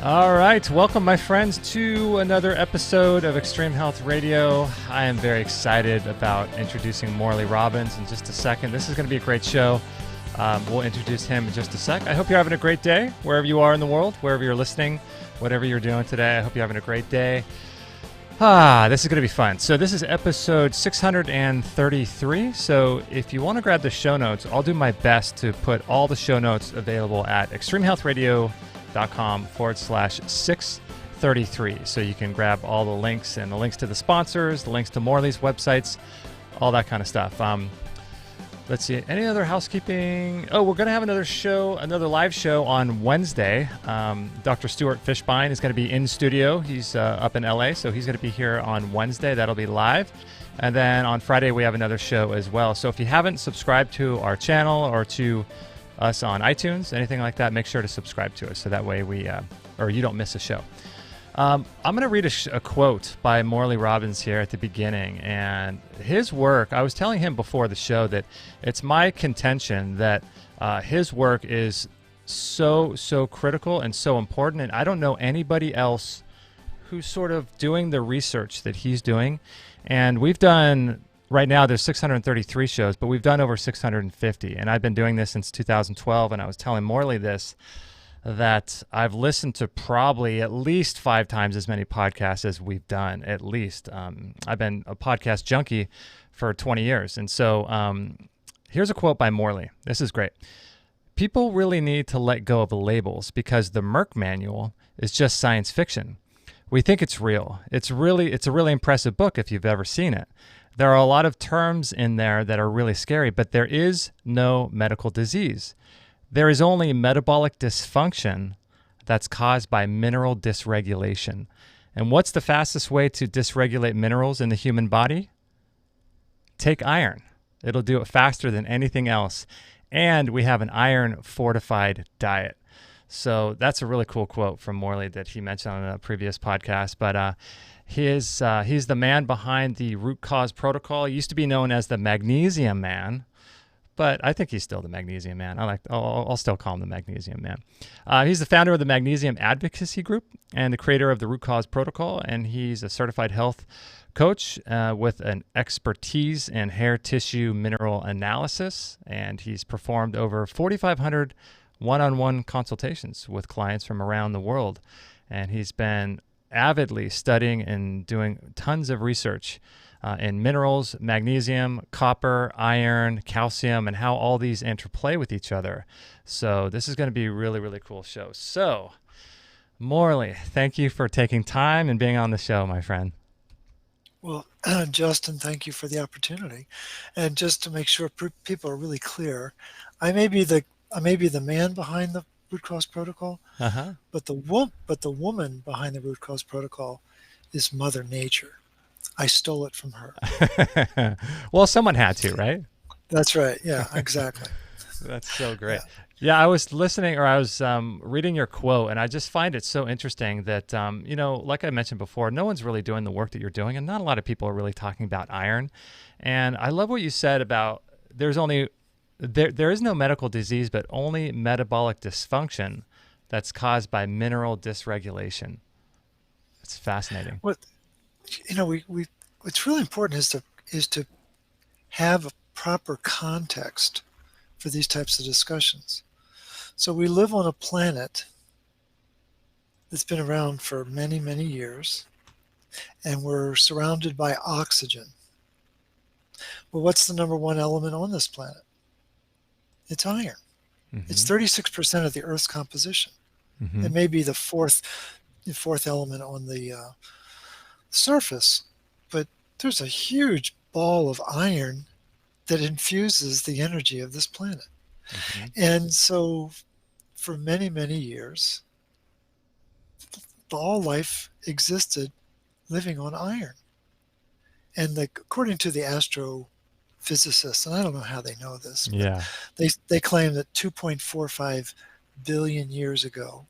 All right, welcome my friends to another episode of Extreme Health Radio. I am very excited about introducing Morley Robbins in just a second. This is going to be a great show. We'll introduce him in just a sec. I hope you're having a great day wherever you are in the world, wherever you're listening, whatever you're doing today. I hope you're having a great day. This is going to be fun. So this is episode 633. So if you want to grab the show notes, I'll do my best to put all the show notes available at extremehealthradio.com/633. So you can grab all the links and the links to the sponsors, the links to Morley's websites, all that kind of stuff. Let's see, any other housekeeping? Oh, we're going to have another show, another live show on Wednesday. Dr. Stuart Fishbein is going to be in studio. He's up in LA, so he's going to be here on Wednesday. That'll be live. And then on Friday, we have another show as well. So if you haven't subscribed to our channel or to us on iTunes, anything like that, make sure to subscribe to us so that way you don't miss a show. I'm going to read a quote by Morley Robbins here at the beginning, and his work, I was telling him before the show that it's my contention that his work is so critical and so important, and I don't know anybody else who's sort of doing the research that he's doing. And we've done, right now there's 633 shows, but we've done over 650, and I've been doing this since 2012, and I was telling Morley this, that I've listened to probably at least 5 times as many podcasts as we've done, at least. I've been a podcast junkie for 20 years. And so here's a quote by Morley. This is great. People really need to let go of the labels because the Merck manual is just science fiction. We think it's real. It's a really impressive book if you've ever seen it. There are a lot of terms in there that are really scary, but there is no medical disease. There is only metabolic dysfunction that's caused by mineral dysregulation. And what's the fastest way to dysregulate minerals in the human body? Take iron. It'll do it faster than anything else. And we have an iron-fortified diet. So that's a really cool quote from Morley that he mentioned on a previous podcast. But he's the man behind the root cause protocol. He used to be known as the Magnesium Man. But I think he's still the Magnesium Man. I'll still call him the Magnesium Man. He's the founder of the Magnesium Advocacy Group and the creator of the Root Cause Protocol. And he's a certified health coach with an expertise in hair tissue mineral analysis. And he's performed over 4,500 one-on-one consultations with clients from around the world. And he's been avidly studying and doing tons of research in minerals, magnesium, copper, iron, calcium, and how all these interplay with each other. So this is going to be a really, really cool show. So, Morley, thank you for taking time and being on the show, my friend. Well, Justin, thank you for the opportunity. And just to make sure people are really clear, I may be the man behind the root cause protocol, but the woman behind the root cause protocol is Mother Nature. I stole it from her. Well, someone had to, right? That's right. Yeah, exactly. That's so great. Yeah, I was listening, or I was reading your quote, and I just find it so interesting that, like I mentioned before, no one's really doing the work that you're doing, and not a lot of people are really talking about iron. And I love what you said about there is no medical disease, but only metabolic dysfunction that's caused by mineral dysregulation. It's fascinating. What's really important is to have a proper context for these types of discussions. So we live on a planet that's been around for many, many years, and we're surrounded by oxygen. Well, what's the number one element on this planet? It's iron. Mm-hmm. It's 36% of the Earth's composition. Mm-hmm. It may be the fourth element on the surface, but there's a huge ball of iron that infuses the energy of this planet. Mm-hmm. And so for many, many years, all life existed living on iron. And according to the astrophysicists, and I don't know how they know this, but they claim that 2.45 billion years ago,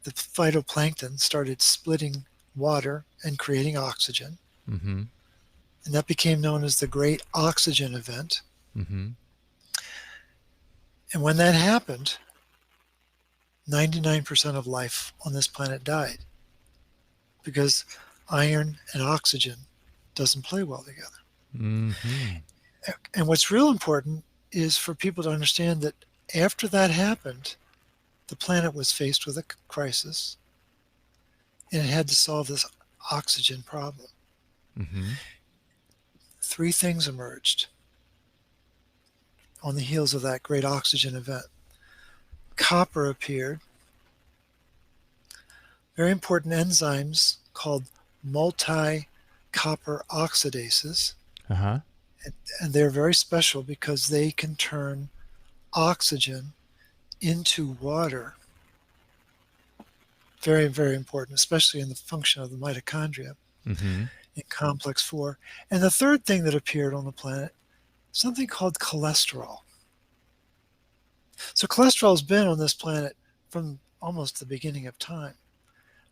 the phytoplankton started splitting water and creating oxygen. Mm-hmm. And that became known as the Great Oxygen Event. Mm-hmm. And when that happened, 99% of life on this planet died because iron and oxygen doesn't play well together. Mm-hmm. And what's real important is for people to understand that after that happened, the planet was faced with a crisis and it had to solve this oxygen problem. Mm-hmm. Three things emerged on the heels of that great oxygen event. Copper appeared, very important enzymes called multi-copper oxidases, Uh-huh. and they're very special because they can turn oxygen into water. Very, very important, especially in the function of the mitochondria Mm-hmm. in complex 4. And the third thing that appeared on the planet, something called cholesterol. So cholesterol has been on this planet from almost the beginning of time.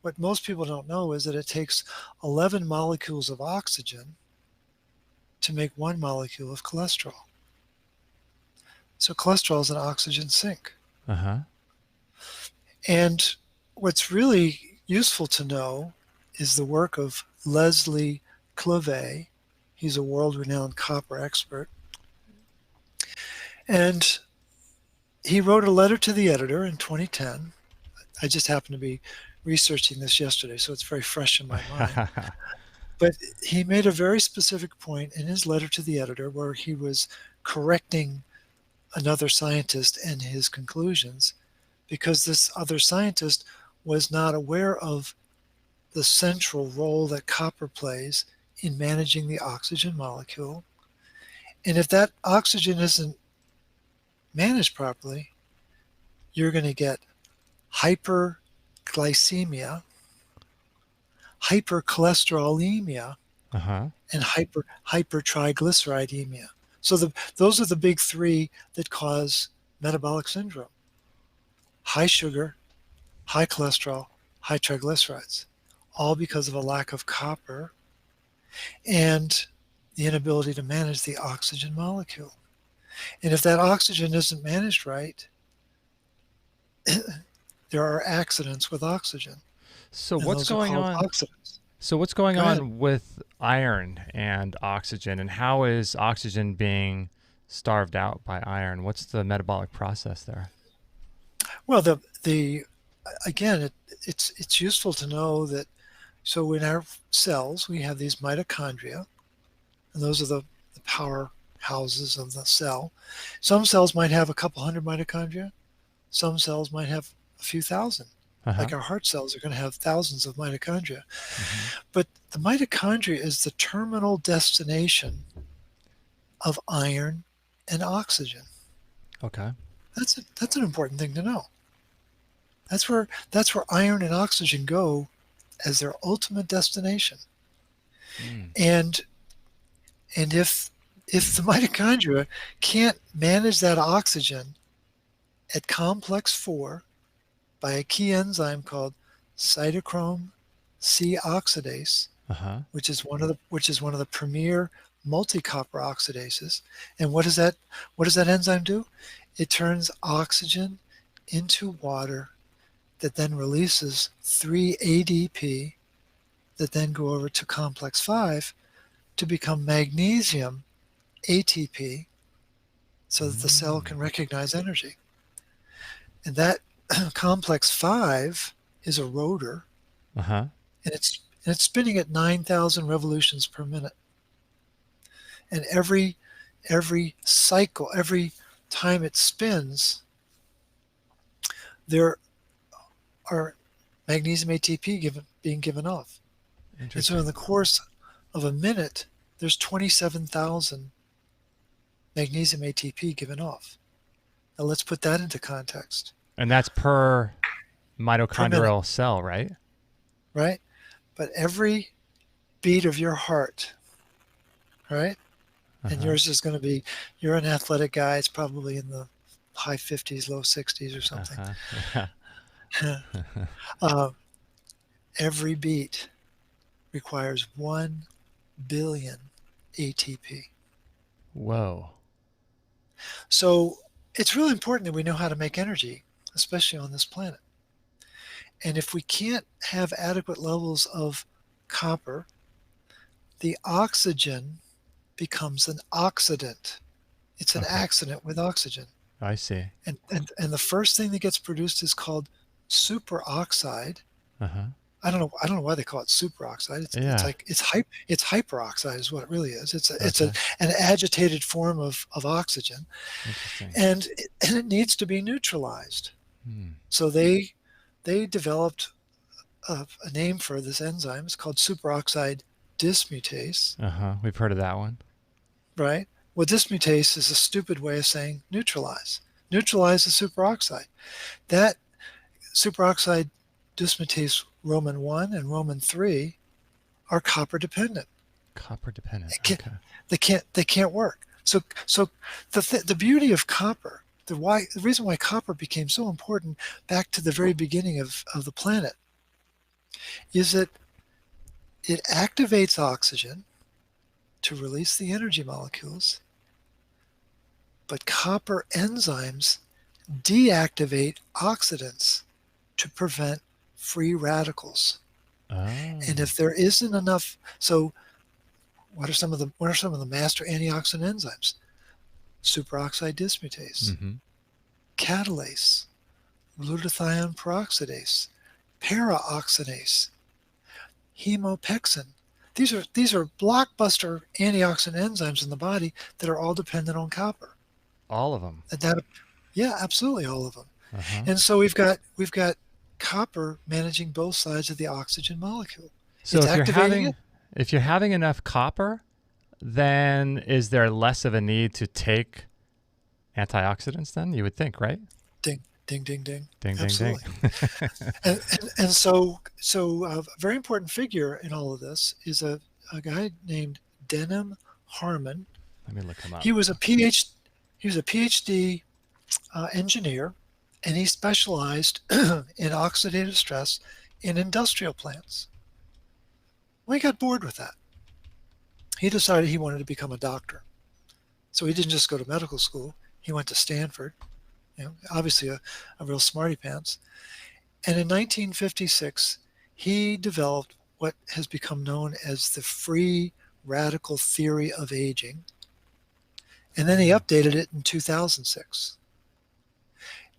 What most people don't know is that it takes 11 molecules of oxygen to make one molecule of cholesterol. So cholesterol is an oxygen sink. Uh-huh. And what's really useful to know is the work of Leslie Clave. He's a world-renowned copper expert. And he wrote a letter to the editor in 2010. I just happened to be researching this yesterday, so it's very fresh in my mind. But he made a very specific point in his letter to the editor where he was correcting another scientist and his conclusions because this other scientist was not aware of the central role that copper plays in managing the oxygen molecule. And if that oxygen isn't managed properly, you're going to get hyperglycemia, hypercholesterolemia, Uh-huh. and hypertriglyceridemia. So those are the big three that cause metabolic syndrome: high sugar, high cholesterol, high triglycerides, all because of a lack of copper and the inability to manage the oxygen molecule. And if that oxygen isn't managed right, there are accidents with oxygen, So and what's those are going called on? oxidants. So what's going Go ahead. on with iron and oxygen, and how is oxygen being starved out by iron? What's the metabolic process there? Well, the again, it's useful to know that. So in our cells, we have these mitochondria, and those are the powerhouses of the cell. Some cells might have a couple hundred mitochondria. Some cells might have a few thousand. Uh-huh. Like our heart cells are going to have thousands of mitochondria. Mm-hmm. But the mitochondria is the terminal destination of iron and oxygen. Okay. That's an important thing to know. That's where iron and oxygen go as their ultimate destination. Mm. And if the mitochondria can't manage that oxygen at complex 4 by a key enzyme called cytochrome C oxidase, Uh-huh. which is one of the premier multi-copper oxidases. And what does that enzyme do? It turns oxygen into water that then releases 3 ADP that then go over to complex 5 to become magnesium ATP so that the cell Mm. can recognize energy. And that complex 5 is a rotor, Uh-huh. and it's spinning at 9,000 revolutions per minute. And every cycle, every time it spins, there are magnesium ATP being given off. And so in Interesting. the course of a minute, there's 27,000 magnesium ATP given off. Now let's put that into context. And that's per Per minute, mitochondrial cell, right? right? But every beat of your heart, right? And Uh-huh. yours is going to be, you're an athletic guy, it's probably in the high 50s, low 60s or something. Uh-huh. uh, every beat requires 1 billion ATP. Whoa. So it's really important that we know how to make energy, especially on this planet. And if we can't have adequate levels of copper, the oxygen becomes an oxidant. It's an Okay. accident with oxygen. I see. And the first thing that gets produced is called superoxide. Uh-huh. I don't know why they call it superoxide. It's Yeah. like it's hyperoxide is what it really is. It's Okay. an agitated form of oxygen, Interesting. and it needs to be neutralized. Hmm. So they developed a name for this enzyme. It's called superoxide dismutase, Uh-huh. We've heard of that one. right? Well, dismutase is a stupid way of saying neutralize. Neutralize the superoxide. That superoxide dismutase Roman 1 and Roman 3 are copper dependent. Copper dependent. It can't, Okay. they can't work. So the beauty of copper, the reason why copper became so important back to the very beginning of the planet is that it activates oxygen to release the energy molecules, but copper enzymes deactivate oxidants to prevent free radicals. And Oh. if there isn't enough, so what are some of the master antioxidant enzymes? Superoxide dismutase, Mm-hmm. catalase, glutathione peroxidase, paraoxidase, hemopexin. These are blockbuster antioxidant enzymes in the body that are all dependent on copper. All of them. And that, yeah, absolutely all of them. Uh-huh. And so we've got copper managing both sides of the oxygen molecule. So It's activating it. if you're having enough copper, then is there less of a need to take antioxidants then? You would think, right? Ding, ding, ding, ding. Ding, ding, ding. Absolutely. And so a very important figure in all of this is a guy named Denham Harmon. Let me look him up. He was a PhD engineer, and he specialized in oxidative stress in industrial plants. Well, he got bored with that. He decided he wanted to become a doctor. So he didn't just go to medical school. He went to Stanford, obviously a real smarty pants. And in 1956, he developed what has become known as the free radical theory of aging. And then he updated it in 2006.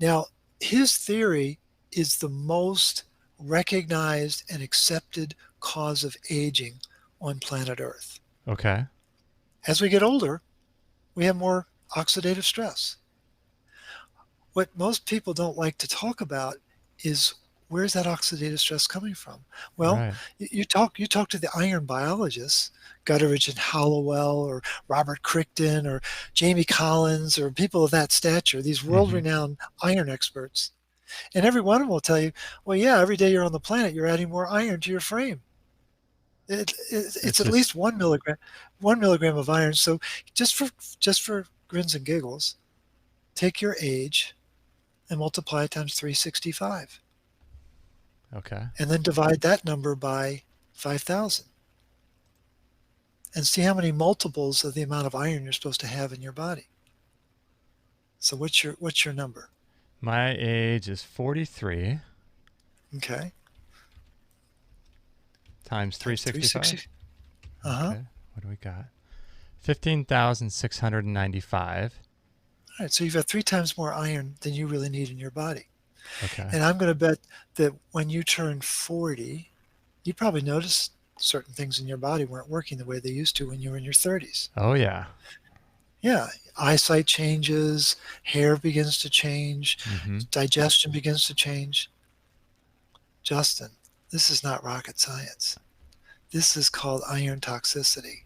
Now, his theory is the most recognized and accepted cause of aging on planet Earth. Okay. As we get older, we have more oxidative stress. What most people don't like to talk about is where's that oxidative stress coming from? Well, Right. you talk to the iron biologists, Gutteridge and Hallowell, or Robert Crichton, or Jamie Collins, or people of that stature, these Mm-hmm. world-renowned iron experts. And every one of them will tell you, well, yeah, every day you're on the planet, you're adding more iron to your frame. It's It's at just least 1 milligram of iron. So just for grins and giggles, take your age and multiply it times 365, okay. and then divide that number by 5,000, and see how many multiples of the amount of iron you're supposed to have in your body. So what's your number? My age is 43 Okay, times times 365. 360. Uh-huh. Okay. What do we got? 15,695. All right, so you've got 3 times more iron than you really need in your body. Okay. And I'm going to bet that when you turn 40, you probably noticed certain things in your body weren't working the way they used to when you were in your 30s. Oh, yeah. Yeah, eyesight changes, hair begins to change, Mm-hmm. digestion begins to change. Justin, this is not rocket science. This is called iron toxicity.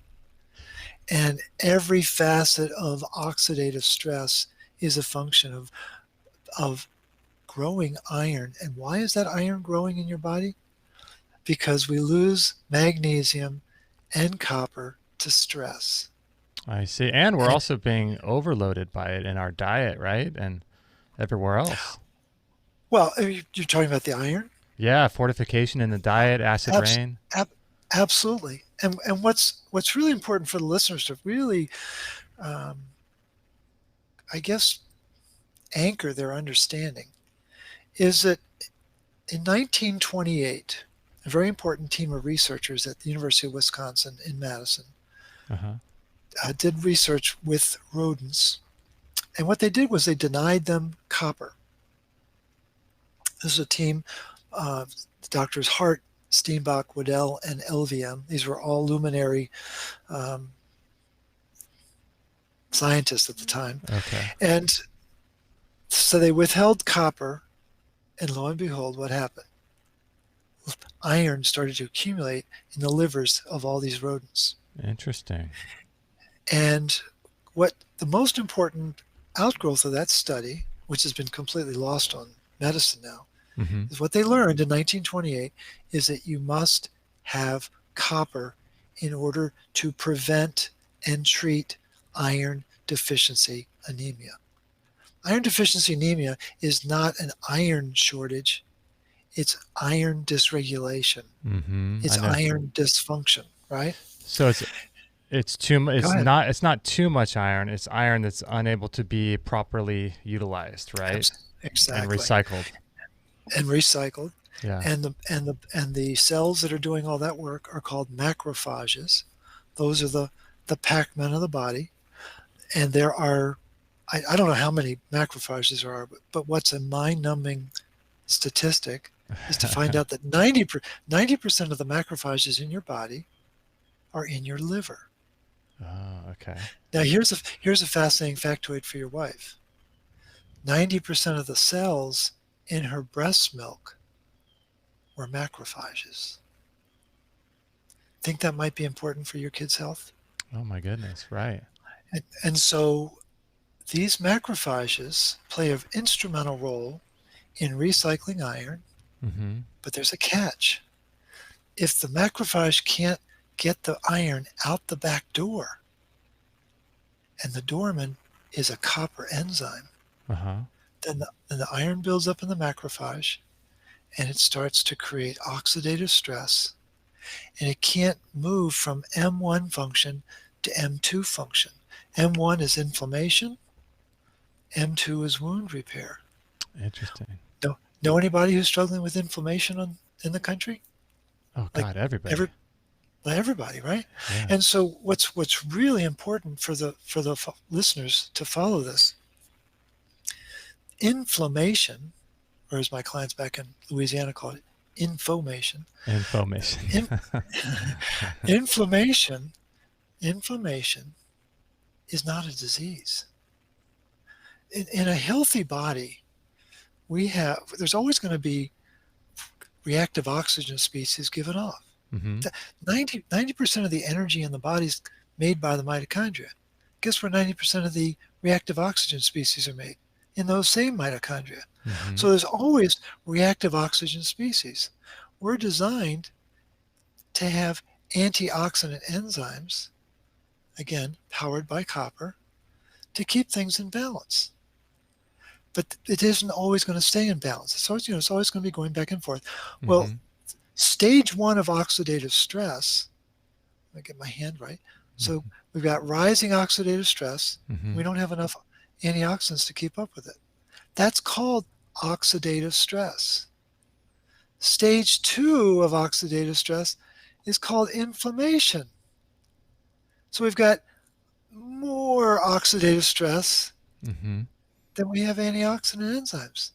And every facet of oxidative stress is a function of growing iron. And why is that iron growing in your body? Because we lose magnesium and copper to stress. I see. And we're And also being overloaded by it in our diet, right? And everywhere else. well, you're talking about the iron? Yeah, fortification in the diet, acid Abs- rain. Absolutely. And what's really important for the listeners to really, um, I guess, anchor their understanding is that In 1928, a very important team of researchers at the University of Wisconsin in Madison Uh-huh. did research with rodents. And what they did was they denied them copper. This is a team of Doctors Hart, Steenbach, Waddell, and LVM. These were all luminary scientists at the time. Okay. And so they withheld copper, and lo and behold, what happened? Iron started to accumulate in the livers of all these rodents. Interesting. And what the most important outgrowth of that study, which has been completely lost on medicine now, Mm-hmm. is what they learned in 1928 is that you must have copper in order to prevent and treat iron deficiency anemia. Iron deficiency anemia is not an iron shortage, it's iron dysregulation. Mm-hmm. I It's know. iron dysfunction, right? So it's too Go it's ahead. not too much iron. It's iron that's unable to be properly utilized, right? And Exactly. recycled. And recycled. Yeah. And the cells that are doing all that work are called macrophages. Those are the Pac-Men of the body. And there are, I don't know how many macrophages there are, but what's a mind-numbing statistic is to find out that 90% of the macrophages in your body are in your liver. Oh, okay. Now here's a fascinating factoid for your wife. 90% of the cells in her breast milk were macrophages. Think that might be important for your kid's health? Oh my goodness, right. And so these macrophages play an instrumental role in recycling iron, Mm-hmm. but there's a catch. If the macrophage can't get the iron out the back door, and the doorman is a copper enzyme, Uh-huh. then the iron builds up in the macrophage, and it starts to create oxidative stress, and it can't move from M1 function to M2 function. M1 is inflammation, M2 is wound repair. Interesting. Know anybody who's struggling with inflammation in the country? Oh Like God, everybody. everybody, right? Yeah. And so what's really important for the listeners to follow this, inflammation, or as my clients back in Louisiana call it, information. Information. Inflammation is not a disease. In a healthy body, there's always going to be reactive oxygen species given off. Mm-hmm. 90% of the energy in the body is made by the mitochondria. Guess where 90% of the reactive oxygen species are made? In those same mitochondria. Mm-hmm. So there's always reactive oxygen species. We're designed to have antioxidant enzymes, again, powered by copper, to keep things in balance. But it isn't always going to stay in balance. It's always going to be going back and forth. Well, Mm-hmm. stage 1 of oxidative stress, let me get my hand right. So we've got rising oxidative stress. Mm-hmm. We don't have enough antioxidants to keep up with it. That's called oxidative stress. Stage 2 of oxidative stress is called inflammation. So we've got more oxidative stress Mm-hmm. than we have antioxidant enzymes.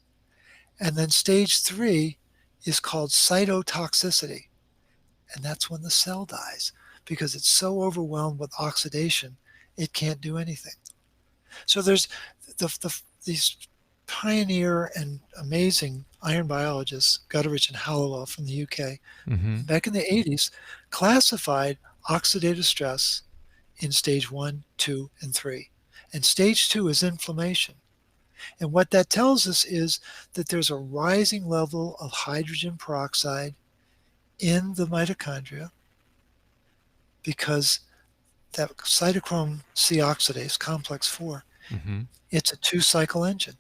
And then stage 3 is called cytotoxicity. And that's when the cell dies because it's so overwhelmed with oxidation, it can't do anything. So there's these pioneer and amazing iron biologists, Gutteridge and Hallowell from the UK, Mm-hmm. back in the 80s, classified oxidative stress in stage 1, 2, and 3. And stage 2 is inflammation. And what that tells us is that there's a rising level of hydrogen peroxide in the mitochondria because that cytochrome C oxidase, complex 4, Mm-hmm. it's a 2-cycle engine.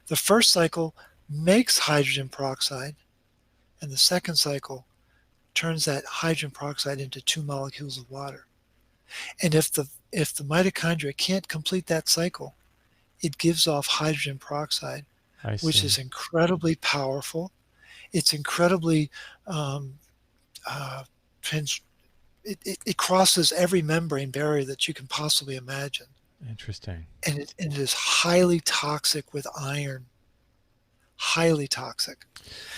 The first cycle makes hydrogen peroxide, and the second cycle turns that hydrogen peroxide into 2 molecules of water. And if the mitochondria can't complete that cycle, it gives off hydrogen peroxide, I which see. is incredibly powerful It's incredibly um, uh, trans- it crosses every membrane barrier that you can possibly imagine, Interesting. and it is highly toxic with iron, highly toxic.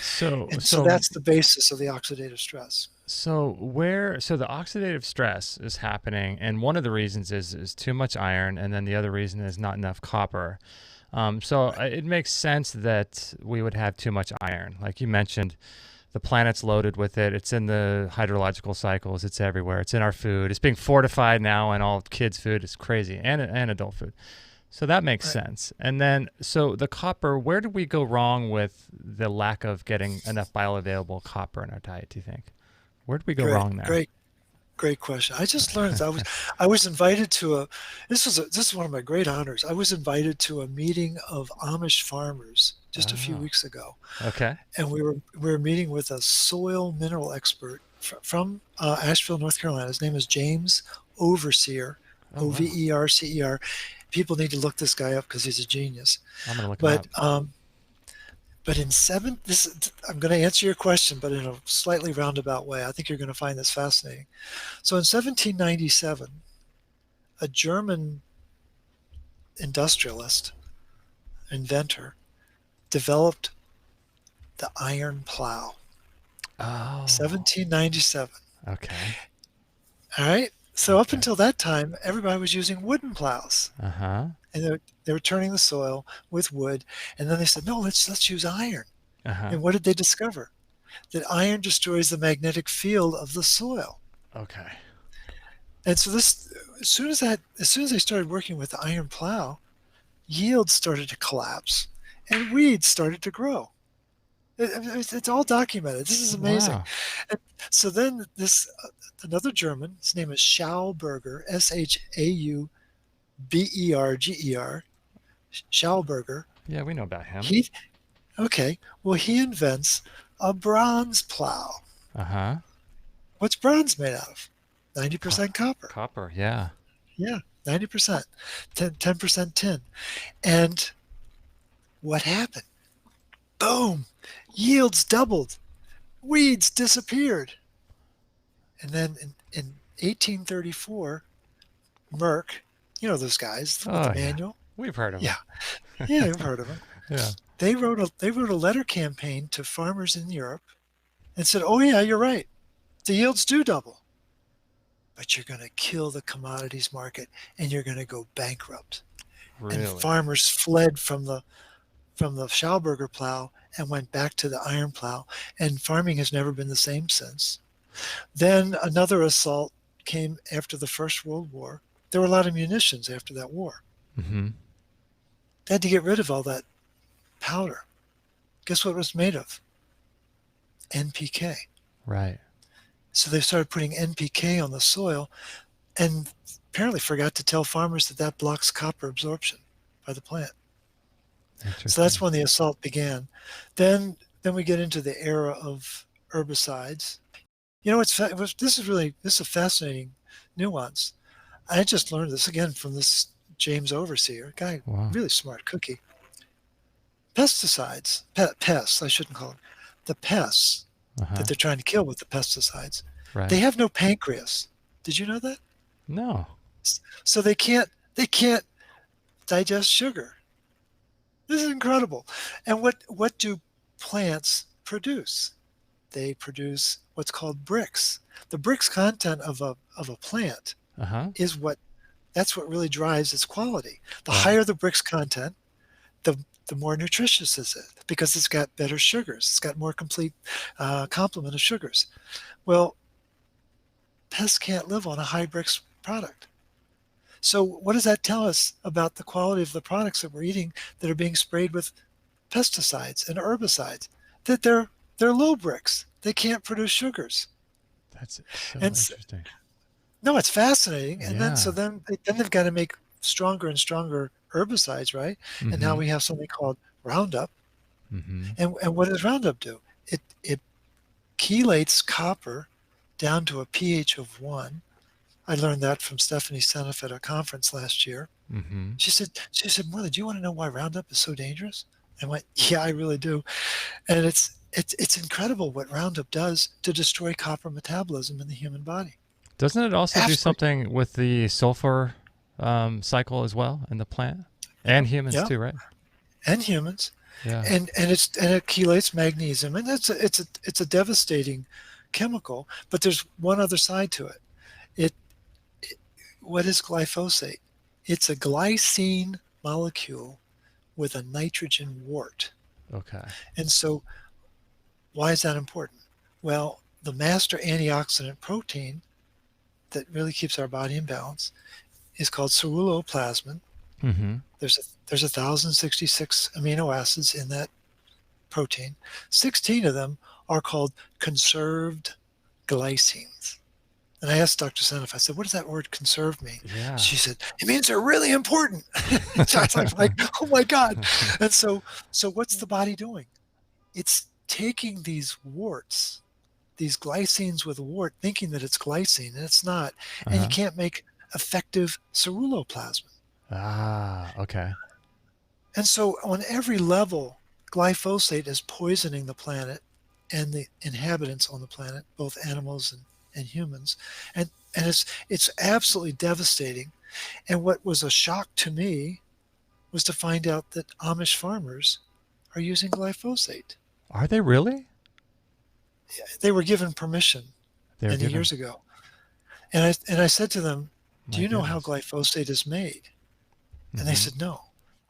So, And so so that's the basis of the oxidative stress. so the oxidative stress is happening, and one of the reasons is too much iron, and then the other reason is not enough copper. Right. It makes sense that we would have too much iron. Like you mentioned, the planet's loaded with it. It's in the hydrological cycles. It's everywhere. It's in our food. It's being fortified now in all kids' food. It's crazy, and adult food. So that makes Right. sense. And then, so the copper, where did we go wrong with the lack of getting enough bioavailable copper in our diet, do you think? Where did we go Great, wrong there? great question. I just learned I was invited to a this is one of my great honors. I was invited to a meeting of Amish farmers just a few Oh, weeks ago, okay. and we were meeting with a soil mineral expert from Asheville, North Carolina. His name is James Overseer, Oh, wow. Overceer. People need to look this guy up because he's a genius. I'm going to look him But up. in I'm going to answer your question, but in a slightly roundabout way. I think you're going to find this fascinating. So in 1797, a German industrialist, inventor, developed the iron plow. Oh, 1797. okay. All right. So up Okay. until that time, everybody was using wooden plows, Uh-huh. and they were turning the soil with wood. And then they said, no, let's use iron. Uh-huh. And what did they discover? That iron destroys the magnetic field of the soil. Okay. And so this, as soon as they started working with the iron plow, yields started to collapse, and weeds started to grow. It's all documented. This is amazing. Wow. And so then this another German, his name is Schauberger, Schauberger, Schauberger. Yeah, we know about him. He okay. Well, he invents a bronze plow. Uh-huh. What's bronze made out of? Co- 90% copper. copper, yeah. Yeah, 90%, 10% tin. And what happened? Boom! Yields doubled. Weeds disappeared. And then in 1834, Merck, you know those guys with the Oh, yeah. manual? We've heard of him. Yeah, yeah, you've heard of them. Yeah. They wrote a letter campaign to farmers in Europe and said, "Oh yeah, you're right. The yields do double, but you're going to kill the commodities market and you're going to go bankrupt." And Really? farmers fled from the Schauberger plow and went back to the iron plow, and farming has never been the same since. Then another assault came after the First World War. There were a lot of munitions after that war. Mm-hmm. They had to get rid of all that powder. Guess what it was made of? NPK. Right. So they started putting NPK on the soil and apparently forgot to tell farmers that that blocks copper absorption by the plant. So that's Interesting. when the assault began. Then we get into the era of herbicides. You know, this is a fascinating nuance. I just learned this again from this James Overseer, guy, Wow. really smart cookie. Pesticides, pests, I shouldn't call them, the pests that Uh-huh. they're trying to kill with the pesticides, they Right. have no pancreas. Did you know that? No. So they can't digest sugar. This is incredible. And what do plants produce? They produce what's called bricks. The bricks content of a plant Uh-huh. is that's what really drives its quality. The Right. higher the bricks content, the the more nutritious is it because it's got better sugars. It's got more complete complement of sugars. Well, pests can't live on a high bricks product. So what does that tell us about the quality of the products that we're eating that are being sprayed with pesticides and herbicides? That they're low bricks. They can't produce sugars. That's so And interesting. no, it's fascinating. And then Yeah. then they've got to make stronger and stronger herbicides, right? And now Mm-hmm. we have something called Roundup. Mm-hmm. And what does Roundup do? It chelates copper down to a pH of 1. I learned that from Stephanie Seneff at a conference last year. Mm-hmm. She said, Mother, do you want to know why Roundup is so dangerous? I went, yeah, I really do. And it's incredible what Roundup does to destroy copper metabolism in the human body. Doesn't it also do Absolutely. something with the sulfur cycle as well in the plant and humans Yeah, too, right? and humans. Yeah. And it chelates magnesium, and it's a devastating chemical. But there's one other side to it. It, it what is glyphosate? It's a glycine molecule with a nitrogen wart. Okay. And so, why is that important? Well, the master antioxidant protein that really keeps our body in balance is called ceruloplasmin. Mm-hmm. There's 1,066 amino acids in that protein. 16 of them are called conserved glycines. And I asked Dr. Senef, I said, what does that word conserve mean? Yeah. She said, it means they're really important. So I was like, oh my God. And so what's the body doing? It's taking these warts, these glycines with a wart, thinking that it's glycine, and it's not. And you Uh-huh. can't make effective ceruloplasmin. Ah, okay. And so on every level, glyphosate is poisoning the planet and the inhabitants on the planet, both animals and humans. And it's absolutely devastating. And what was a shock to me was to find out that Amish farmers are using glyphosate. Are they really? They were given permission They're many given. years ago. And I said to them, do My you know how goodness. glyphosate is made? And they Mm-hmm. said, no.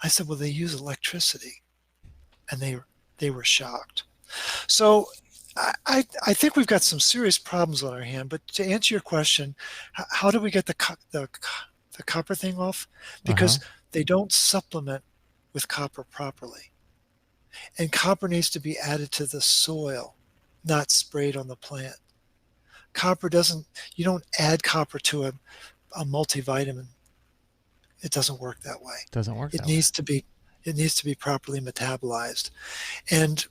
I said, well, they use electricity. And they were shocked. So I think we've got some serious problems on our hand. But to answer your question, how do we get the copper thing off? Uh-huh. Because they don't supplement with copper properly, and copper needs to be added to the soil, not sprayed on the plant. Copper doesn't. You don't add copper to a multivitamin. It doesn't work that way. Doesn't work It that way. needs to be. It needs to be properly metabolized. And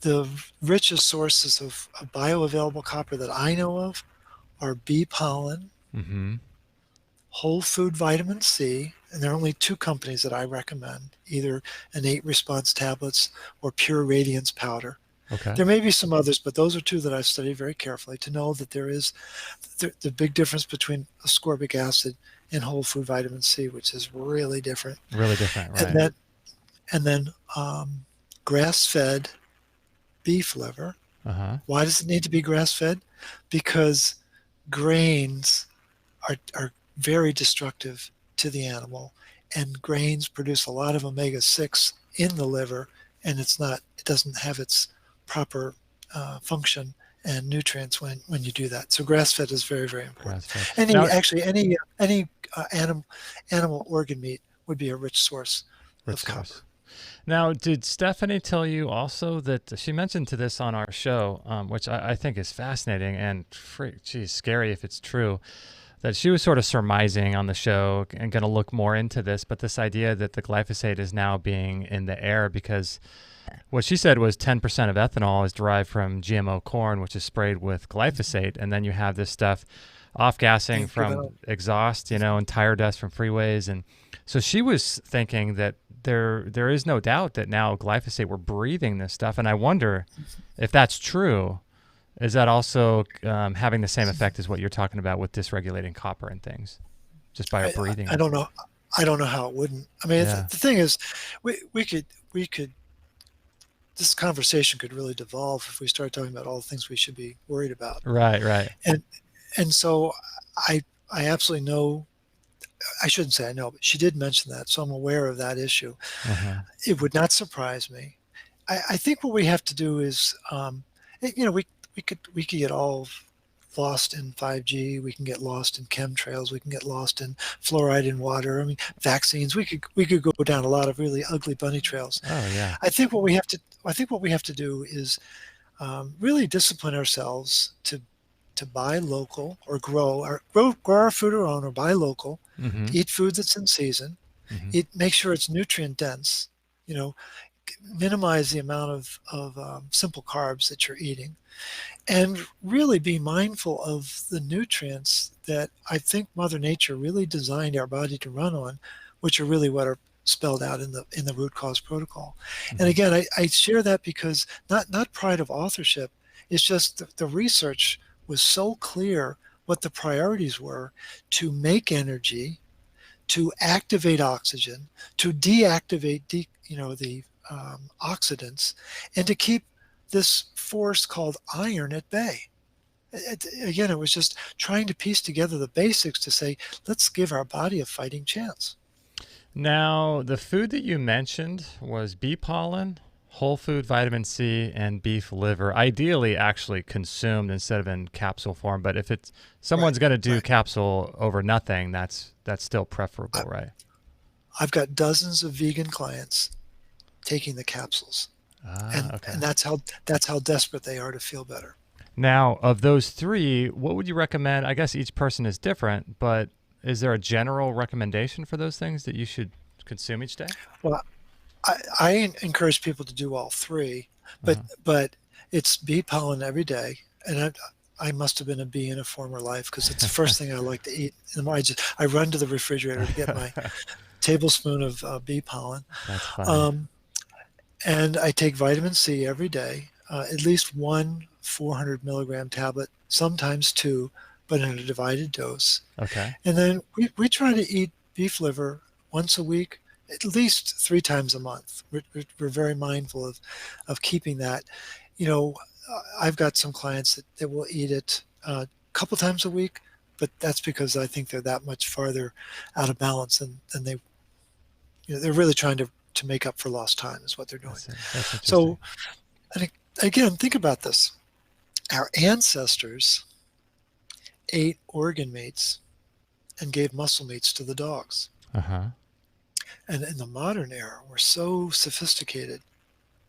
the richest sources of bioavailable copper that I know of are bee pollen, Mm-hmm. whole food vitamin C, and there are only two companies that I recommend, either Innate Response tablets or Pure Radiance powder. Okay. There may be some others, but those are two that I've studied very carefully to know that there is the big difference between ascorbic acid and whole food vitamin C, which is really different. Really different, And right? then and then grass-fed beef liver. Uh-huh. Why does it need to be grass-fed? Because grains are very destructive to the animal, and grains produce a lot of omega-6 in the liver, and it doesn't have its proper function and nutrients when you do that. So grass-fed is very, very important. Grass fed. Any Now, actually any animal organ meat would be a rich source rich of copper. source. Now, did Stephanie tell you also that she mentioned to this on our show, which I think is fascinating and geez, scary if it's true, that she was sort of surmising on the show and going to look more into this, but this idea that the glyphosate is now being in the air because what she said was 10% of ethanol is derived from GMO corn, which is sprayed with glyphosate, and then you have this stuff off gassing Being given from exhaust, and tire dust from freeways, and so she was thinking that there is no doubt that now glyphosate we're breathing this stuff, and I wonder if that's true. Is that also having the same effect as what you're talking about with dysregulating copper and things, just by our I, breathing I it? don't know. I don't know how it wouldn't. I mean, Yeah. the thing is, we could this conversation could really devolve if we start talking about all the things we should be worried about. Right. Right. And and so I I absolutely know. I shouldn't say I know, but she did mention that, so I'm aware of that issue. Uh huh. It would not surprise me. I think what we have to do is, we could get all lost in 5G. We can get lost in chemtrails. We can get lost in fluoride in water. I mean, vaccines. We could go down a lot of really ugly bunny trails. Oh yeah. I think what we have to do is really discipline ourselves to buy local or grow our food our own or buy local, Mm-hmm. eat food that's in season, Mm-hmm. make sure it's nutrient dense, you know, minimize the amount of simple carbs that you're eating, and really be mindful of the nutrients that I think Mother Nature really designed our body to run on, which are really what are spelled out in the root cause protocol. Mm-hmm. And again, I share that because not pride of authorship. It's just the research was so clear what the priorities were to make energy, to activate oxygen, to deactivate the oxidants, and to keep this force called iron at bay. Again, it was just trying to piece together the basics to say, let's give our body a fighting chance. Now, the food that you mentioned was bee pollen, whole food vitamin C, and beef liver, ideally actually consumed instead of in capsule form. But if it's someone's going to do capsule over nothing, that's still preferable, right? I've got dozens of vegan clients taking the capsules, and that's how desperate they are to feel better. Now, of those three, what would you recommend? I guess each person is different, but is there a general recommendation for those things that you should consume each day? Well, I encourage people to do all three, but it's bee pollen every day, and I must have been a bee in a former life because it's the first thing I like to eat. And I run to the refrigerator to get my tablespoon of bee pollen. That's funny. And I take vitamin C every day, at least one 400 milligram tablet, sometimes two, but in a divided dose. Okay. And then we try to eat beef liver once a week, at least 3 times a month. We're very mindful of keeping that. I've got some clients that will eat it a couple times a week, but that's because I think they're that much farther out of balance than they. They're really trying to make up for lost time is what they're doing. That's so, and again, think about this. Our ancestors ate organ meats and gave muscle meats to the dogs. Uh-huh. And in the modern era, we're so sophisticated.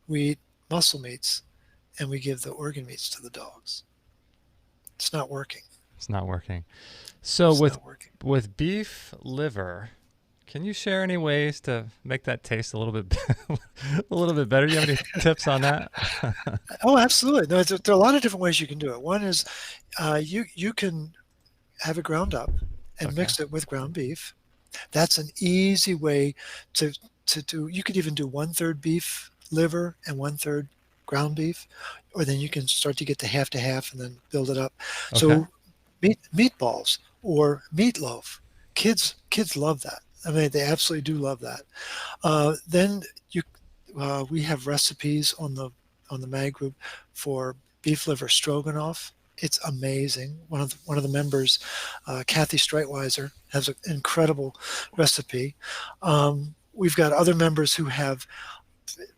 We eat muscle meats and we give the organ meats to the dogs. It's not working. It's not working. So with beef liver, can you share any ways to make that taste a little bit better? Do you have any tips on that? Oh, absolutely. No, there are a lot of different ways you can do it. One is you can have it ground up and mix it with ground beef. That's an easy way to do. You could even do 1/3 beef liver and 1/3 ground beef, or then you can start to get to half and then build it up. Okay. So meatballs or meatloaf, kids love that. I mean, they absolutely do love that. Then we have recipes on the Mag group for beef liver stroganoff. It's amazing. One of the members, Kathy Streitweiser, has an incredible recipe. We've got other members who have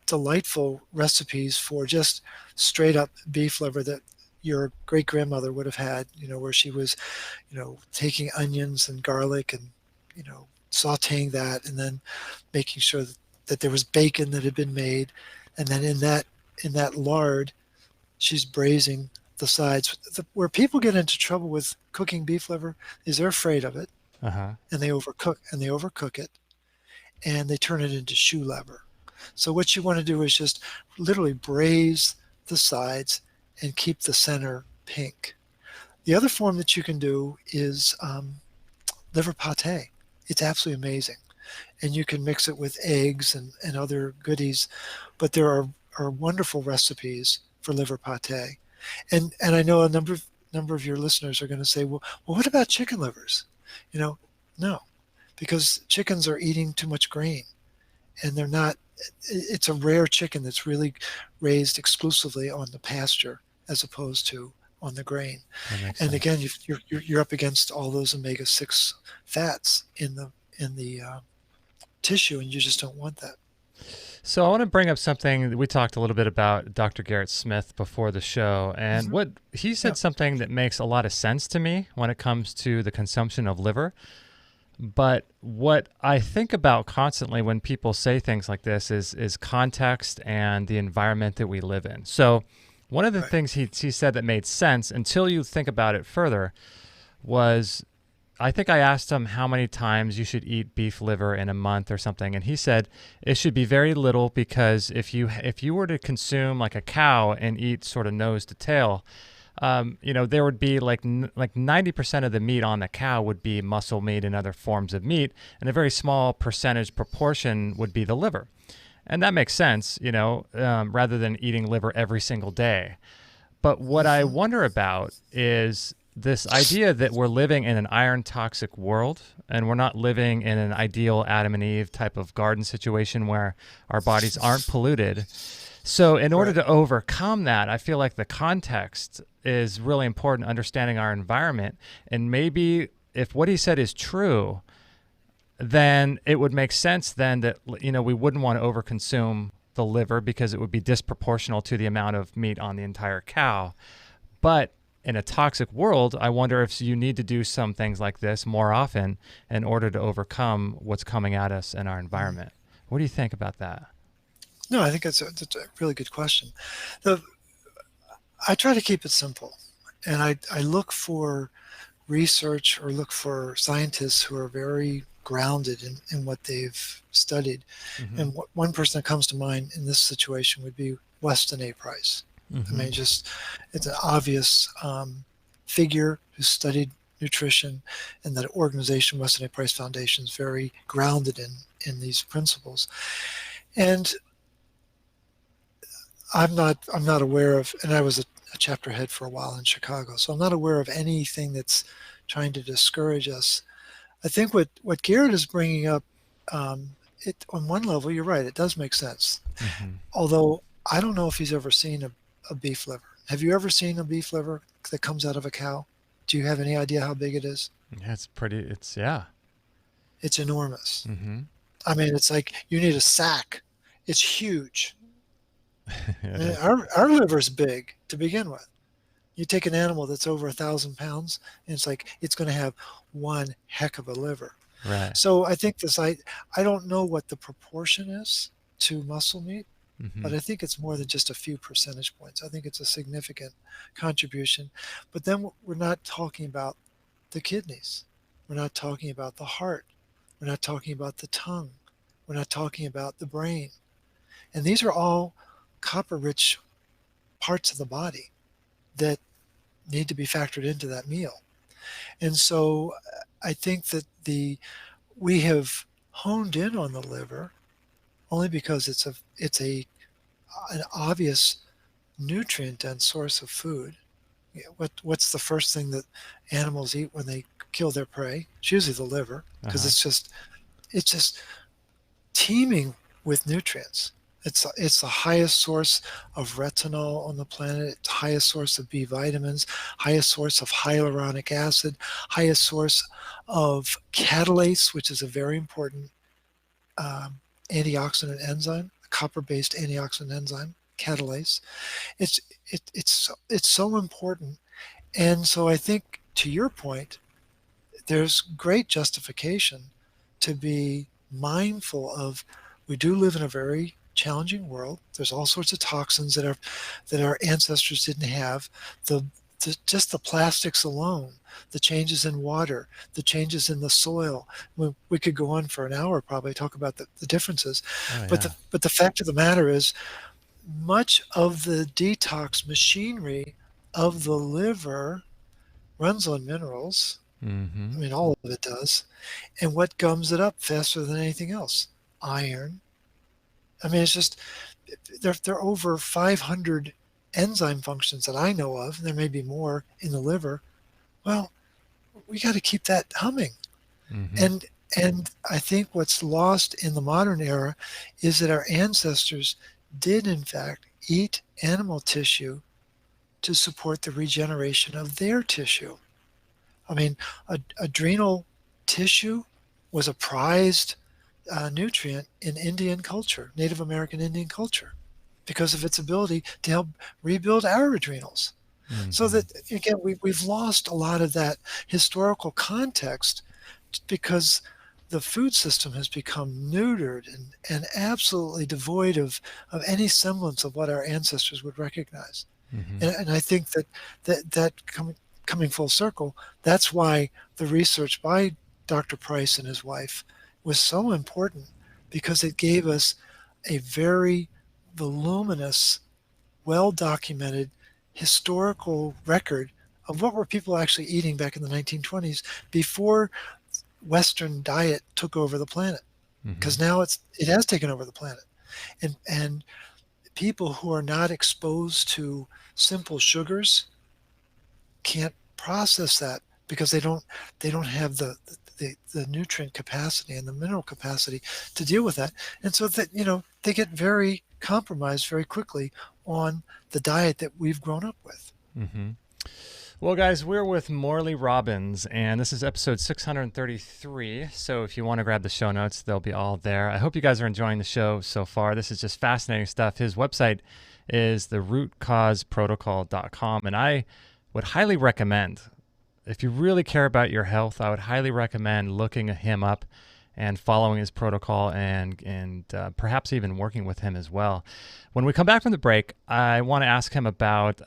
delightful recipes for just straight up beef liver that your great grandmother would have had. Where she was, taking onions and garlic and sautéing that, and then making sure that there was bacon that had been made, and then in that lard, she's braising the sides. Where people get into trouble with cooking beef liver is they're afraid of it, and they overcook it, and they turn it into shoe leather. So what you want to do is just literally braise the sides and keep the center pink. The other form that you can do is liver pate. It's absolutely amazing. And you can mix it with eggs and other goodies. But there are wonderful recipes for liver pate. And I know a number of your listeners are going to say, well, what about chicken livers? No, because chickens are eating too much grain. And they're not, it's a rare chicken that's really raised exclusively on the pasture as opposed to on the grain. And again, you're up against all those omega-6 fats in the tissue, and you just don't want that. So I want to bring up something that we talked a little bit about Dr. Garrett Smith before the show, and what he said something that makes a lot of sense to me when it comes to the consumption of liver. But what I think about constantly when people say things like this is context and the environment that we live in. So one of the things he said that made sense until you think about it further was, I think I asked him how many times you should eat beef liver in a month or something, and he said it should be very little, because if you were to consume like a cow and eat sort of nose to tail, there would be like 90% of the meat on the cow would be muscle meat and other forms of meat, and a very small percentage proportion would be the liver. And that makes sense, rather than eating liver every single day. But what I wonder about is this idea that we're living in an iron toxic world, and we're not living in an ideal Adam and Eve type of garden situation where our bodies aren't polluted. So in order to overcome that, I feel like the context is really important, understanding our environment. And maybe if what he said is true, then it would make sense then that, we wouldn't want to overconsume the liver because it would be disproportional to the amount of meat on the entire cow. But in a toxic world, I wonder if you need to do some things like this more often in order to overcome what's coming at us in our environment. What do you think about that? No, I think that's a really good question. I try to keep it simple, and I look for research or look for scientists who are very grounded in what they've studied. Mm-hmm. And one person that comes to mind in this situation would be Weston A. Price. Mm-hmm. I mean, it's an obvious figure who studied nutrition, and that organization, Weston A. Price Foundation, is very grounded in these principles. And I'm not aware of, and I was a chapter head for a while in Chicago, so I'm not aware of anything that's trying to discourage us. I think what Garrett is bringing up, it on one level, you're right, it does make sense. Mm-hmm. Although I don't know if he's ever seen a beef liver. Have you ever seen a beef liver that comes out of a cow? Do you have any idea how big it is? Yeah, It's enormous. Mm-hmm. I mean, it's like you need a sack. It's huge. Yeah. Our liver's big to begin with. You take an animal that's over 1,000 pounds, and it's going to have one heck of a liver. Right. So I think I don't know what the proportion is to muscle meat, Mm-hmm. but I think it's more than just a few percentage points. I think it's a significant contribution. But then we're not talking about the kidneys. We're not talking about the heart. We're not talking about the tongue. We're not talking about the brain. And these are all copper-rich parts of the body that need to be factored into that meal. And so I think that we have honed in on the liver only because it's an obvious nutrient-dense source of food. What's the first thing that animals eat when they kill their prey? It's usually the liver, because it's just teeming with nutrients. It's the highest source of retinol on the planet. It's the highest source of B vitamins, highest source of hyaluronic acid, highest source of catalase, which is a very important antioxidant enzyme, a copper-based antioxidant enzyme, catalase. It's so important. And so I think, to your point, there's great justification to be mindful of. We do live in a very challenging world. There's all sorts of toxins that our ancestors didn't have. Just the plastics alone, the changes in water, the changes in the soil. We could go on for an hour probably talk about the differences. Oh, but yeah. the fact of the matter is, much of the detox machinery of the liver runs on minerals. Mm-hmm. I mean, all of it does. And what gums it up faster than anything else? Iron. I mean, it's just, there are over 500 enzyme functions that I know of, and there may be more in the liver. Well, we got to keep that humming. Mm-hmm. And I think what's lost in the modern era is that our ancestors did, in fact, eat animal tissue to support the regeneration of their tissue. I mean, adrenal tissue was a prized nutrient in Indian culture, Native American Indian culture, because of its ability to help rebuild our adrenals. Mm-hmm. So that, again, we've lost a lot of that historical context because the food system has become neutered and absolutely devoid of any semblance of what our ancestors would recognize. Mm-hmm. And I think that coming full circle, that's why the research by Dr. Price and his wife was so important, because it gave us a very voluminous, well-documented historical record of what were people actually eating back in the 1920s before Western diet took over the planet. Because now it has taken over the planet, and people who are not exposed to simple sugars can't process that because they don't have the nutrient capacity and the mineral capacity to deal with that, and so that they get very compromised very quickly on the diet that we've grown up with. Well, guys, we're with Morley Robbins, and this is episode 633. So if you want to grab the show notes, they'll be all there. I hope you guys are enjoying the show so far. This is just fascinating stuff. His website is therootcauseprotocol.com, and I would highly recommend, if you really care about your health, I would highly recommend looking him up and following his protocol and perhaps even working with him as well. When we come back from the break, I want to ask him about,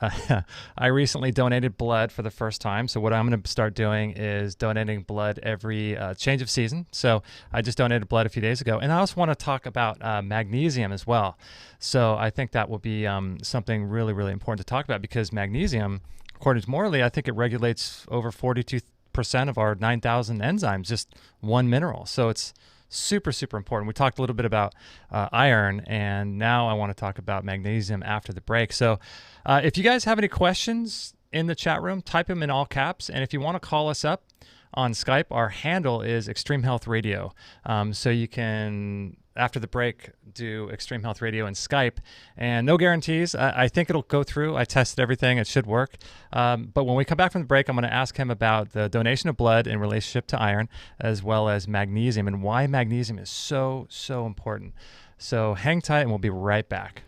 I recently donated blood for the first time. So what I'm going to start doing is donating blood every change of season. So I just donated blood a few days ago. And I also want to talk about magnesium as well. So I think that will be something really, really important to talk about, because magnesium, according to Morley, I think it regulates over 42% of our 9,000 enzymes, just one mineral. So it's super, super important. We talked a little bit about iron, and now I want to talk about magnesium after the break. So if you guys have any questions in the chat room, type them in all caps. And if you want to call us up on Skype, our handle is Extreme Health Radio. So you can, after the break, do Extreme Health Radio and Skype, and no guarantees. I think it'll go through. I tested everything. It should work. But when we come back from the break, I'm going to ask him about the donation of blood in relationship to iron, as well as magnesium, and why magnesium is so, so important. So hang tight, and we'll be right back.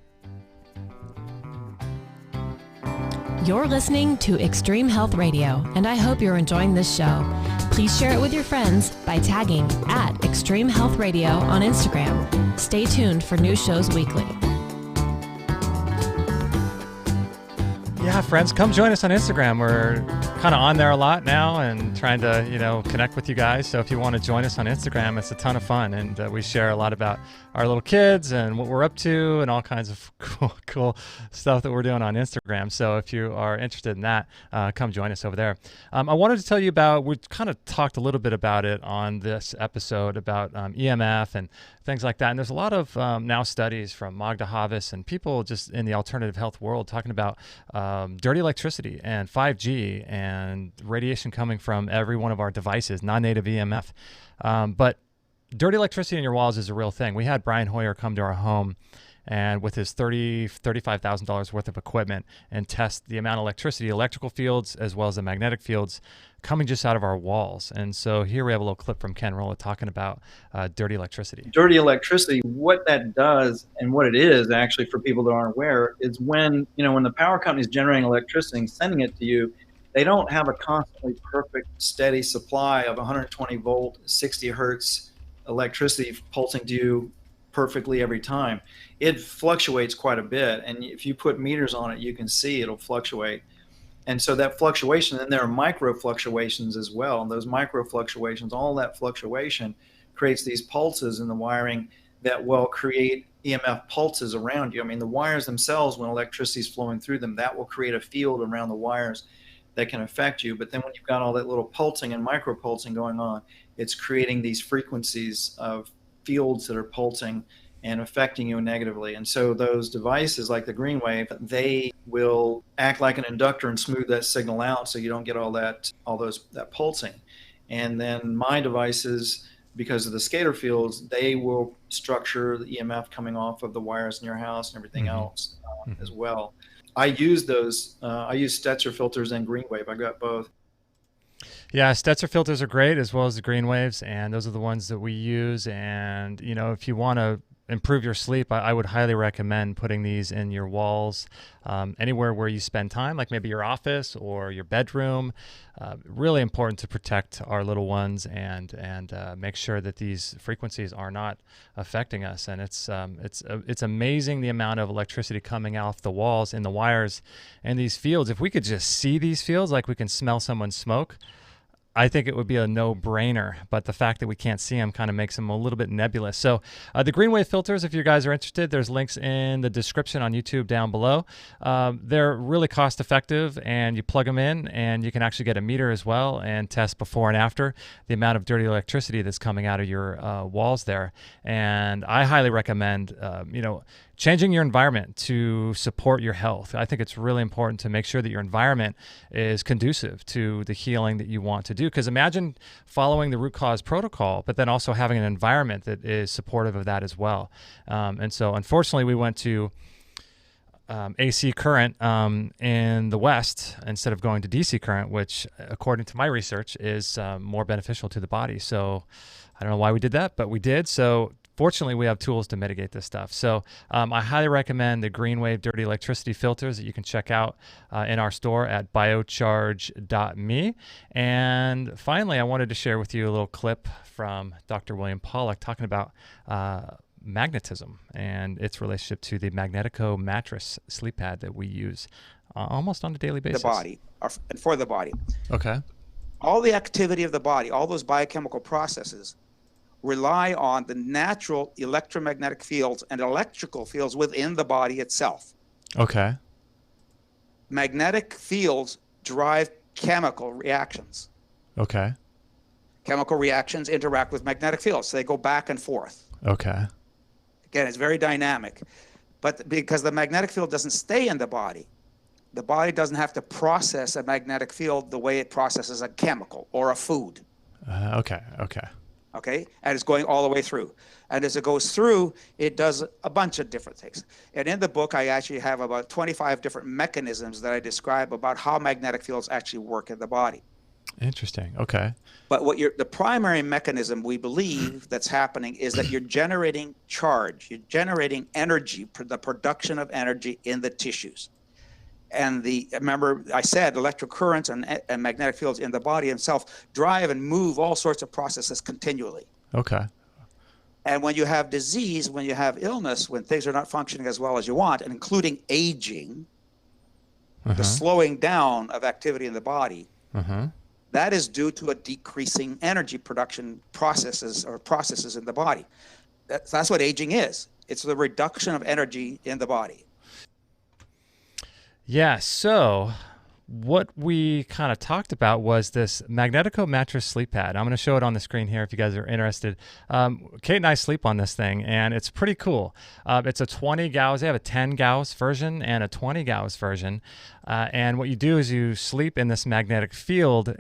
You're listening to Extreme Health Radio, and I hope you're enjoying this show. Please share it with your friends by tagging at Extreme Health Radio on Instagram. Stay tuned for new shows weekly. Yeah, friends, come join us on Instagram. We're kind of on there a lot now and trying to, connect with you guys. So if you want to join us on Instagram, it's a ton of fun. And we share a lot about our little kids and what we're up to and all kinds of cool stuff that we're doing on Instagram. So if you are interested in that, come join us over there. I wanted to tell you about, we kind of talked a little bit about it on this episode about EMF and things like that. And there's a lot of now studies from Magda Havas and people just in the alternative health world talking about dirty electricity and 5G and radiation coming from every one of our devices, non-native EMF. But dirty electricity in your walls is a real thing. We had Brian Hoyer come to our home and with his $35,000 worth of equipment and test the amount of electricity, electrical fields, as well as the magnetic fields coming just out of our walls. And so here we have a little clip from Ken Rolla talking about dirty electricity. Dirty electricity, what that does and what it is actually for people that aren't aware is when the power company is generating electricity and sending it to you, they don't have a constantly perfect, steady supply of 120 volt, 60 hertz electricity pulsing to you perfectly every time. It fluctuates quite a bit. And if you put meters on it, you can see it'll fluctuate. And so that fluctuation, and there are micro fluctuations as well. And those micro fluctuations, all that fluctuation creates these pulses in the wiring that will create EMF pulses around you. I mean, the wires themselves, when electricity is flowing through them, that will create a field around the wires that can affect you. But then when you've got all that little pulsing and micro pulsing going on, it's creating these frequencies of fields that are pulsing and affecting you negatively. And so those devices like the Greenwave, they will act like an inductor and smooth that signal out so you don't get that pulsing. And then my devices, because of the scalar fields, they will structure the EMF coming off of the wires in your house and everything else as well. I use those. I use Stetzer filters and Greenwave. I got both. Yeah, Stetzer filters are great, as well as the Greenwaves, and those are the ones that we use. And, if you want to improve your sleep, I would highly recommend putting these in your walls, anywhere where you spend time, like maybe your office or your bedroom. Really important to protect our little ones and make sure that these frequencies are not affecting us. And it's amazing the amount of electricity coming off the walls and the wires and these fields. If we could just see these fields, like we can smell someone smoke, I think it would be a no-brainer, but the fact that we can't see them kind of makes them a little bit nebulous. So the Greenwave filters, if you guys are interested, there's links in the description on YouTube down below. They're really cost-effective, and you plug them in, and you can actually get a meter as well and test before and after the amount of dirty electricity that's coming out of your walls there. And I highly recommend, changing your environment to support your health. I think it's really important to make sure that your environment is conducive to the healing that you want to do. Because imagine following the root cause protocol, but then also having an environment that is supportive of that as well. And so unfortunately, we went to AC current in the West instead of going to DC current, which according to my research is more beneficial to the body. So I don't know why we did that, but we did. So fortunately, we have tools to mitigate this stuff. So I highly recommend the Greenwave dirty electricity filters that you can check out in our store at biocharge.me. And finally, I wanted to share with you a little clip from Dr. William Pollack talking about magnetism and its relationship to the Magnetico Mattress Sleep Pad that we use almost on a daily basis. The body, and for the body. Okay. All the activity of the body, all those biochemical processes rely on the natural electromagnetic fields and electrical fields within the body itself. Okay. Magnetic fields drive chemical reactions. Okay. Chemical reactions interact with magnetic fields, so they go back and forth. Okay. Again, it's very dynamic. But because the magnetic field doesn't stay in the body doesn't have to process a magnetic field the way it processes a chemical or a food. Okay. Okay, and it's going all the way through. And as it goes through, it does a bunch of different things. And in the book, I actually have about 25 different mechanisms that I describe about how magnetic fields actually work in the body. Interesting. Okay. But the primary mechanism we believe that's happening is that you're generating charge, you're generating energy, the production of energy in the tissues. And remember I said electric currents and magnetic fields in the body itself drive and move all sorts of processes continually. Okay. And when you have disease, when you have illness, when things are not functioning as well as you want, and including aging, the slowing down of activity in the body, that is due to a decreasing energy production processes in the body. That's what aging is. It's the reduction of energy in the body. Yeah, so what we kind of talked about was this Magnetico Mattress Sleep Pad. I'm going to show it on the screen here if you guys are interested. Kate and I sleep on this thing, and it's pretty cool. It's a 20 Gauss. They have a 10 Gauss version and a 20 Gauss version. And what you do is you sleep in this magnetic field.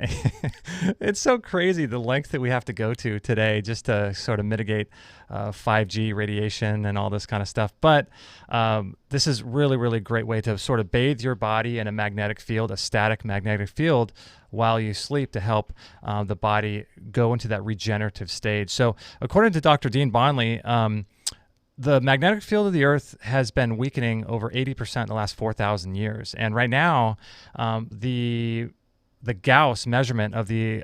It's so crazy the length that we have to go to today just to sort of mitigate 5G radiation and all this kind of stuff. But this is really, really great way to sort of bathe your body in a magnetic field, a static magnetic field, while you sleep to help the body go into that regenerative stage. So according to Dr. Dean Bondley, the magnetic field of the Earth has been weakening over 80% in the last 4,000 years. And right now, the Gauss measurement of the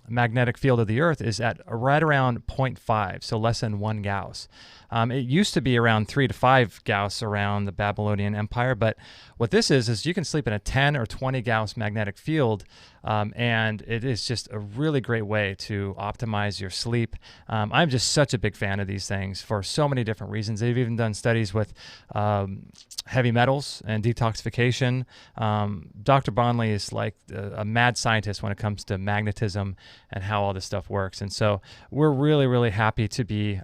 magnetic field of the Earth is at right around 0.5, so less than 1 Gauss. It used to be around 3 to 5 Gauss around the Babylonian Empire, but what this is you can sleep in a 10 or 20 Gauss magnetic field, and it is just a really great way to optimize your sleep. I'm just such a big fan of these things for so many different reasons. They've even done studies with heavy metals and detoxification. Dr. Bondley is like a mad scientist when it comes to magnetism and how all this stuff works. And so we're really, really happy to be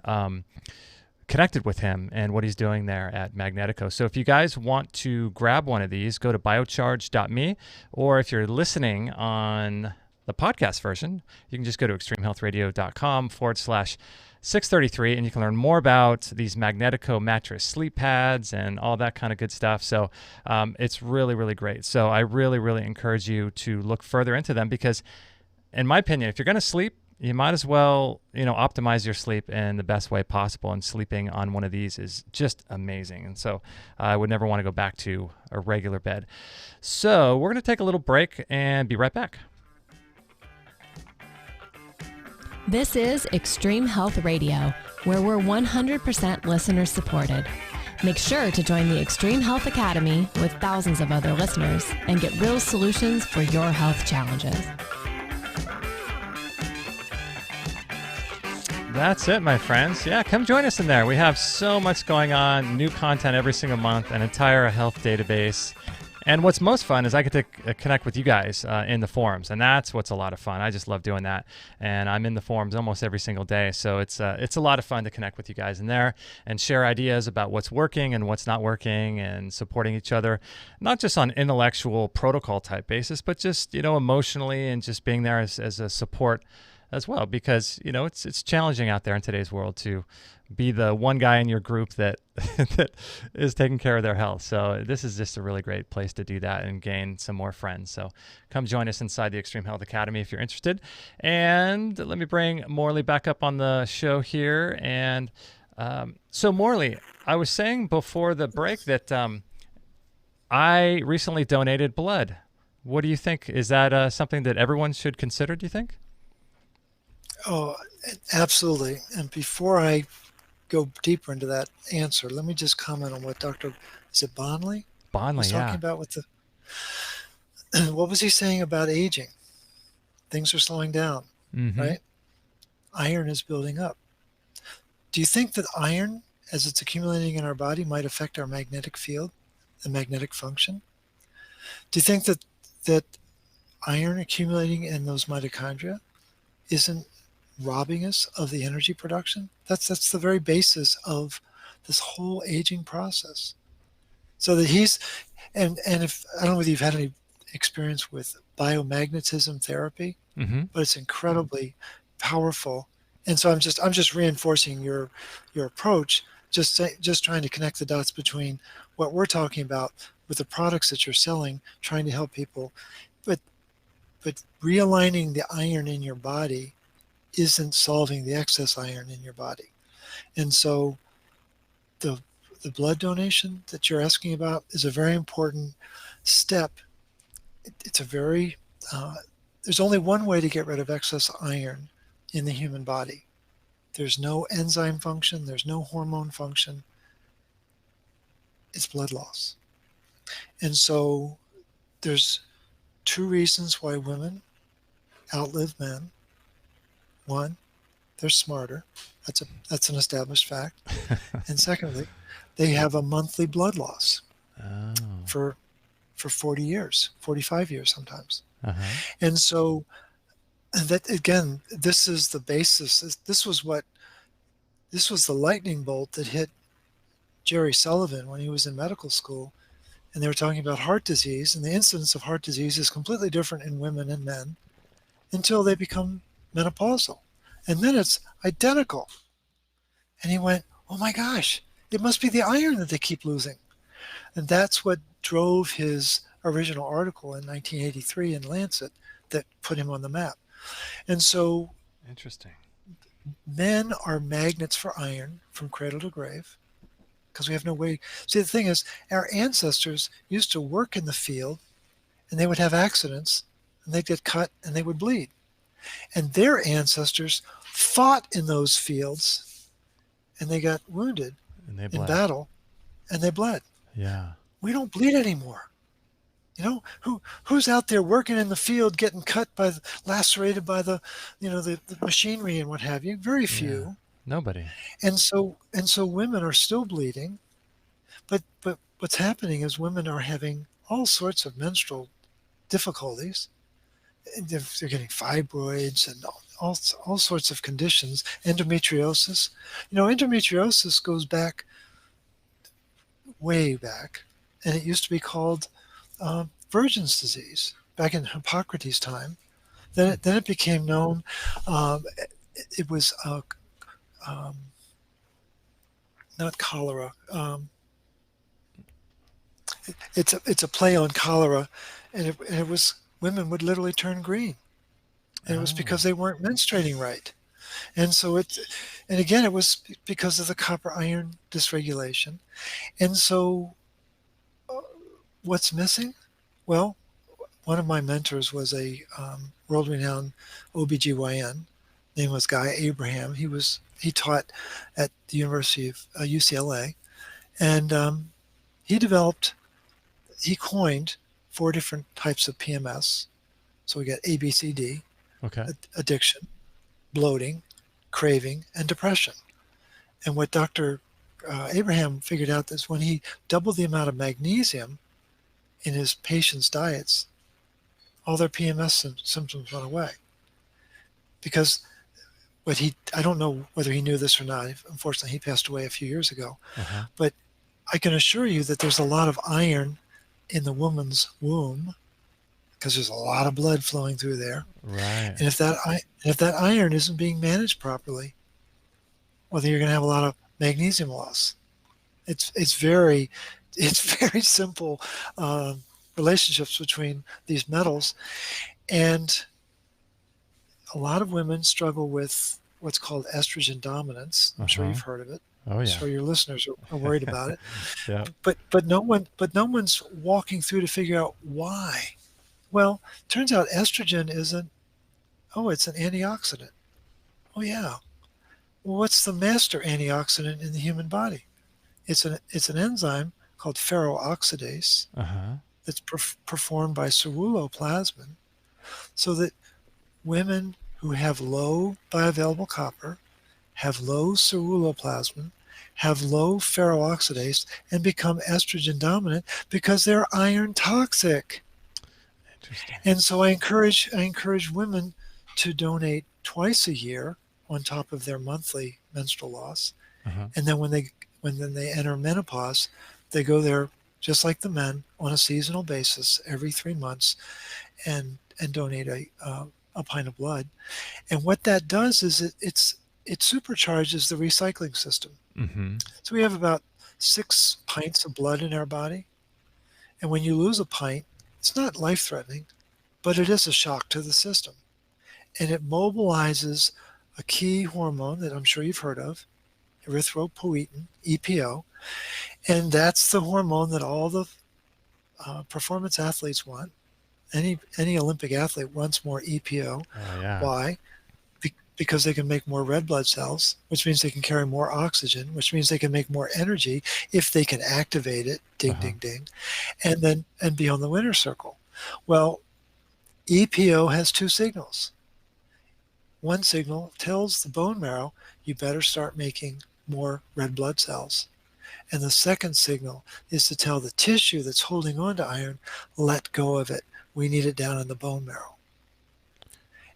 connected with him and what he's doing there at Magnetico. So if you guys want to grab one of these, go to biocharge.me, or if you're listening on the podcast version, you can just go to extremehealthradio.com/633, and you can learn more about these Magnetico mattress sleep pads and all that kind of good stuff. So it's really, really great. So I really, really encourage you to look further into them because, in my opinion, if you're going to sleep, you might as well, optimize your sleep in the best way possible. And sleeping on one of these is just amazing. And so I would never want to go back to a regular bed. So we're going to take a little break and be right back. This is Extreme Health Radio, where we're 100% listener supported. Make sure to join the Extreme Health Academy with thousands of other listeners and get real solutions for your health challenges. That's it, my friends. Yeah, come join us in there. We have so much going on, new content every single month, an entire health database. And what's most fun is I get to connect with you guys in the forums, and that's what's a lot of fun. I just love doing that, and I'm in the forums almost every single day, so it's a lot of fun to connect with you guys in there and share ideas about what's working and what's not working, and supporting each other, not just on intellectual protocol type basis, but just emotionally, and just being there as a support as well, because it's challenging out there in today's world to be the one guy in your group that that is taking care of their health. So this is just a really great place to do that and gain some more friends. So come join us inside the Extreme Health Academy if you're interested. And let me bring Morley back up on the show here. And so Morley, I was saying before the break that I recently donated blood. What do you think? Is that something that everyone should consider, do you think? Oh, absolutely. And before I go deeper into that answer, let me just comment on what is it Bonley? Bonley, was yeah. talking about with what was he saying about aging? Things are slowing down, right? Iron is building up. Do you think that iron, as it's accumulating in our body, might affect our magnetic field, the magnetic function? Do you think that iron accumulating in those mitochondria isn't robbing us of the energy production? That's the very basis of this whole aging process. So that and if I don't know whether you've had any experience with biomagnetism therapy, but it's incredibly powerful. And so I'm just reinforcing your approach, just trying to connect the dots between what we're talking about with the products that you're selling, trying to help people, but realigning the iron in your body isn't solving the excess iron in your body. And so the blood donation that you're asking about is a very important step. It's a very, there's only one way to get rid of excess iron in the human body. There's no enzyme function, there's no hormone function. It's blood loss. And so there's two reasons why women outlive men. One, they're smarter. That's an established fact. And secondly, they have a monthly blood loss for 40 years, 45 years sometimes. And so that, again, this is the basis. This was the lightning bolt that hit Jerry Sullivan when he was in medical school. And they were talking about heart disease, and the incidence of heart disease is completely different in women and men until they become menopausal. And then it's identical. And he went, oh my gosh, it must be the iron that they keep losing. And that's what drove his original article in 1983 in Lancet that put him on the map. And so interesting. Men are magnets for iron from cradle to grave because we have no way. See, the thing is, our ancestors used to work in the field and they would have accidents and they'd get cut and they would bleed. And their ancestors fought in those fields and they got wounded in battle and they bled. Yeah. We don't bleed anymore. You know, who's out there working in the field, getting cut lacerated by the machinery and what have you? Very few. Yeah. Nobody. And so women are still bleeding, but what's happening is women are having all sorts of menstrual difficulties. They're getting fibroids and all sorts of conditions. Endometriosis. Endometriosis goes back way back, and it used to be called Virgin's disease back in Hippocrates' time. Then it became known. It was not cholera. It's a play on cholera, and it was women would literally turn green, and it was because they weren't menstruating right. And so it was because of the copper iron dysregulation. And so what's missing? Well, one of my mentors was a world-renowned OBGYN. Name was Guy Abraham. He taught at the University of UCLA, and he coined 4 different types of PMS. So we got ABCD, okay, addiction, bloating, craving, and depression. And what Dr. Abraham figured out is when he doubled the amount of magnesium in his patients' diets, all their PMS symptoms went away. Because I don't know whether he knew this or not. Unfortunately, he passed away a few years ago. But I can assure you that there's a lot of iron in the woman's womb because there's a lot of blood flowing through there. Right. And if that iron isn't being managed properly, well, then you're going to have a lot of magnesium loss. It's very simple relationships between these metals, and a lot of women struggle with what's called estrogen dominance. I'm sure you've heard of it. Oh, yeah. I'm sure your listeners are worried about it. Yeah. But no one's walking through to figure out why. Well, turns out estrogen it's an antioxidant. Oh yeah. Well, what's the master antioxidant in the human body? It's an enzyme called ferroxidase that's performed by ceruloplasmin, so that women who have low bioavailable copper, have low ceruloplasmin, have low ferroxidase, and become estrogen dominant because they're iron toxic. Interesting. And so I encourage women to donate twice a year on top of their monthly menstrual loss. And then when they enter menopause, they go there just like the men on a seasonal basis every 3 months and donate a pint of blood. And what that does is it supercharges the recycling system. So we have about 6 pints of blood in our body. And when you lose a pint, it's not life-threatening, but it is a shock to the system. And it mobilizes a key hormone that I'm sure you've heard of, erythropoietin, EPO. And that's the hormone that all the performance athletes want. Any Olympic athlete wants more EPO. Oh, yeah. Why? Because they can make more red blood cells, which means they can carry more oxygen, which means they can make more energy if they can activate it, ding, ding, ding, and be on the winner's circle. Well, EPO has 2 signals. One signal tells the bone marrow, you better start making more red blood cells. And the second signal is to tell the tissue that's holding on to iron, let go of it. We need it down in the bone marrow.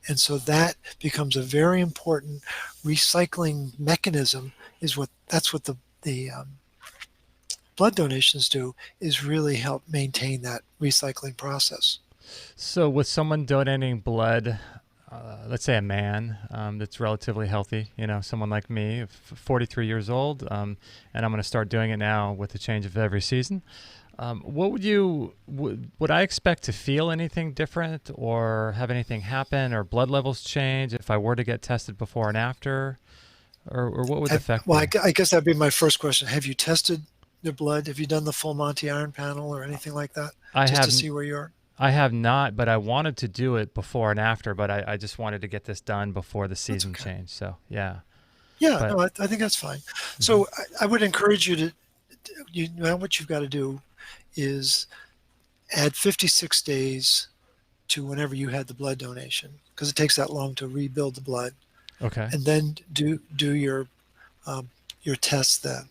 And so that becomes a very important recycling mechanism. That's what the blood donations do, is really help maintain that recycling process. So with someone donating blood, let's say a man that's relatively healthy, someone like me, 43 years old, and I'm going to start doing it now with the change of every season. What would I expect to feel anything different or have anything happen or blood levels change if I were to get tested before and after, or what would the effect be? I guess that'd be my first question. Have you tested the blood? Have you done the full Monty Iron panel or anything like that? To see where you are? I have not, but I wanted to do it before and after, but I just wanted to get this done before the season change. So, yeah. Yeah, no, I think that's fine. So I would encourage you what you've got to do is add 56 days to whenever you had the blood donation, because it takes that long to rebuild the blood. Okay. And then do your tests then.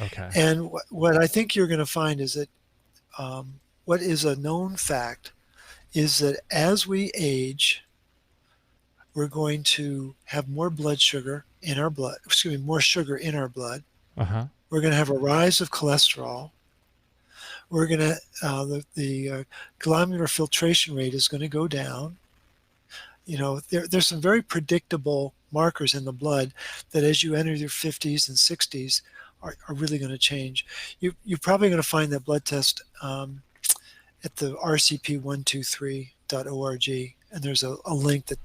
Okay. And what I think you're going to find is that what is a known fact is that as we age, we're going to have more sugar in our blood. We're going to have a rise of cholesterol. We're going to, the glomerular filtration rate is going to go down. There's some very predictable markers in the blood that as you enter your 50s and 60s are really going to change. You're probably going to find that blood test at the rcp123.org, and there's a link that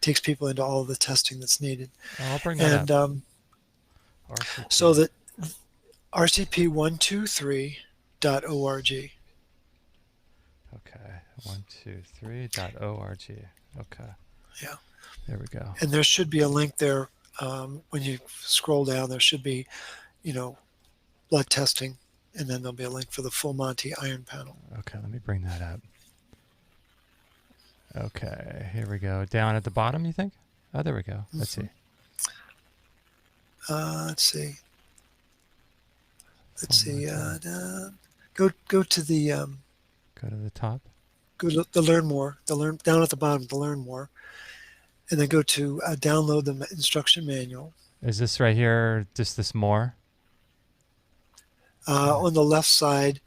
takes people into all of the testing that's needed. I'll bring that up. So that rcp123.org. Okay, 123.org. Okay. Yeah. There we go. And there should be a link there. When you scroll down, there should be, blood testing, and then there'll be a link for the full Monty Iron panel. Okay, let me bring that up. Okay, here we go. Down at the bottom, you think? Oh, there we go. Let's see. let's see. Go to the Go to the top. go to the learn more. Down at the bottom, the learn more, and then go to download the instruction manual. Is this right here? Just this more? On the left side.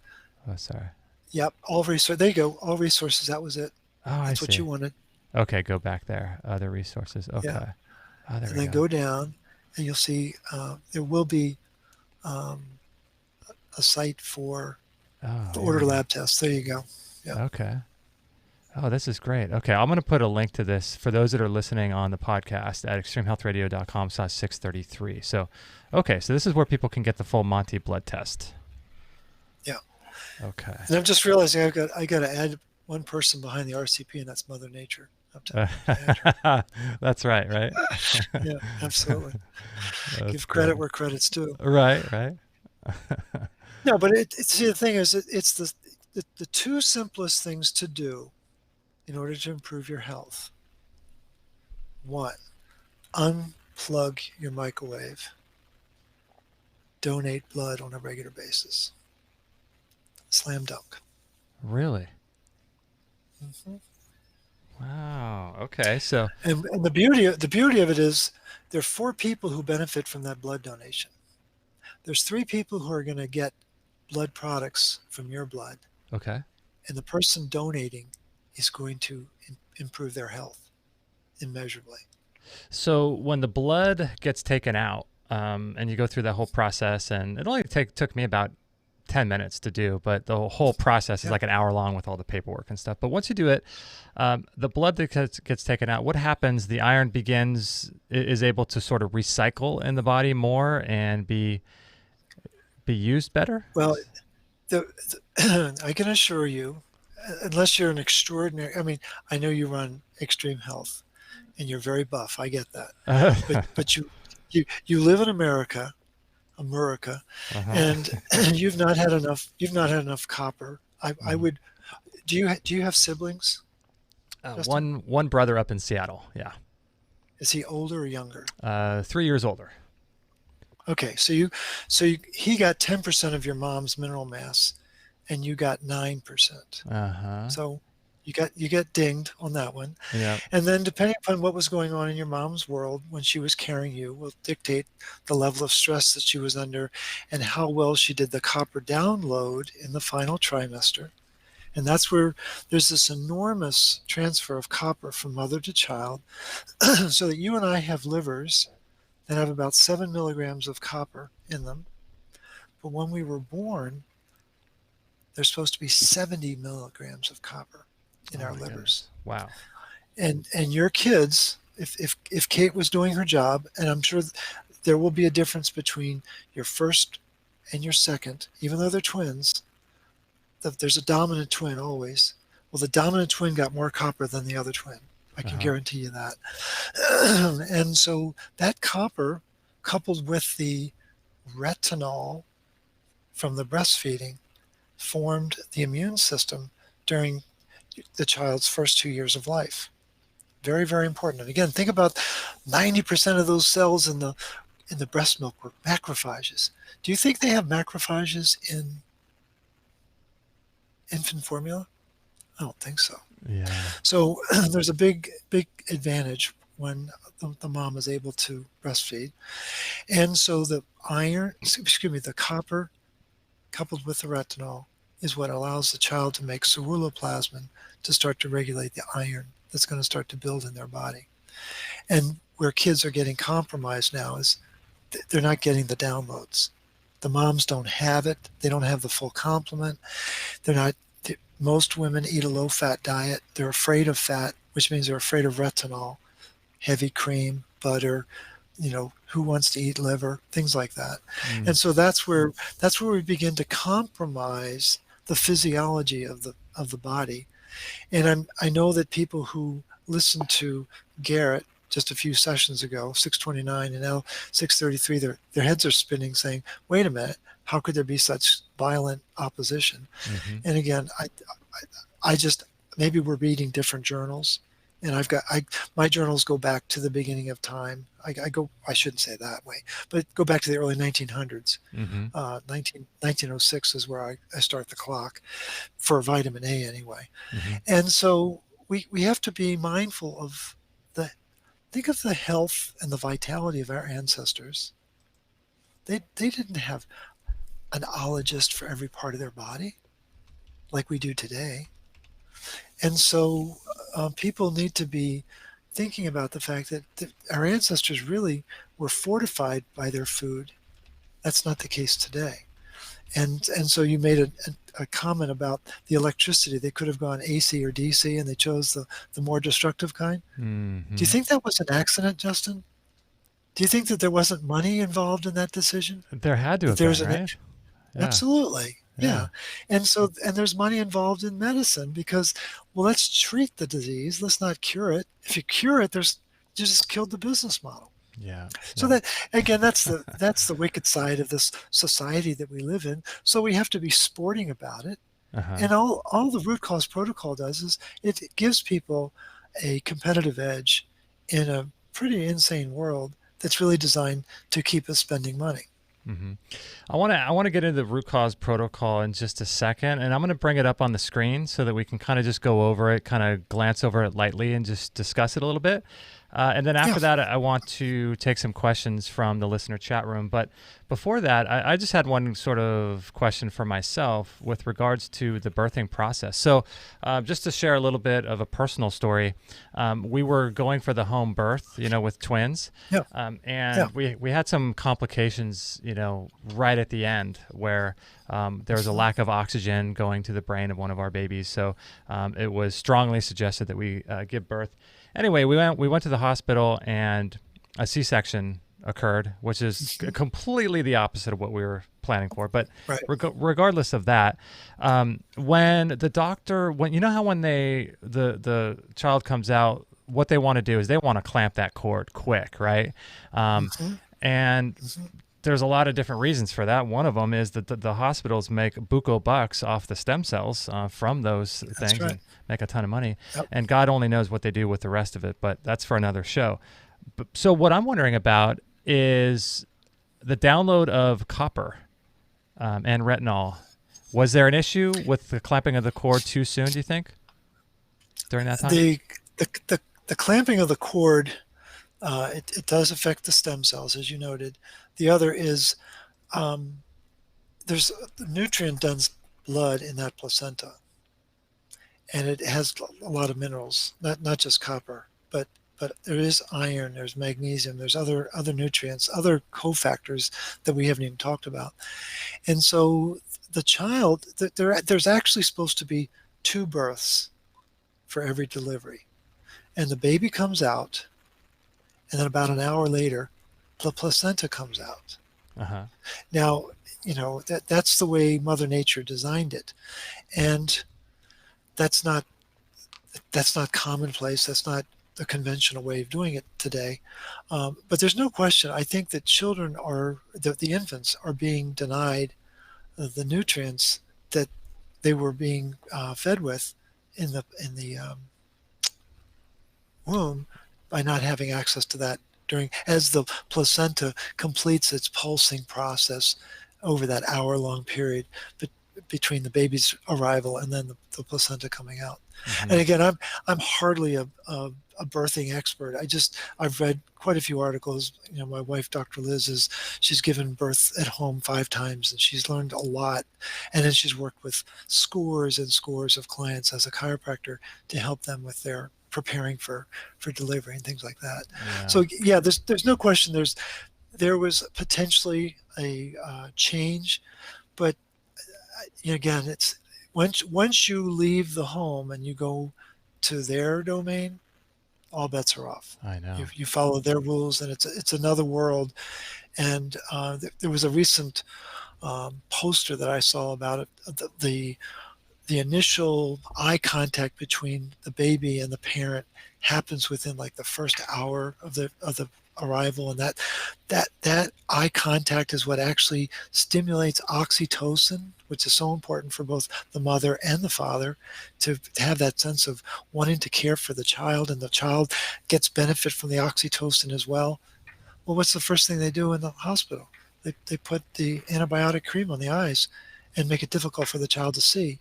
Oh, sorry. Yep. All resources. There you go. All resources. That was it. Oh, That's I what see. you wanted. Okay, go back there. Other resources. Okay. Yeah. Oh, there And we then go. go down, and you'll see there will be a site for the order lab tests. There you go. Yeah. Okay. Oh, this is great. Okay, I'm going to put a link to this for those that are listening on the podcast at extremehealthradio.com/633. So, okay, so this is where people can get the full Monty blood test. Yeah. Okay. And I'm just realizing I got to add one person behind the RCP, and that's Mother Nature. That's right. Yeah, absolutely. That's Give credit great. where credit's due. Right. No, but see, the thing is, it's the two simplest things to do in order to improve your health. One, unplug your microwave. Donate blood on a regular basis. Slam dunk. Really? Mm-hmm. Wow. Okay. So. And the beauty of it is there are 4 people who benefit from that blood donation. There's 3 people who are going to get blood products from your blood. Okay. And the person donating is going to improve their health immeasurably. So when the blood gets taken out, and you go through that whole process, and it only took me about 10 minutes to do, but the whole process is like an hour long with all the paperwork and stuff. But once you do it, the blood that gets taken out, what happens? The iron is able to sort of recycle in the body more and be used better? Well, I can assure you, unless you're an extraordinary, I know you run Extreme Health and you're very buff. I get that. But you live in America, and you've not had enough copper. I would. Do you have siblings? One brother up in Seattle. Yeah. Is he older or younger? 3 years older. Okay, so he got 10% of your mom's mineral mass, and you got 9%. So you get dinged on that one. Yeah. And then depending upon what was going on in your mom's world when she was carrying you will dictate the level of stress that she was under and how well she did the copper download in the final trimester. And that's where there's this enormous transfer of copper from mother to child, so that you and I have livers that have about 7 milligrams of copper in them. But when we were born, there's supposed to be 70 milligrams of copper in our livers. Goodness. Wow. And your kids, if Kate was doing her job, and I'm sure there will be a difference between your first and your second, even though they're twins, there's a dominant twin always. Well, the dominant twin got more copper than the other twin. I can guarantee you that. And so that copper, coupled with the retinol from the breastfeeding, formed the immune system during the child's first 2 years of life. Very, very important. And again, think about 90% of those cells in the breast milk were macrophages. Do you think they have macrophages in infant formula? I don't think so. Yeah. So there's a big advantage when the mom is able to breastfeed. And so the copper coupled with the retinol is what allows the child to make ceruloplasmin to start to regulate the iron that's going to start to build in their body. And where kids are getting compromised now is they're not getting the downloads. The moms don't have it. They don't have the full complement. Most women eat a low-fat diet. They're afraid of fat, which means they're afraid of retinol, heavy cream, butter, who wants to eat liver, things like that. And so that's where we begin to compromise the physiology of the body. And I know that people who listened to Garrett just a few sessions ago, 629 and now 633, their heads are spinning saying, wait a minute, how could there be such violent opposition? And again, I just, maybe we're reading different journals And my journals go back to the beginning of time. I shouldn't say it that way, but go back to the early 1900s. 1906 is where I start the clock for vitamin A anyway. And so we have to be mindful of think of the health and the vitality of our ancestors. They didn't have an ologist for every part of their body like we do today. And so people need to be thinking about the fact that our ancestors really were fortified by their food. That's not the case today. And so you made a comment about the electricity. They could have gone AC or DC, and they chose the more destructive kind. Do you think that was an accident, Justin? Do you think that there wasn't money involved in that decision? There had to have been, right? Yeah. Absolutely. Yeah. And there's money involved in medicine because, well, let's treat the disease. Let's not cure it. If you cure it, you just killed the business model. Yeah. So that, again, that's the wicked side of this society that we live in. So we have to be sporting about it. And all the root cause protocol does is it gives people a competitive edge in a pretty insane world that's really designed to keep us spending money. I want to get into the root cause protocol in just a second, and I'm going to bring it up on the screen so that we can kind of just go over it, kind of glance over it lightly and just discuss it a little bit. And then after that, I want to take some questions from the listener chat room. But before that, I just had one sort of question for myself with regards to the birthing process. So just to share a little bit of a personal story, we were going for the home birth, with twins. And we had some complications, right at the end where there was a lack of oxygen going to the brain of one of our babies. So it was strongly suggested that we give birth. Anyway, we went to the hospital and a C-section occurred, which is completely the opposite of what we were planning for. But regardless of that, when the doctor, when the child comes out, what they want to do is they want to clamp that cord quick, right? And there's a lot of different reasons for that. One of them is that the hospitals make buco bucks off the stem cells from those things and make a ton of money. And God only knows what they do with the rest of it, but that's for another show. So what I'm wondering about is the download of copper and retinol. Was there an issue with the clamping of the cord too soon, do you think, during that time? The clamping of the cord, it does affect the stem cells, as you noted. The other is there's nutrient-dense blood in that placenta, and it has a lot of minerals, not just copper, but there is iron, there's magnesium, there's other nutrients, other cofactors that we haven't even talked about. And so the child, there's actually supposed to be 2 births for every delivery. And the baby comes out, and then about an hour later, the placenta comes out. Now, that's the way Mother Nature designed it. And that's not commonplace. That's not the conventional way of doing it today. But there's no question. I think that children the infants are being denied the nutrients that they were being fed with in the womb by not having access to that as the placenta completes its pulsing process over that hour-long period between the baby's arrival and then the placenta coming out. And again, I'm hardly a birthing expert. I've read quite a few articles. My wife, Dr. Liz, she's given birth at home 5 times, and she's learned a lot. And then she's worked with scores and scores of clients as a chiropractor to help them with their preparing for delivery and things like that. So there's no question there was potentially a change, but again, it's once you leave the home and you go to their domain, all bets are off. I know. You follow their rules, and it's another world. And there was a recent poster that I saw about it. The initial eye contact between the baby and the parent happens within like the first hour of arrival, and that eye contact is what actually stimulates oxytocin, which is so important for both the mother and the father to have that sense of wanting to care for the child, and the child gets benefit from the oxytocin as well. Well, what's the first thing they do in the hospital? They put the antibiotic cream on the eyes and make it difficult for the child to see,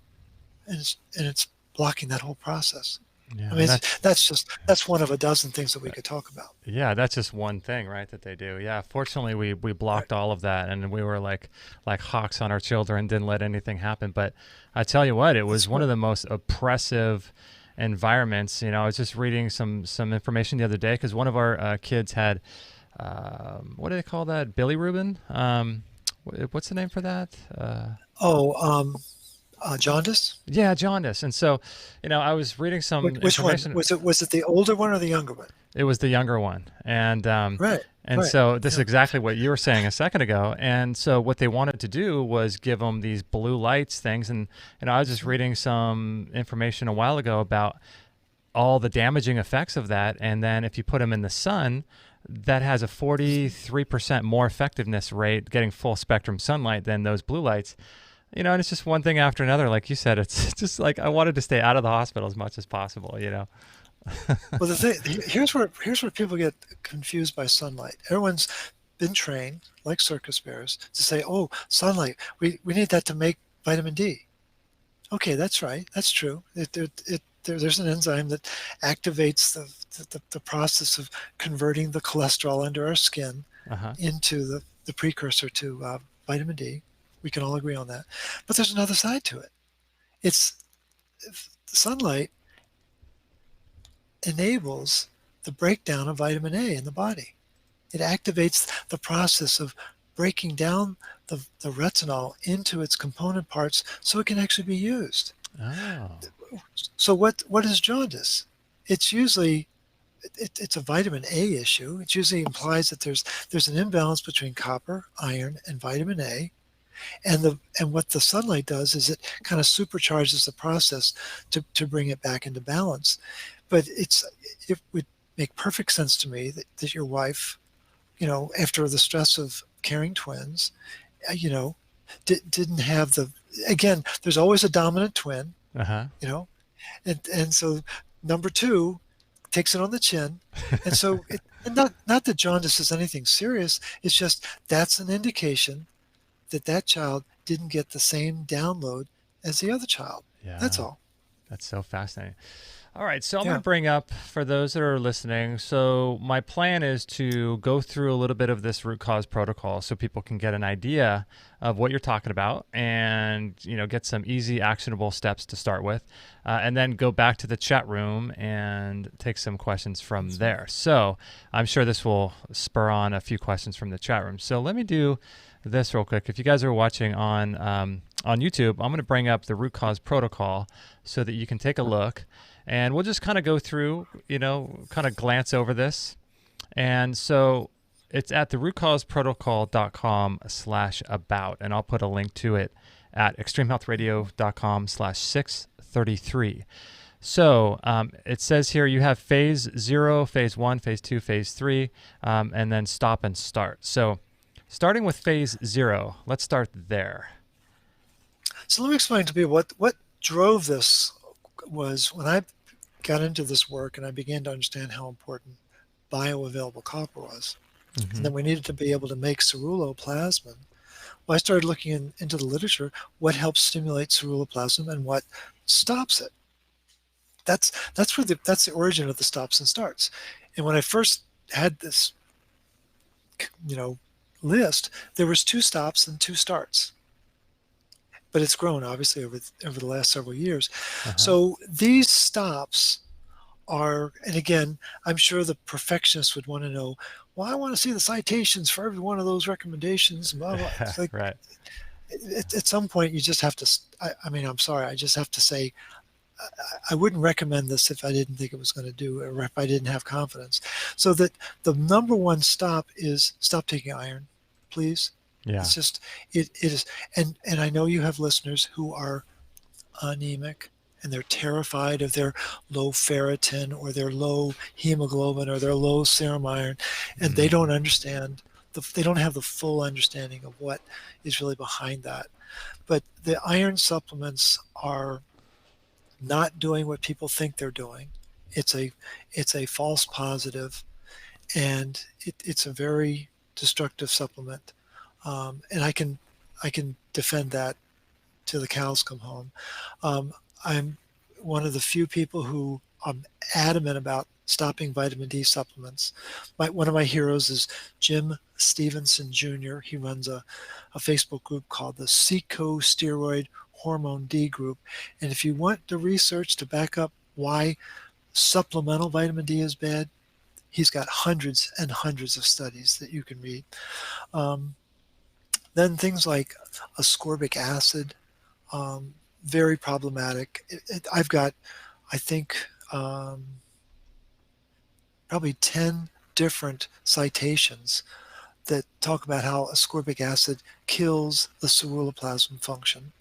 and it's blocking that whole process. Yeah, I mean, that's one of a dozen things that we could talk about. Yeah, that's just one thing, right, that they do. Yeah, fortunately, we blocked all of that, and we were like hawks on our children, didn't let anything happen. But I tell you what, it was one of the most oppressive environments. I was just reading some information the other day because one of our kids had, what do they call that? Bilirubin? What's the name for that? Jaundice? Yeah, jaundice. And so, I was reading some Which information. one? Was it the older one or the younger one? It was the younger one. And right. So this is exactly what you were saying a second ago. And so what they wanted to do was give them these blue lights things. And I was just reading some information a while ago about all the damaging effects of that. And then if you put them in the sun, that has a 43% more effectiveness rate getting full spectrum sunlight than those blue lights. And it's just one thing after another. Like you said, it's just like I wanted to stay out of the hospital as much as possible, Well, the thing here's where people get confused by sunlight. Everyone's been trained, like circus bears, to say, "Oh, sunlight. We need that to make vitamin D." Okay, that's right. That's true. There's an enzyme that activates the process of converting the cholesterol under our skin into the precursor to vitamin D. We can all agree on that. But there's another side to it. It's sunlight enables the breakdown of vitamin A in the body. It activates the process of breaking down the retinol into its component parts so it can actually be used. Oh. So what is jaundice? It's usually it's a vitamin A issue. It usually implies that there's an imbalance between copper, iron, and vitamin A. And what the sunlight does is it kind of supercharges the process to bring it back into balance. But it would make perfect sense to me that your wife, after the stress of carrying twins, didn't have again, there's always a dominant twin, and so number two takes it on the chin. And so and not that jaundice is anything serious. It's just that's an indication that child didn't get the same download as the other child. Yeah. That's all. That's so fascinating. All right, so I'm going to bring up, for those that are listening, so my plan is to go through a little bit of this root cause protocol so people can get an idea of what you're talking about and, get some easy, actionable steps to start with, and then go back to the chat room and take some questions from there. So I'm sure this will spur on a few questions from the chat room. So let me do this real quick. If you guys are watching on YouTube, I'm going to bring up the root cause protocol so that you can take a look. And we'll just kind of go through, kind of glance over this. And so it's at the rootcauseprotocol.com/about. And I'll put a link to it at extremehealthradio.com/633. So it says here you have phase 0, phase 1, phase 2, phase 3, and then stop and start. So starting with phase 0, let's start there. So let me explain to people what drove this was when I got into this work and I began to understand how important bioavailable copper was. Mm-hmm. And then we needed to be able to make ceruloplasmin. Well, I started looking into the literature, what helps stimulate ceruloplasmin and what stops it. That's the origin of the stops and starts. And when I first had this, list, there was 2 stops and 2 starts. But it's grown obviously over the last several years. So these stops are, and again, I'm sure the perfectionists would want to know, well, I want to see the citations for every one of those recommendations. Blah, blah. It's like, right. At some point, you just have to. I'm sorry. I just have to say, I wouldn't recommend this if I didn't think it was going to do, or if I didn't have confidence. So that the number one stop is stop taking iron, please. Yeah. It's just it is, and I know you have listeners who are anemic, and they're terrified of their low ferritin or their low hemoglobin or their low serum iron, and they don't understand, they don't have the full understanding of what is really behind that. But the iron supplements are not doing what people think they're doing. It's a false positive, and it's a very destructive supplement. And I can defend that till the cows come home. I'm one of the few people who I'm adamant about stopping vitamin D supplements. One of my heroes is Jim Stevenson Jr. He runs a Facebook group called the Seco Steroid Hormone D group. And if you want the research to back up why supplemental vitamin D is bad, he's got hundreds and hundreds of studies that you can read. Then things like ascorbic acid, very problematic. I've got, I think, probably 10 different citations that talk about how ascorbic acid kills the ceruloplasmin function.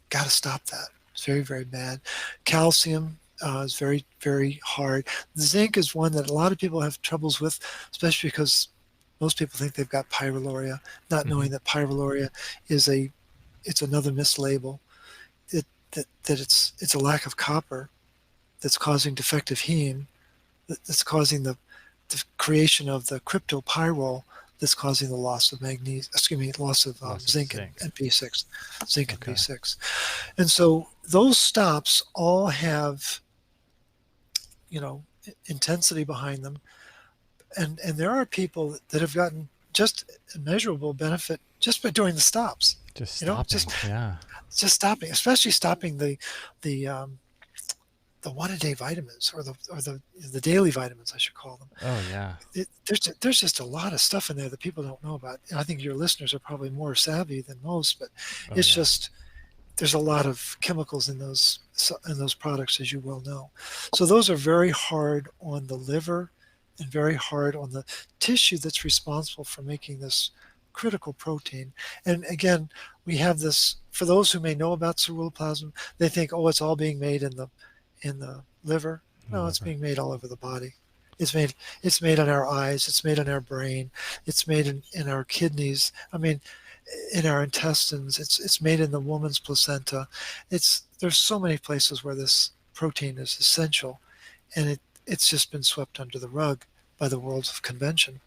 Got to stop that. It's very, very bad. Calcium is very, very hard. Zinc is one that a lot of people have troubles with, especially because most people think they've got pyroluria, not knowing that pyroluria is it's another mislabel. That it's a lack of copper that's causing defective heme, that's causing the creation of the cryptopyrrole, that's causing the loss of loss of zinc and B6, zinc and B6. And so those stops all have, intensity behind them. And there are people that have gotten just immeasurable benefit just by doing the stops. Just stopping, especially stopping the one-a-day vitamins or the daily vitamins, I should call them. Oh yeah. There's just a lot of stuff in there that people don't know about. And I think your listeners are probably more savvy than most, but just there's a lot of chemicals in those products, as you well know. So those are very hard on the liver and very hard on the tissue that's responsible for making this critical protein. And again, we have this, for those who may know about ceruloplasmin, they think, it's all being made in the liver. No, it's being made all over the body. It's made in our eyes, it's made in our brain, it's made in our kidneys. I mean, in our intestines, it's made in the woman's placenta. There's so many places where this protein is essential, and it's just been swept under the rug by the worlds of convention.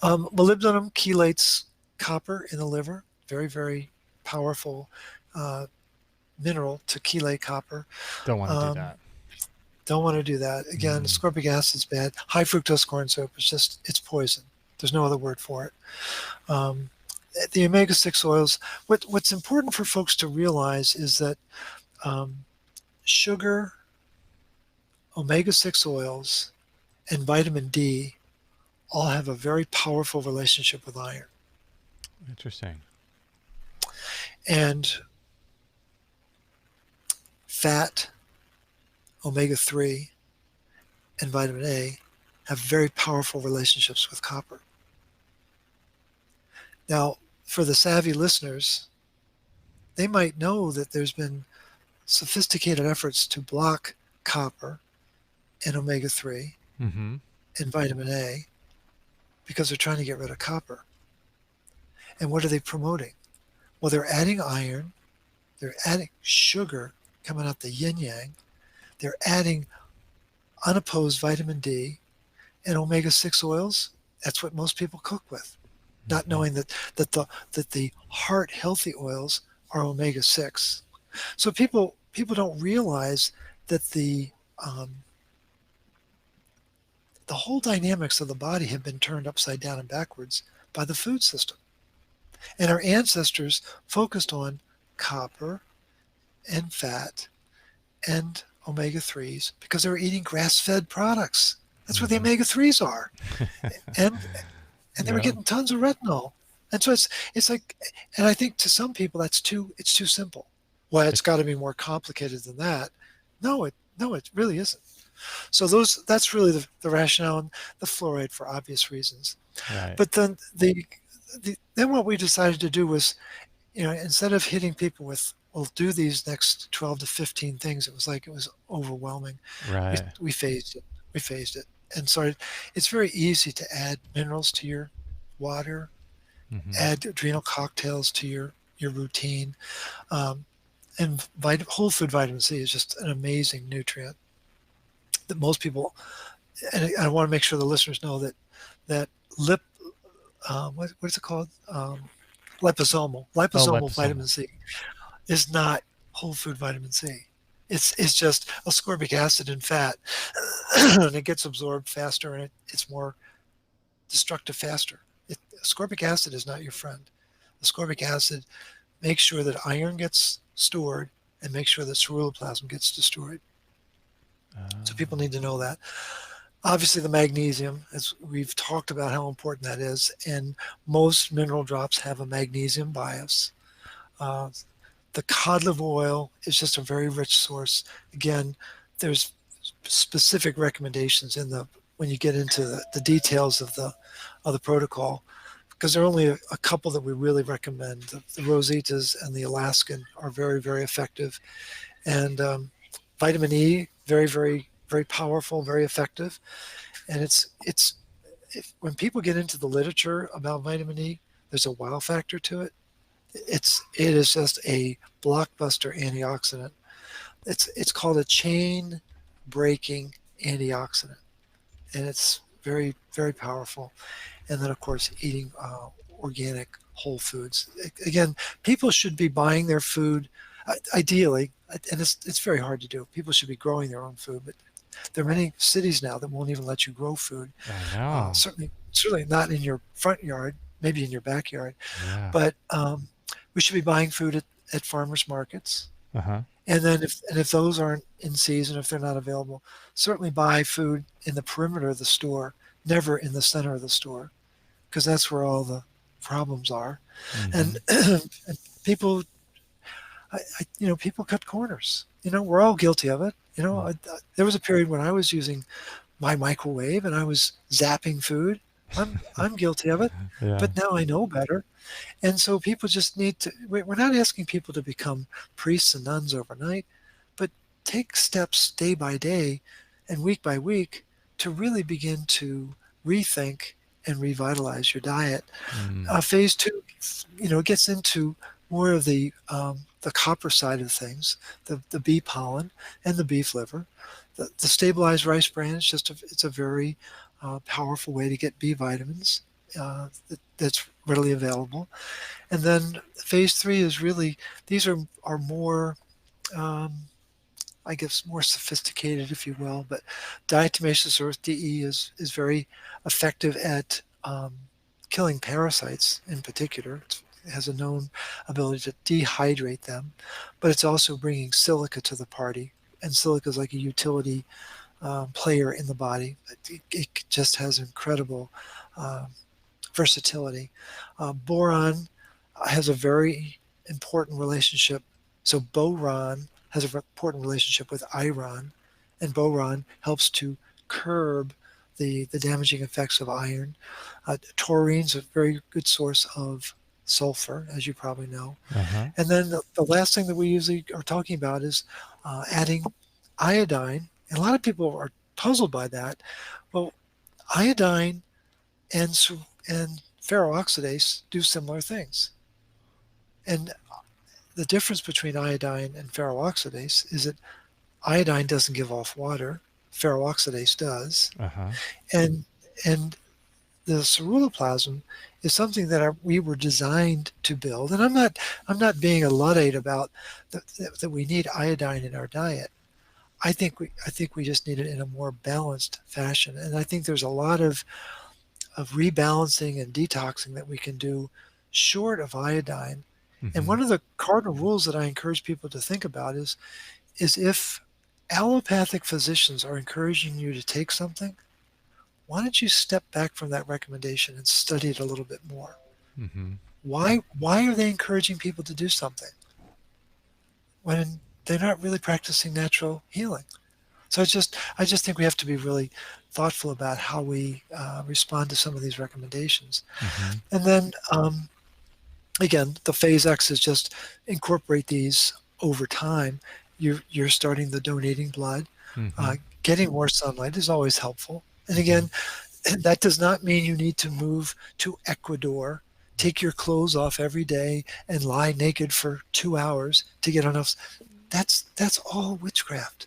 Molybdenum chelates copper in the liver. Very, very powerful mineral to chelate copper. Don't want to do that. Don't want to do that. Again, ascorbic acid's bad. High fructose corn syrup is it's poison. There's no other word for it. The omega-6 oils, what's important for folks to realize is that sugar, omega-6 oils, and vitamin D all have a very powerful relationship with iron. Interesting. And fat, omega-3, and vitamin A have very powerful relationships with copper. Now, for the savvy listeners, they might know that there's been sophisticated efforts to block copper and omega-3 and vitamin A because they're trying to get rid of copper. And what are they promoting? Well, they're adding iron, they're adding sugar coming out the yin-yang, they're adding unopposed vitamin D and omega-6 oils. That's what most people cook with, not knowing that the heart healthy oils are omega-6. So people don't realize that the whole dynamics of the body have been turned upside down and backwards by the food system. And our ancestors focused on copper and fat and omega-3s because they were eating grass-fed products. That's what the omega-3s are. And they were getting tons of retinol. And so it's like, and I think to some people it's too simple. Well, it's got to be more complicated than that. No, it really isn't. So that's really the rationale, and the fluoride for obvious reasons. Right. But then then what we decided to do was, instead of hitting people with, well, do these next 12 to 15 things, it was overwhelming. Right. We phased it. And so it's very easy to add minerals to your water, add adrenal cocktails to your routine. And whole food vitamin C is just an amazing nutrient that most people, and I want to make sure the listeners know that what is it called? Liposomal vitamin C is not whole food vitamin C. It's just ascorbic acid and fat, and it gets absorbed faster, and it's more destructive faster. Ascorbic acid is not your friend. Ascorbic acid makes sure that iron gets stored and makes sure that ceruloplasmin gets destroyed. So people need to know that. Obviously, the magnesium, as we've talked about how important that is, and most mineral drops have a magnesium bias. The cod liver oil is just a very rich source. Again, there's specific recommendations when you get into the details of the protocol, because there are only a couple that we really recommend. The Rositas and the Alaskan are very, very effective. And vitamin E, very, very, very powerful, very effective. And when people get into the literature about vitamin E, there's a wow factor to it. It is just a blockbuster antioxidant. It's called a chain breaking antioxidant, and it's very, very powerful. And then, of course, eating organic whole foods. Again, people should be buying their food, ideally, and it's very hard to do. People should be growing their own food, but there are many cities now that won't even let you grow food. I know. Certainly not in your front yard, maybe in your backyard. Yeah. But we should be buying food at farmers markets. Uh-huh. And then if those aren't in season, if they're not available, certainly buy food in the perimeter of the store, never in the center of the store, because that's where all the problems are. And people, people cut corners. We're all guilty of it. There was a period when I was using my microwave and I was zapping food. I'm guilty of it, but now I know better. And so people just need to, we're not asking people to become priests and nuns overnight, but take steps day by day and week by week to really begin to rethink and revitalize your diet. Phase 2, gets into more of the copper side of things, the bee pollen and the beef liver. The stabilized rice bran is it's a very powerful way to get B vitamins that's readily available. And then phase 3 is really, these are more, I guess, more sophisticated, if you will, but diatomaceous earth, DE, is very effective at killing parasites in particular. It has a known ability to dehydrate them, but it's also bringing silica to the party. And silica is like a utility player in the body. It just has incredible versatility. Boron has a very important relationship. So boron has an important relationship with iron, and boron helps to curb the damaging effects of iron. Taurine's a very good source of sulfur, as you probably know. And then the last thing that we usually are talking about is adding iodine. And a lot of people are puzzled by that. Well, iodine and ferroxidase do similar things. And the difference between iodine and ferroxidase is that iodine doesn't give off water, ferroxidase does. And the ceruloplasmin is something that we were designed to build. And I'm not being a Luddite about that we need iodine in our diet. I think we just need it in a more balanced fashion. And I think there's a lot of rebalancing and detoxing that we can do short of iodine. And one of the cardinal rules that I encourage people to think about is if allopathic physicians are encouraging you to take something, why don't you step back from that recommendation and study it a little bit more? Why are they encouraging people to do something when they're not really practicing natural healing? So I just think we have to be really thoughtful about how we respond to some of these recommendations. And then again, the phase X is just incorporate these over time. You're starting the donating blood. Mm-hmm. Getting more sunlight is always helpful. And again, that does not mean you need to move to Ecuador, take your clothes off every day, and lie naked for 2 hours to get enough. That's all witchcraft.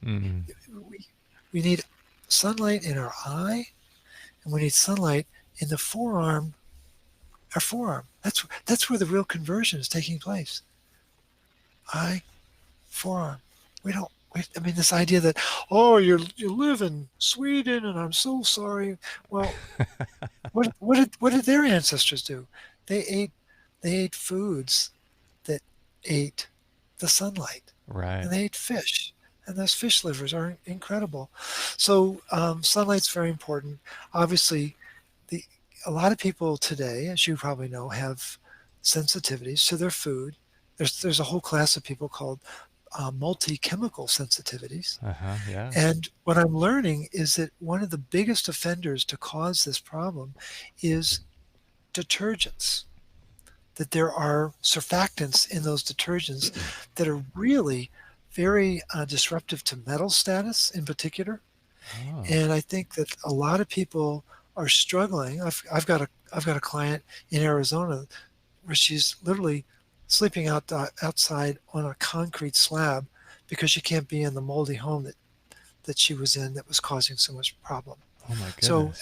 Mm-hmm. We need sunlight in our eye, and we need sunlight in the forearm, our forearm. That's where the real conversion is taking place. Eye, forearm. I mean, this idea that, oh, you live in Sweden, and I'm so sorry. Well, what did their ancestors do? They ate foods that ate the sunlight, Right. and they ate fish, and those fish livers are incredible. So sunlight's very important. Obviously, a lot of people today, as you probably know, have sensitivities to their food. There's a whole class of people called multi-chemical sensitivities. Yeah. And what I'm learning is that one of the biggest offenders to cause this problem is detergents. That there are surfactants in those detergents that are really very disruptive to metal status in particular. Oh. And I think that a lot of people are struggling. I've got a client in Arizona where she's literally sleeping outside on a concrete slab because she can't be in the moldy home that she was in that was causing so much problem. Oh my goodness. So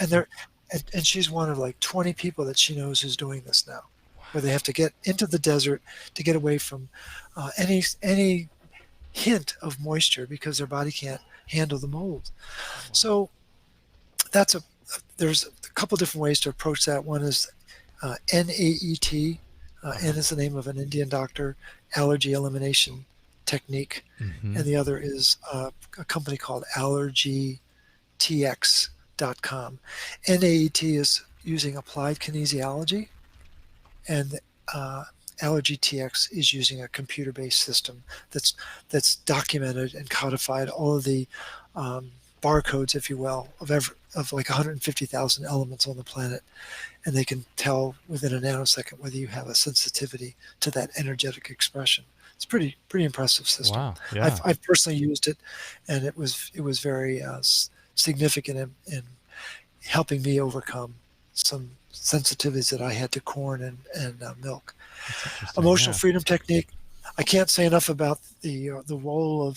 and she's one of like 20 people that she knows who's doing this now, where they have to get into the desert to get away from any hint of moisture because their body can't handle the mold. So there's a couple different ways to approach that. One is NAET. N is the name of an Indian doctor, allergy elimination technique. Mm-hmm. And the other is a company called AllergyTX.com. NAET is using applied kinesiology, and AllergyTX is using a computer-based system that's documented and codified all of the barcodes, if you will, of like 150,000 elements on the planet, and they can tell within a nanosecond whether you have a sensitivity to that energetic expression. It's pretty impressive system. Wow. Yeah. I've personally used it, and it was very significant in helping me overcome some sensitivities that I had to corn and milk. Emotional freedom technique. I can't say enough about the role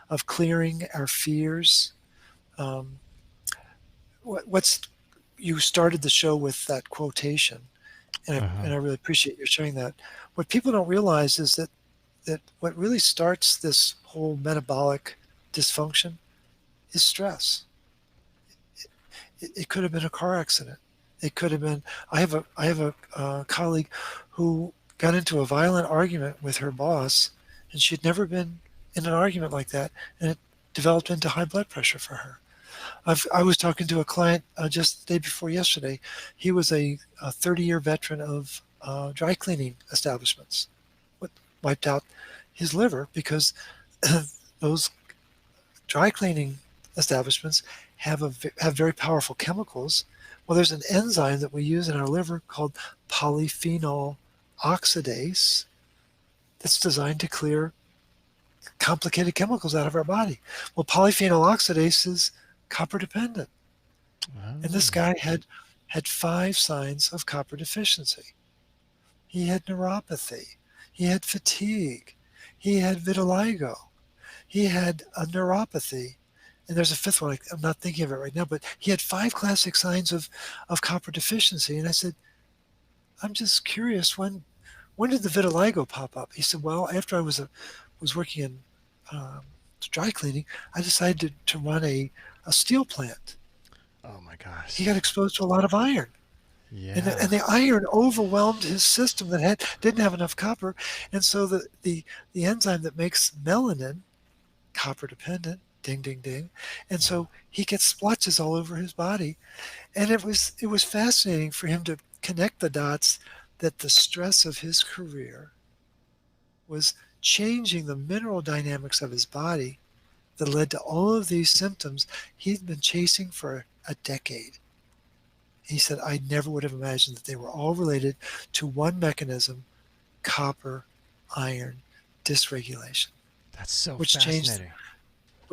of clearing our fears. You started the show with that quotation, and I really appreciate you sharing that. What people don't realize is that what really starts this whole metabolic dysfunction is stress. It could have been a car accident. It could have been. I have a colleague who got into a violent argument with her boss, and she'd never been in an argument like that, and it developed into high blood pressure for her. I was talking to a client just the day before yesterday. He was a 30-year veteran of dry cleaning establishments. Wiped out his liver because those dry cleaning establishments have very powerful chemicals. Well, there's an enzyme that we use in our liver called polyphenol oxidase that's designed to clear complicated chemicals out of our body. Well, polyphenol oxidase is copper dependent. And this guy had 5 signs of copper deficiency. He had neuropathy. He had fatigue. He had vitiligo. He had a neuropathy. And there's a 5th one. I'm not thinking of it right now, but he had 5 classic signs of copper deficiency. And I said, I'm just curious, when did the vitiligo pop up? He said, well, after I was working in dry cleaning, I decided to run a steel plant. Oh my gosh. He got exposed to a lot of iron. Yeah. And the iron overwhelmed his system that didn't have enough copper. And so the enzyme that makes melanin, copper dependent, ding, ding, ding. And so he gets splotches all over his body. And it was fascinating for him to connect the dots that the stress of his career was changing the mineral dynamics of his body that led to all of these symptoms he'd been chasing for a decade. He said, I never would have imagined that they were all related to one mechanism, copper, iron, dysregulation, That's so which fascinating.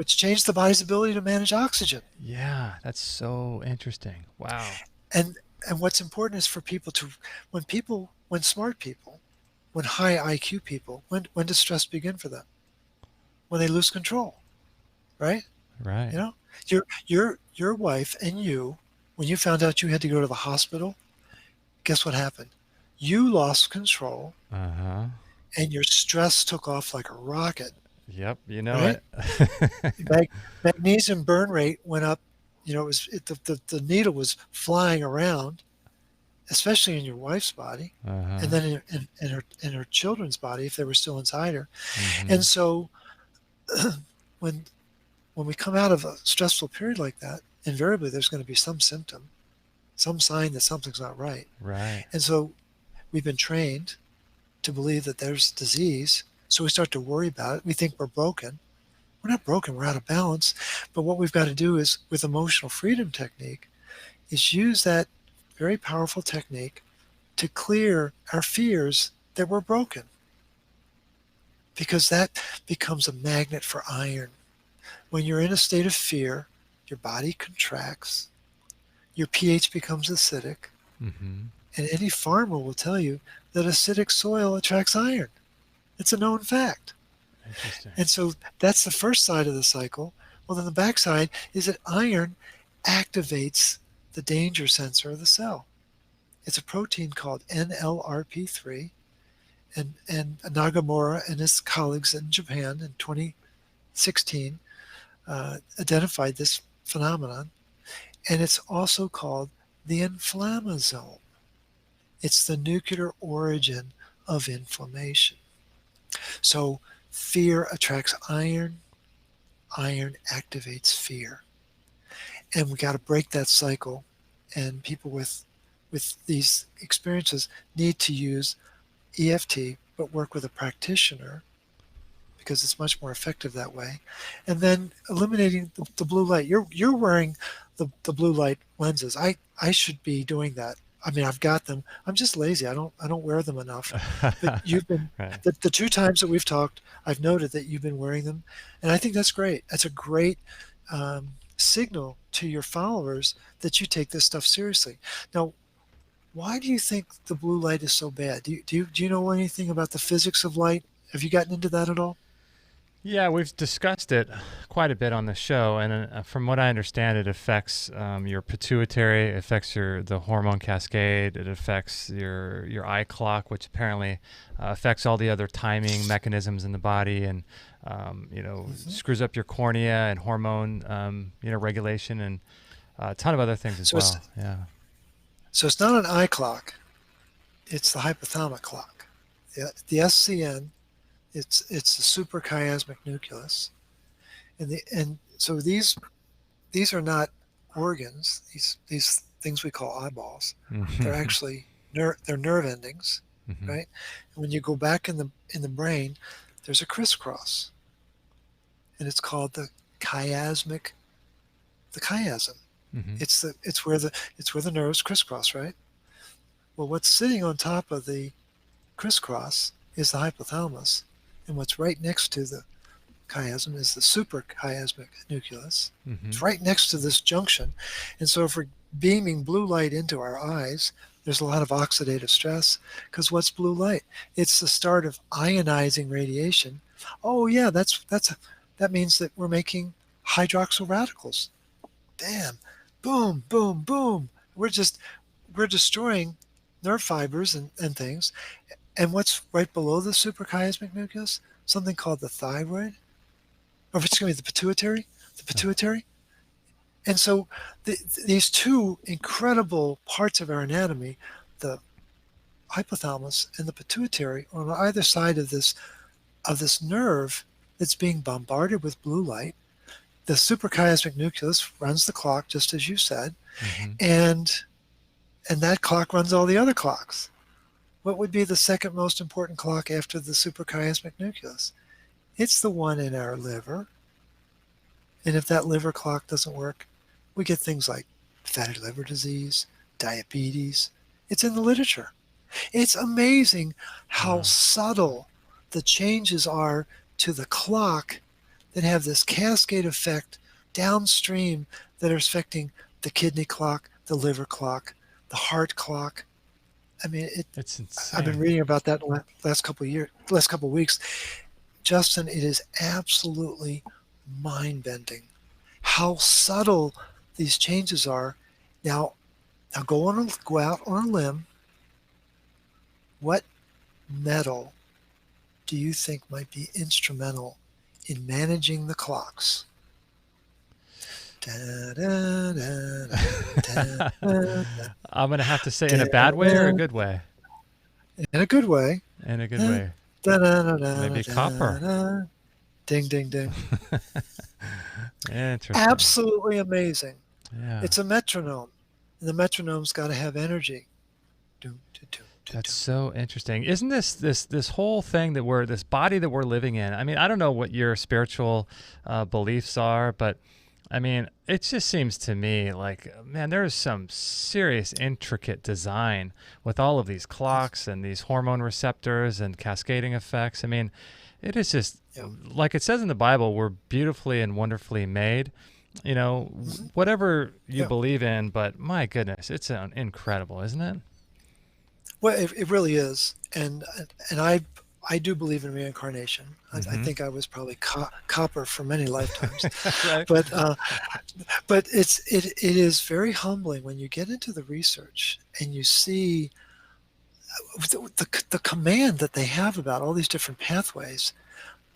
changed the body's ability to manage oxygen. Yeah, that's so interesting. Wow. And what's important is for people to, when smart people, when high IQ people, when does stress begin for them? When they lose control, right? Right. You know, your wife and you, when you found out you had to go to the hospital, guess what happened? You lost control, Uh-huh. and your stress took off like a rocket, Yep, you know right? it. Magnesium burn rate went up. You know, the needle was flying around, especially in your wife's body, Uh-huh. and then in her children's body if they were still inside her. Mhm. And so, when we come out of a stressful period like that, invariably there's going to be some symptom, some sign that something's not right. Right. And so we've been trained to believe that there's disease. So we start to worry about it. We think we're broken. We're not broken. We're out of balance. But what we've got to do is, with emotional freedom technique, is use that very powerful technique to clear our fears that we're broken. Because that becomes a magnet for iron. When you're in a state of fear, your body contracts, your pH becomes acidic, Mm-hmm. and any farmer will tell you that acidic soil attracts iron. It's a known fact. Interesting. And so that's the first side of the cycle. Well, then the back side is that iron activates the danger sensor of the cell. It's a protein called NLRP3, and Nagamura and his colleagues in Japan in 2016 identified this phenomenon, and it's also called the inflammasome. It's the nuclear origin of inflammation. So fear attracts iron, iron activates fear. And we got to break that cycle, and people with these experiences need to use EFT, but work with a practitioner because it's much more effective that way. And then eliminating the blue light. You're wearing the blue light lenses. I should be doing that. I mean, I've got them. I'm just lazy. I don't wear them enough. But you've been Right. the two times that we've talked, I've noted that you've been wearing them, and I think that's great. That's a great signal to your followers that you take this stuff seriously. Now, why do you think the blue light is so bad? Do you know anything about the physics of light? Have you gotten into that at all? Yeah, we've discussed it quite a bit on the show, and from what I understand, it affects your pituitary, it affects the hormone cascade, it affects your eye clock, which apparently affects all the other timing mechanisms in the body, and screws up your cornea and hormone regulation, and a ton of other things as well. Yeah. So it's not an eye clock; it's the hypothalamic clock. The SCN. It's the suprachiasmatic nucleus, and so these are not organs. These things we call eyeballs. They're actually they're nerve endings, Mm-hmm. right? And when you go back in the brain, there's a crisscross, and it's called the chiasm. Mm-hmm. It's where the nerves crisscross, right? Well, what's sitting on top of the crisscross is the hypothalamus. And what's right next to the chiasm is the suprachiasmatic nucleus. Mm-hmm. It's right next to this junction. And so if we're beaming blue light into our eyes, there's a lot of oxidative stress, because what's blue light? It's the start of ionizing radiation. Oh yeah, that means that we're making hydroxyl radicals. Damn, boom, boom, boom. We're destroying nerve fibers and things. And what's right below the suprachiasmatic nucleus? Something called the thyroid, or excuse me, the pituitary. The pituitary. And so these two incredible parts of our anatomy, the hypothalamus and the pituitary, are on either side of this nerve that's being bombarded with blue light. The suprachiasmatic nucleus runs the clock, just as you said, Mm-hmm. and that clock runs all the other clocks. What would be the second most important clock after the suprachiasmatic nucleus? It's the one in our liver. And if that liver clock doesn't work, we get things like fatty liver disease, diabetes. It's in the literature. It's amazing how subtle the changes are to the clock that have this cascade effect downstream that are affecting the kidney clock, the liver clock, the heart clock. I mean, it's insane. I've been reading about that last couple of weeks. Justin, it is absolutely mind-bending how subtle these changes are. Now go out on a limb. What metal do you think might be instrumental in managing the clocks? I'm going to have to say in a bad way or a good way? In a good way. In a good way. Maybe copper. Ding, ding, ding. Interesting. Absolutely amazing. Yeah. It's a metronome. And the metronome's got to have energy. That's so interesting. Isn't this whole thing this body that we're living in? I mean, I don't know what your spiritual beliefs are, but I mean, it just seems to me like, man, there's some serious intricate design with all of these clocks and these hormone receptors and cascading effects. I mean, it is just, like it says in the Bible, we're beautifully and wonderfully made. You know, whatever you believe in, but my goodness, it's incredible, isn't it? Well, it really is. And I do believe in reincarnation. I think I was probably copper for many lifetimes. Right. But it is very humbling when you get into the research and you see the command that they have about all these different pathways.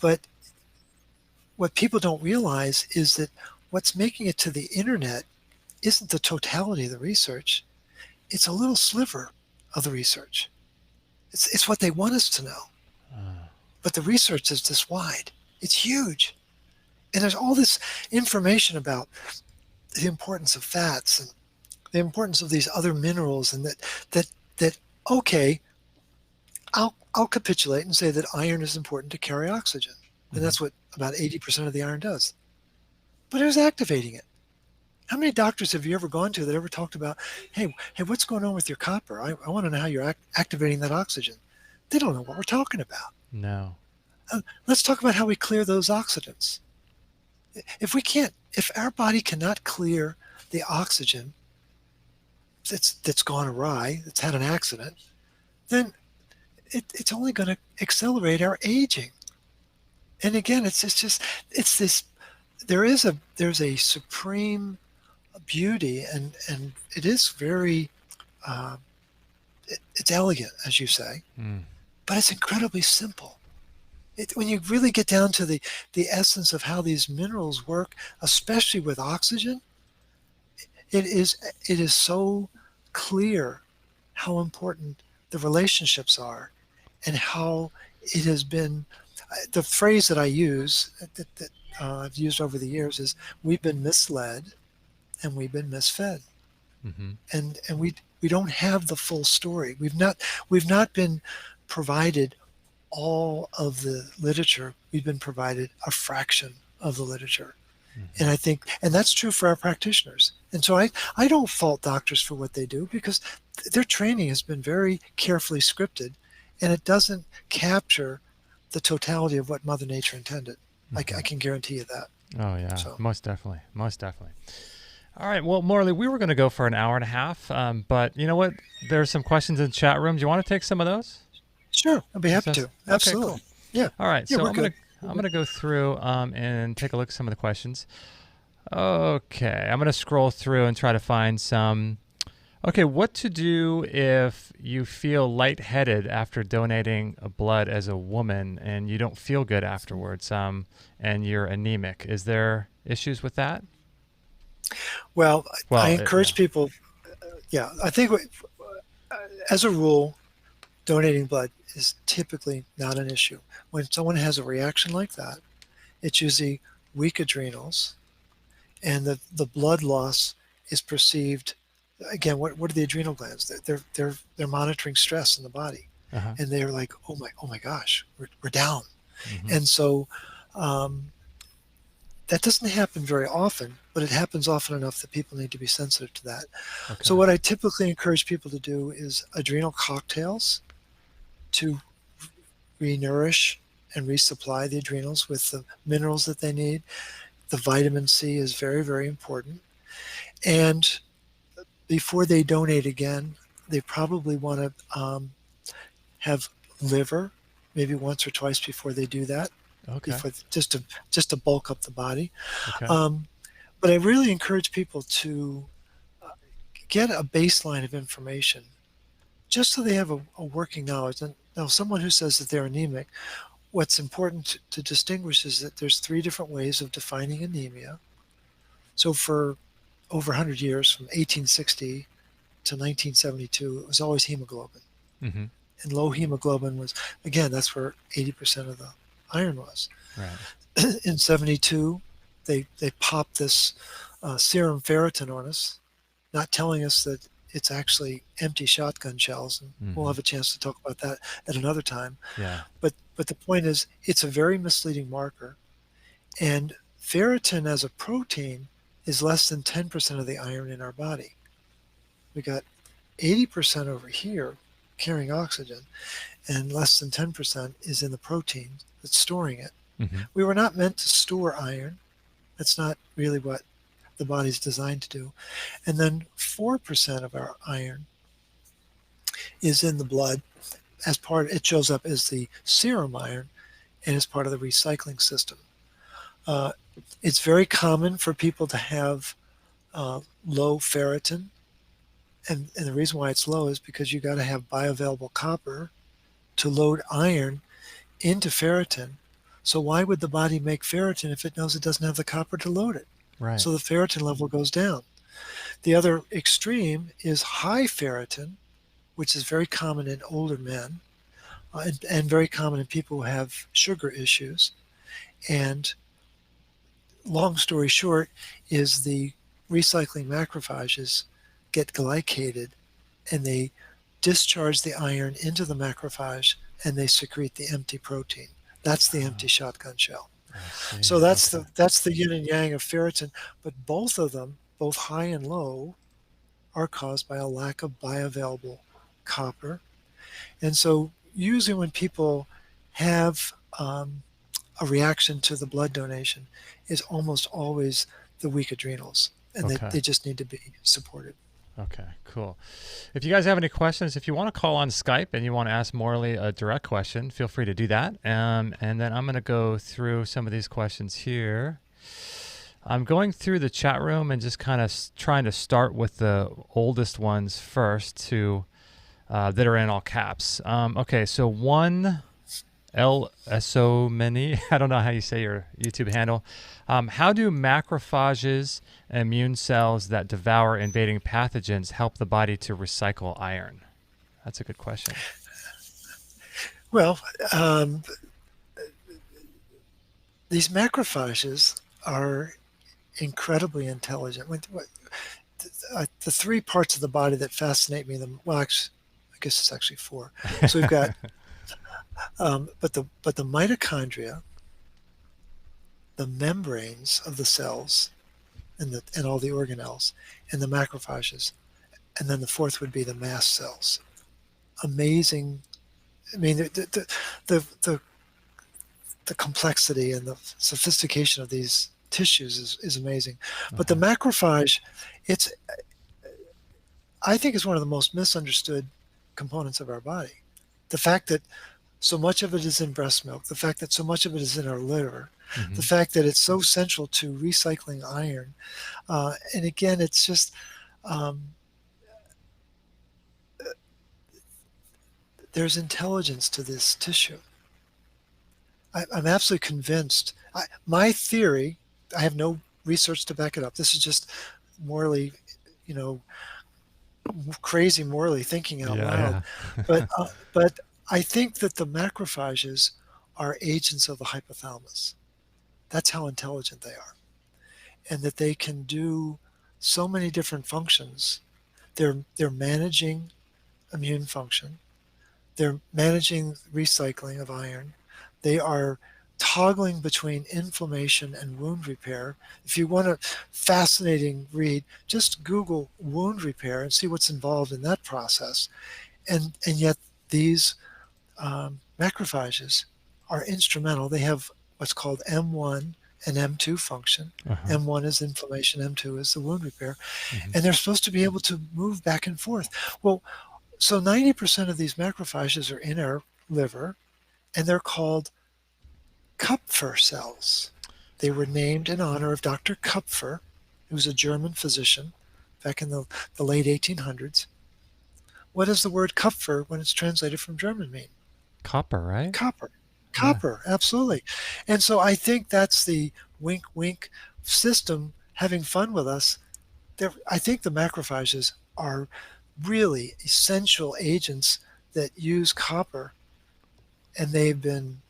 But what people don't realize is that what's making it to the internet isn't the totality of the research. It's a little sliver of the research. It's what they want us to know. But the research is this wide. It's huge. And there's all this information about the importance of fats and the importance of these other minerals, and that okay, I'll capitulate and say that iron is important to carry oxygen. And that's what about 80% of the iron does. But who's activating it? How many doctors have you ever gone to that ever talked about, hey, what's going on with your copper? I want to know how you're activating that oxygen. They don't know what we're talking about. No. Let's talk about how we clear those oxidants. If our body cannot clear the oxygen that's gone awry, that's had an accident, then it's only going to accelerate our aging. And again, there's a supreme beauty, and it is very, it's elegant, as you say, but it's incredibly simple. When you really get down to the essence of how these minerals work, especially with oxygen, it is so clear how important the relationships are, and how it has been. The phrase that I use, that I've used over the years, is we've been misled and we've been misfed. And we don't have the full story. We've not been provided all of the literature. We've been provided a fraction of the literature. And I think, and that's true for our practitioners. And so I don't fault doctors for what they do, because their training has been very carefully scripted, and it doesn't capture the totality of what Mother Nature intended. I can guarantee you that. Oh yeah, so. Most definitely. All right, well, Morley, we were going to go for an hour and a half, but you know what? There's some questions in the chat room. Do you want to take some of those? Sure, I'd be happy to. Absolutely. Okay, cool. Yeah. All right, yeah, so I'm gonna go through and take a look at some of the questions. Okay, I'm gonna scroll through and try to find some. Okay, what to do if you feel lightheaded after donating blood as a woman and you don't feel good afterwards, and you're anemic? Is there issues with that? Well, I encourage people. I think as a rule, donating blood is typically not an issue. When someone has a reaction like that, it's usually weak adrenals, and the blood loss is perceived. Again, what are the adrenal glands? They're monitoring stress in the body, and they're like, oh my gosh, we're down. And so that doesn't happen very often, but it happens often enough that people need to be sensitive to that. Okay. So what I typically encourage people to do is adrenal cocktails to re-nourish and resupply the adrenals with the minerals that they need. The vitamin C is very, very important. And before they donate again, they probably want to have liver, maybe once or twice before they do that. Okay. Just to bulk up the body. Okay. But I really encourage people to get a baseline of information, just so they have a working knowledge. And now, someone who says that they're anemic, what's important to distinguish is that there's 3 different ways of defining anemia. So for over 100 years, from 1860 to 1972, it was always hemoglobin. Mm-hmm. And low hemoglobin was, again, that's where 80% of the iron was. Right. In 72, they popped this serum ferritin on us, not telling us that it's actually empty shotgun shells. And we'll have a chance to talk about that at another time. Yeah. But the point is, it's a very misleading marker. And ferritin as a protein is less than 10% of the iron in our body. We got 80% over here carrying oxygen, and less than 10% is in the protein that's storing it. Mm-hmm. We were not meant to store iron. That's not really what the body's designed to do. And then 4% of our iron is in the blood as part, it shows up as the serum iron and as part of the recycling system. It's very common for people to have low ferritin. And the reason why it's low is because you got to have bioavailable copper to load iron into ferritin. So why would the body make ferritin if it knows it doesn't have the copper to load it? Right. So the ferritin level goes down. The other extreme is high ferritin, which is very common in older men and very common in people who have sugar issues. And long story short is the recycling macrophages get glycated and they discharge the iron into the macrophage and they secrete the empty protein. That's the empty shotgun shell. So that's the yin and yang of ferritin, but both of them, both high and low, are caused by a lack of bioavailable copper. And so usually when people have a reaction to the blood donation, is almost always the weak adrenals, and they just need to be supported. Okay, cool. If you guys have any questions, if you want to call on Skype and you want to ask Morley a direct question, feel free to do that. And then I'm going to go through some of these questions here. I'm going through the chat room and just kind of trying to start with the oldest ones first to that are in all caps. Okay, so one LSO many, I don't know how you say your YouTube handle. How do macrophages and immune cells that devour invading pathogens help the body to recycle iron? That's a good question. Well, these macrophages are incredibly intelligent. The 3 parts of the body that fascinate me, well, actually, I guess it's actually 4. So we've got, but the mitochondria, the membranes of the cells, and all the organelles, and the macrophages, and then the 4th would be the mast cells. Amazing. I mean, the complexity and the sophistication of these tissues is amazing. But the macrophage, I think it's one of the most misunderstood components of our body. The fact that so much of it is in breast milk, the fact that so much of it is in our liver, the fact that it's so central to recycling iron. And again, it's just, there's intelligence to this tissue. I'm absolutely convinced. My theory, I have no research to back it up. This is just Morley, crazy Morley thinking out loud. Yeah. But I think that the macrophages are agents of the hypothalamus. That's how intelligent they are. And that they can do so many different functions. They're managing immune function. They're managing recycling of iron. They are toggling between inflammation and wound repair. If you want a fascinating read, just Google wound repair and see what's involved in that process. And yet these macrophages are instrumental. They have what's called M1 and M2 function. M1 is inflammation, M2 is the wound repair. And they're supposed to be able to move back and forth. Well, so 90% of these macrophages are in our liver, and they're called Kupfer cells. They were named in honor of Dr. Kupfer, who was a German physician back in the late 1800s. What does the word Kupfer, when it's translated from German, mean? Copper, right? Copper. Copper, absolutely. And so I think that's the wink, wink system having fun with us. I think the macrophages are really essential agents that use copper, and they've been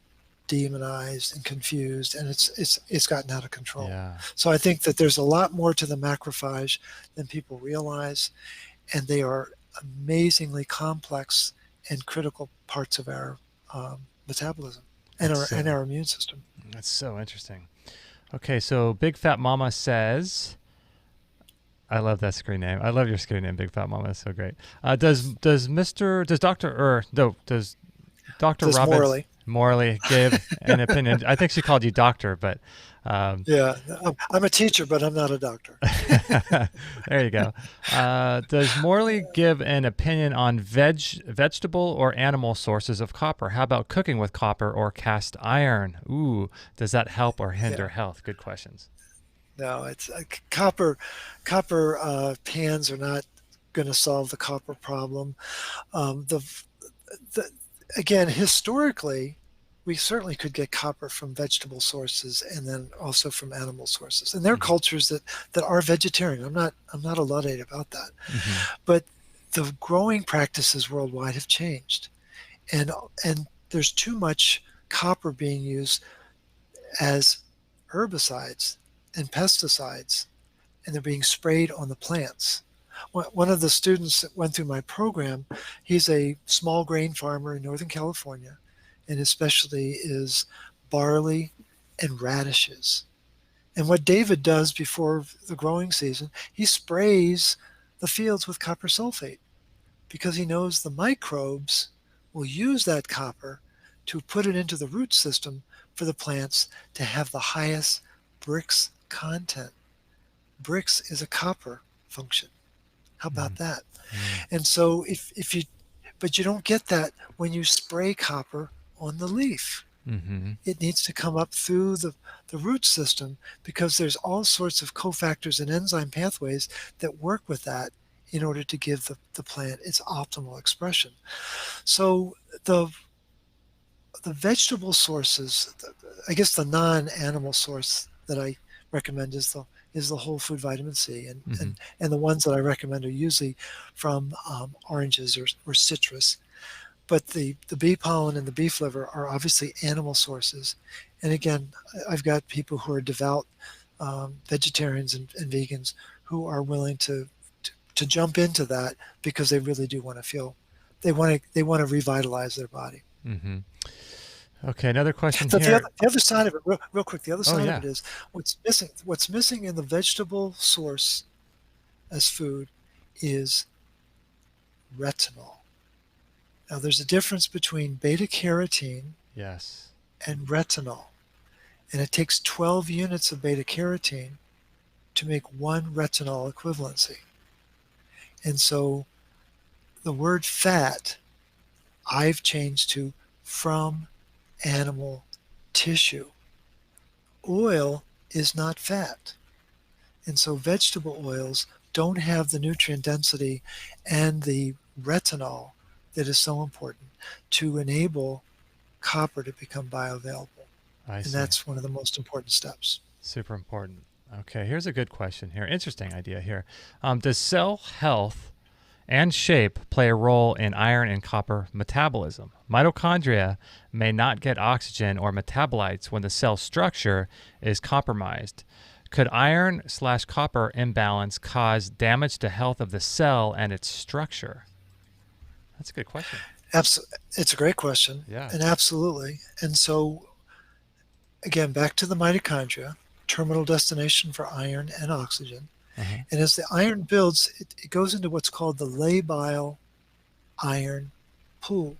demonized and confused, and it's gotten out of control. Yeah. So I think that there's a lot more to the macrophage than people realize, and they are amazingly complex and critical parts of our metabolism and our immune system. That's so interesting. Okay, so Big Fat Mama says, I love that screen name. I love your screen name, Big Fat Mama. It's so great. Does Dr. Robbins Morley give an opinion? I think she called you doctor, but yeah, I'm a teacher, but I'm not a doctor. There you go. Does Morley give an opinion on vegetable or animal sources of copper? How about cooking with copper or cast iron? Ooh, does that help or hinder health? Good questions. No, it's copper pans are not going to solve the copper problem. Again, historically, we certainly could get copper from vegetable sources and then also from animal sources. And there are cultures that are vegetarian. I'm not a Luddite about that. But the growing practices worldwide have changed. And there's too much copper being used as herbicides and pesticides, and they're being sprayed on the plants. One of the students that went through my program, he's a small grain farmer in Northern California, and his specialty is barley and radishes. And what David does before the growing season, he sprays the fields with copper sulfate because he knows the microbes will use that copper to put it into the root system for the plants to have the highest Brix content. Brix is a copper function. How about that? And so but you don't get that when you spray copper on the leaf. It needs to come up through the root system because there's all sorts of cofactors and enzyme pathways that work with that in order to give the plant its optimal expression. So the vegetable sources, I guess the non-animal source that I recommend is the whole food vitamin C, and the ones that I recommend are usually from oranges or citrus. But the bee pollen and the beef liver are obviously animal sources. And again, I've got people who are devout vegetarians and vegans who are willing to jump into that because they really do want to feel, they want to revitalize their body. Okay, another question so here. The other side of it, real quick, the other side of it is what's missing in the vegetable source as food is retinol. Now, there's a difference between beta-carotene and retinol. And it takes 12 units of beta-carotene to make one retinol equivalency. And so the word fat, I've changed to from animal tissue. Oil is not fat. And so vegetable oils don't have the nutrient density and the retinol that is so important to enable copper to become bioavailable. And that's one of the most important steps. Super important. Okay, here's a good question here. Interesting idea here. Does cell health and shape play a role in iron and copper metabolism? Mitochondria may not get oxygen or metabolites when the cell structure is compromised. Could iron/copper imbalance cause damage to health of the cell and its structure? That's a good question. It's a great question. Yeah. And absolutely. And so again, back to the mitochondria, terminal destination for iron and oxygen. And as the iron builds, it goes into what's called the labile iron pool,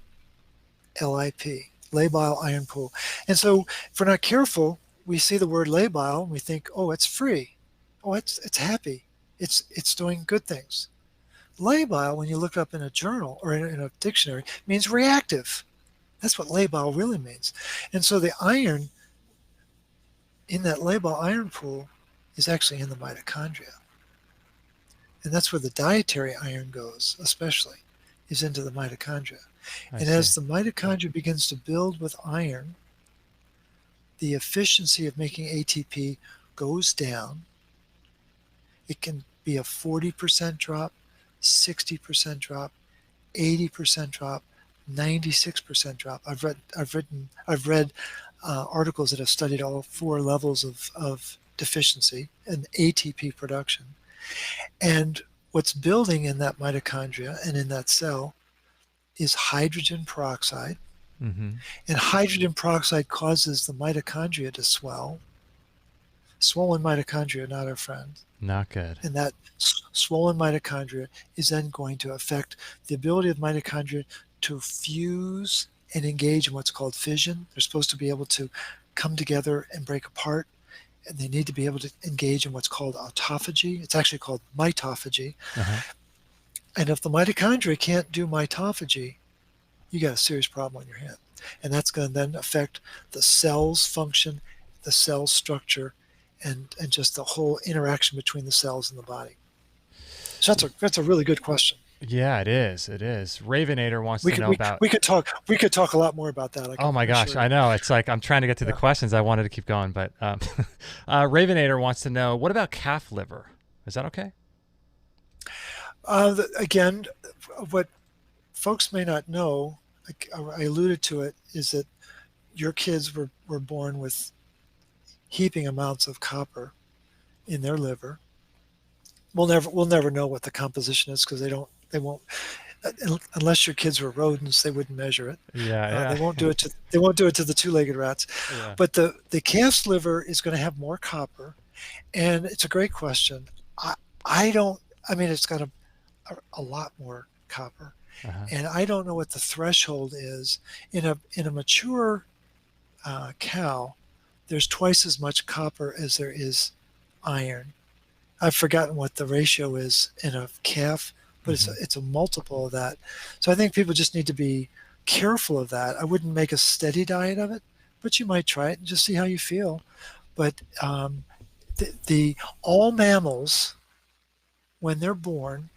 LIP, labile iron pool. And so if we're not careful, we see the word labile and we think, oh, it's free. Oh, it's happy. It's doing good things. Labile, when you look up in a journal or in a dictionary, means reactive. That's what labile really means. And so the iron in that labile iron pool is actually in the mitochondria. And that's where the dietary iron goes, especially, is into the mitochondria. And as the mitochondria begins to build with iron, the efficiency of making ATP goes down. It can be a 40% drop, 60% drop, 80% drop, 96% drop. I've read articles that have studied all 4 levels of deficiency in ATP production. And what's building in that mitochondria and in that cell is hydrogen peroxide. And hydrogen peroxide causes the mitochondria to swell. Swollen mitochondria are not our friends. Not good. And that swollen mitochondria is then going to affect the ability of mitochondria to fuse and engage in what's called fission. They're supposed to be able to come together and break apart, and they need to be able to engage in what's called autophagy. It's actually called mitophagy. And if the mitochondria can't do mitophagy, you got a serious problem on your hands. And that's going to then affect the cell's function, the cell structure, and just the whole interaction between the cells and the body. So that's a really good question. Yeah, it is. It is. Ravinator wants to know about. We could talk a lot more about that. Oh my gosh, I know. It's like I'm trying to get to the questions. I wanted to keep going, but Ravinator wants to know, what about calf liver? Is that okay? Again, what folks may not know, I alluded to it, is that your kids were born with heaping amounts of copper in their liver. We'll never know what the composition is because they won't, unless your kids were rodents, they wouldn't measure it. They won't do it to the 2-legged rats. But the calf's liver is going to have more copper, and it's a great question. It's got a lot more copper, and I don't know what the threshold is in a mature cow. There's twice as much copper as there is iron. I've forgotten what the ratio is in a calf, but it's a multiple of that. So I think people just need to be careful of that. I wouldn't make a steady diet of it, but you might try it and just see how you feel. But all mammals, when they're born,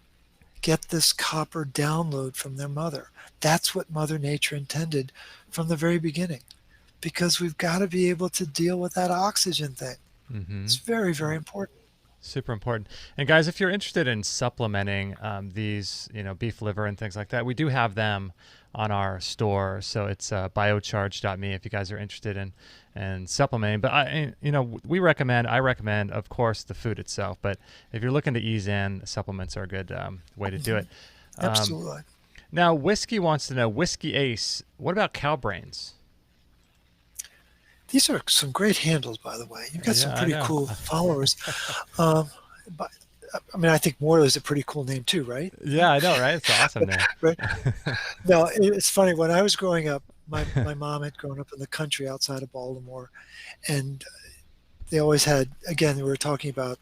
get this copper download from their mother. That's what Mother Nature intended from the very beginning, because we've got to be able to deal with that oxygen thing. It's very, very important. Super important. And guys, if you're interested in supplementing these, beef liver and things like that, we do have them on our store. So it's biocharge.me if you guys are interested in supplementing. But I recommend, of course, the food itself. But if you're looking to ease in, supplements are a good way to do it. Absolutely. Now, Whiskey wants to know, Whiskey Ace, what about cow brains? These are some great handles, by the way. You've got some pretty cool followers. But I think Morley is a pretty cool name too, right? Yeah, I know, right? It's an awesome name. Right? No, it's funny. When I was growing up, my mom had grown up in the country outside of Baltimore, and they always had, again, we were talking about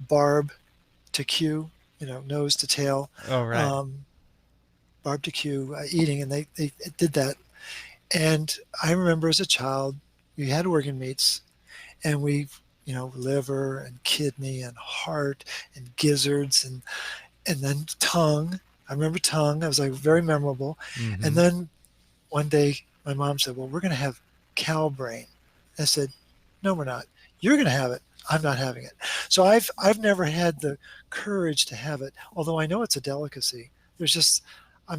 barb to cue, nose to tail. Oh, right. Barb to cue, eating, and they did that. And I remember as a child, we had organ meats, and we, liver and kidney and heart and gizzards and then tongue. I remember tongue. It was very memorable. And then one day my mom said, well, we're going to have cow brain. I said, no, we're not. You're going to have it. I'm not having it. So I've never had the courage to have it, although I know it's a delicacy. I'm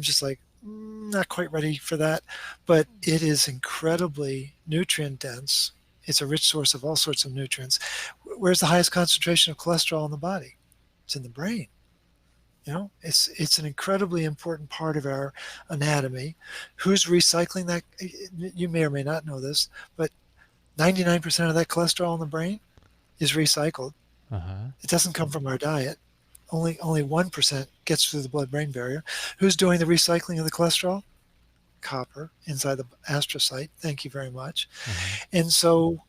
just like, not quite ready for that, but it is incredibly nutrient dense. It's a rich source of all sorts of nutrients. Where's the highest concentration of cholesterol in the body? It's in the brain. It's an incredibly important part of our anatomy. Who's recycling that? You may or may not know this, but 99% of that cholesterol in the brain is recycled. Uh-huh. It doesn't come from our diet. Only 1% gets through the blood-brain barrier. Who's doing the recycling of the cholesterol? Copper inside the astrocyte. Thank you very much. Uh-huh. And so,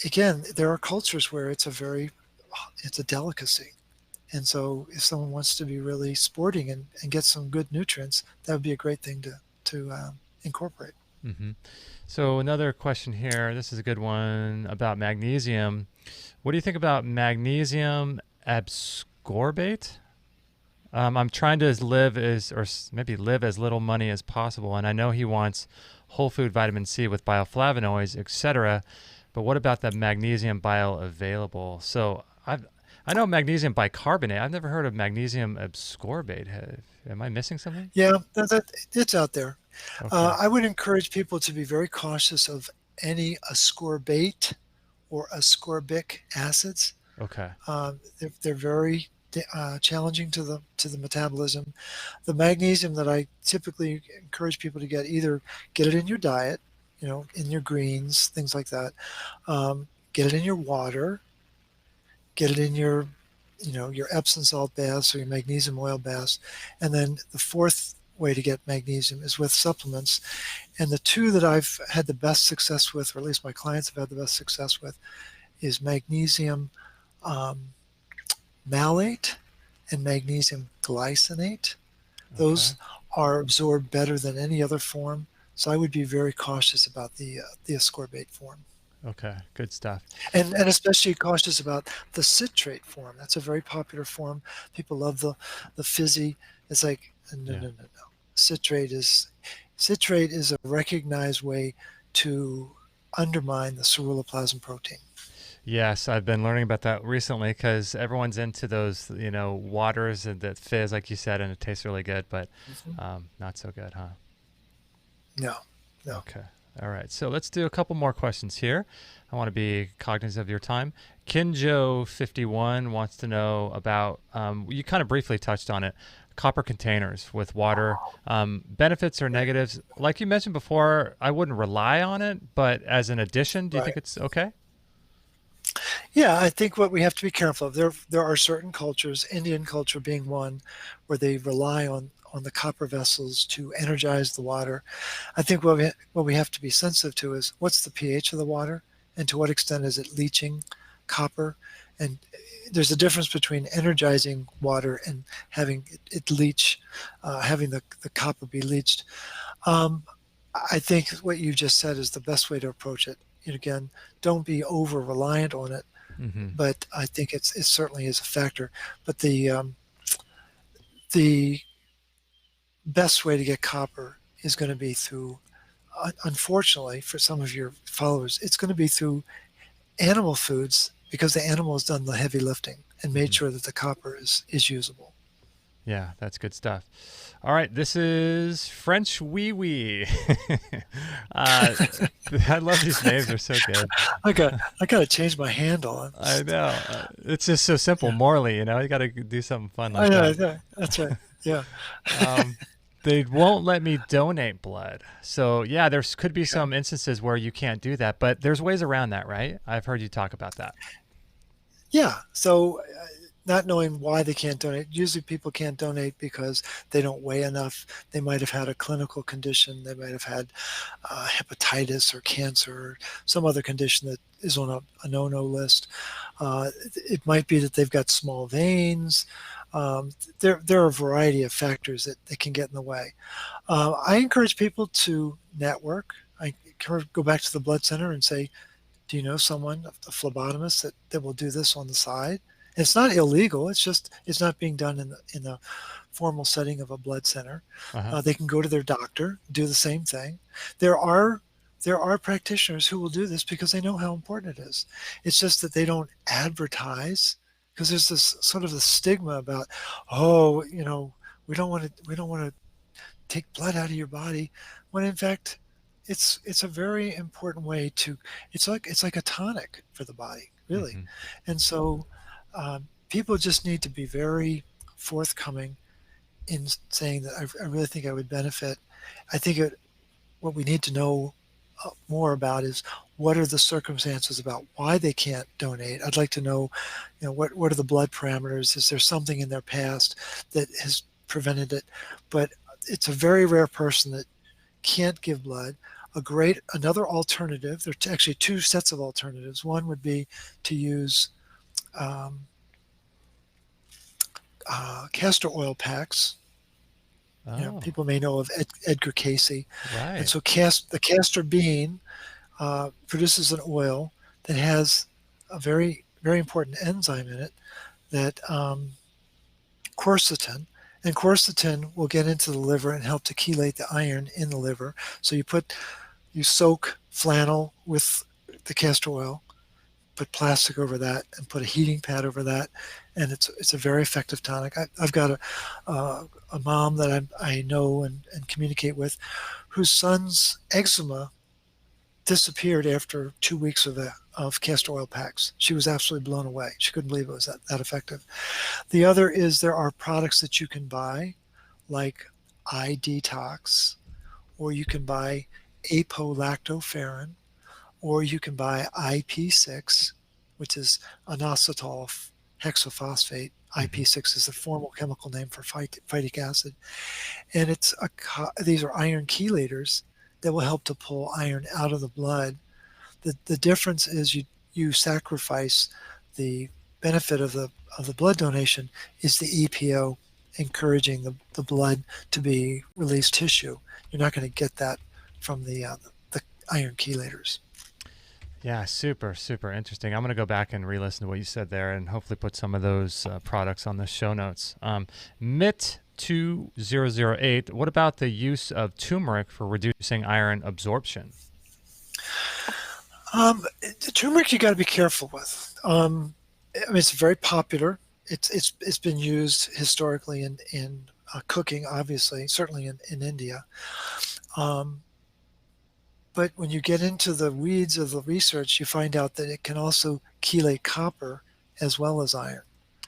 again, there are cultures where it's a delicacy. And so if someone wants to be really sporting and get some good nutrients, that would be a great thing to incorporate. Mm-hmm. So another question here. This is a good one about magnesium. What do you think about magnesium abscorbate? I'm trying to live as little money as possible, and I know he wants whole food vitamin C with bioflavonoids, etc. But what about the magnesium bioavailable? So I know magnesium bicarbonate. I've never heard of magnesium abscorbate. Am I missing something? Yeah, it's out there. Okay. I would encourage people to be very cautious of any ascorbate or ascorbic acids. Okay. They're very challenging to the metabolism. The magnesium that I typically encourage people to either get it in your diet, in your greens, things like that. Get it in your water. Get it in your Epsom salt baths or your magnesium oil baths. And then the fourth way to get magnesium is with supplements. And the two that I've had the best success with, or at least my clients have had the best success with, is magnesium malate and magnesium glycinate. Those are absorbed better than any other form. So I would be very cautious about the ascorbate form. Okay, good stuff. And especially cautious about the citrate form. That's a very popular form. People love the fizzy. It's like, no. Citrate is a recognized way to undermine the ceruloplasmin protein. Yes, I've been learning about that recently because everyone's into those, waters that fizz, like you said, and it tastes really good, but not so good, huh? No. Okay. All right. So let's do a couple more questions here. I want to be cognizant of your time. Kinjo51 wants to know about, you kind of briefly touched on it, copper containers with water, benefits or negatives. Like you mentioned before, I wouldn't rely on it, but as an addition, do you think it's okay? Yeah, I think what we have to be careful of, there are certain cultures, Indian culture being one, where they rely on the copper vessels to energize the water. I think what we have to be sensitive to is what's the pH of the water and to what extent is it leaching copper. And there's a difference between energizing water and having it leach, having the copper be leached. I think what you just said is the best way to approach it. Again, don't be over reliant on it, but I think it certainly is a factor. But the best way to get copper is going to be through, unfortunately for some of your followers, it's going to be through animal foods, because the animal has done the heavy lifting and made sure that the copper is usable. Yeah, that's good stuff. All right, this is French Wee Wee. I love these names; they're so good. I got to change my handle. I know. It's just so simple, Morley. You got to do something fun like that. Yeah, that's right. Yeah. They won't let me donate blood. So yeah, there could be some instances where you can't do that, but there's ways around that, right? I've heard you talk about that. Yeah. So not knowing why they can't donate. Usually people can't donate because they don't weigh enough. They might have had a clinical condition. They might have had hepatitis or cancer or some other condition that is on a no-no list. It might be that they've got small veins. There are a variety of factors that can get in the way. I encourage people to network. I go back to the blood center and say, do you know someone, a phlebotomist, that will do this on the side? And it's not illegal. It's just it's not being done in the formal setting of a blood center. They can go to their doctor, do the same thing. There are practitioners who will do this because they know how important it is. It's just that they don't advertise, because there's this sort of the stigma about, we don't want to take blood out of your body, when in fact it's a very important way to, it's like a tonic for the body, really. And so people just need to be very forthcoming in saying that I really think I would benefit. I think what we need to know more about is what are the circumstances about why they can't donate. I'd like to know, what are the blood parameters? Is there something in their past that has prevented it? But it's a very rare person that can't give blood. Another alternative, there are actually two sets of alternatives. One would be to use castor oil packs. Oh, People may know of ADVOCACY. right. And so the castor bean produces an oil that has a very, very important enzyme in it, that quercetin. And quercetin will get into the liver and help to chelate the iron in the liver. So you soak flannel with the castor oil, put plastic over that, and put a heating pad over that, and it's a very effective tonic. I've got a mom that I know and communicate with, whose son's eczema disappeared after 2 weeks of castor oil packs. She was absolutely blown away. She couldn't believe it was that effective. The other is there are products that you can buy, like iDetox, or you can buy apolilactoferrin, or you can buy IP6, which is inositol hexaphosphate. IP6 is the formal chemical name for phytic acid. And these are iron chelators that will help to pull iron out of the blood. The difference is you sacrifice the benefit of the blood donation is the EPO encouraging the blood to be released tissue. You're not going to get that from the iron chelators. Yeah, super, super interesting. I'm going to go back and re-listen to what you said there and hopefully put some of those products on the show notes. MIT2008, what about the use of turmeric for reducing iron absorption? The turmeric you got to be careful with. It's very popular. It's been used historically in cooking, obviously, certainly in India. But when you get into the weeds of the research, you find out that it can also chelate copper as well as iron.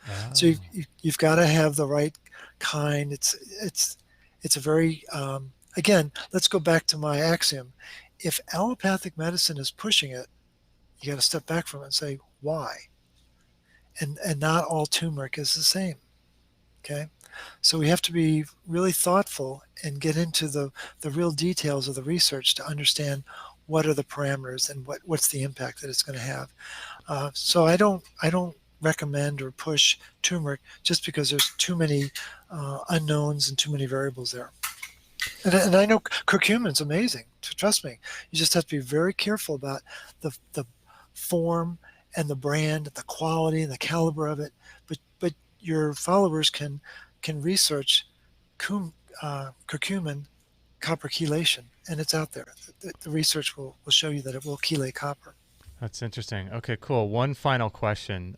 Oh. So you've got to have the right kind. It's a very again. Let's go back to my axiom. If allopathic medicine is pushing it, you got to step back from it and say why. And not all turmeric is the same. Okay. So we have to be really thoughtful and get into the real details of the research to understand what are the parameters and what's the impact that it's going to have. So I don't recommend or push turmeric just because there's too many unknowns and too many variables there. And I know curcumin's amazing. Trust me. You just have to be very careful about the form and the brand, the quality and the caliber of it. But your followers can research curcumin copper chelation, and it's out there. The research will show you that it will chelate copper. That's interesting. Okay, cool. One final question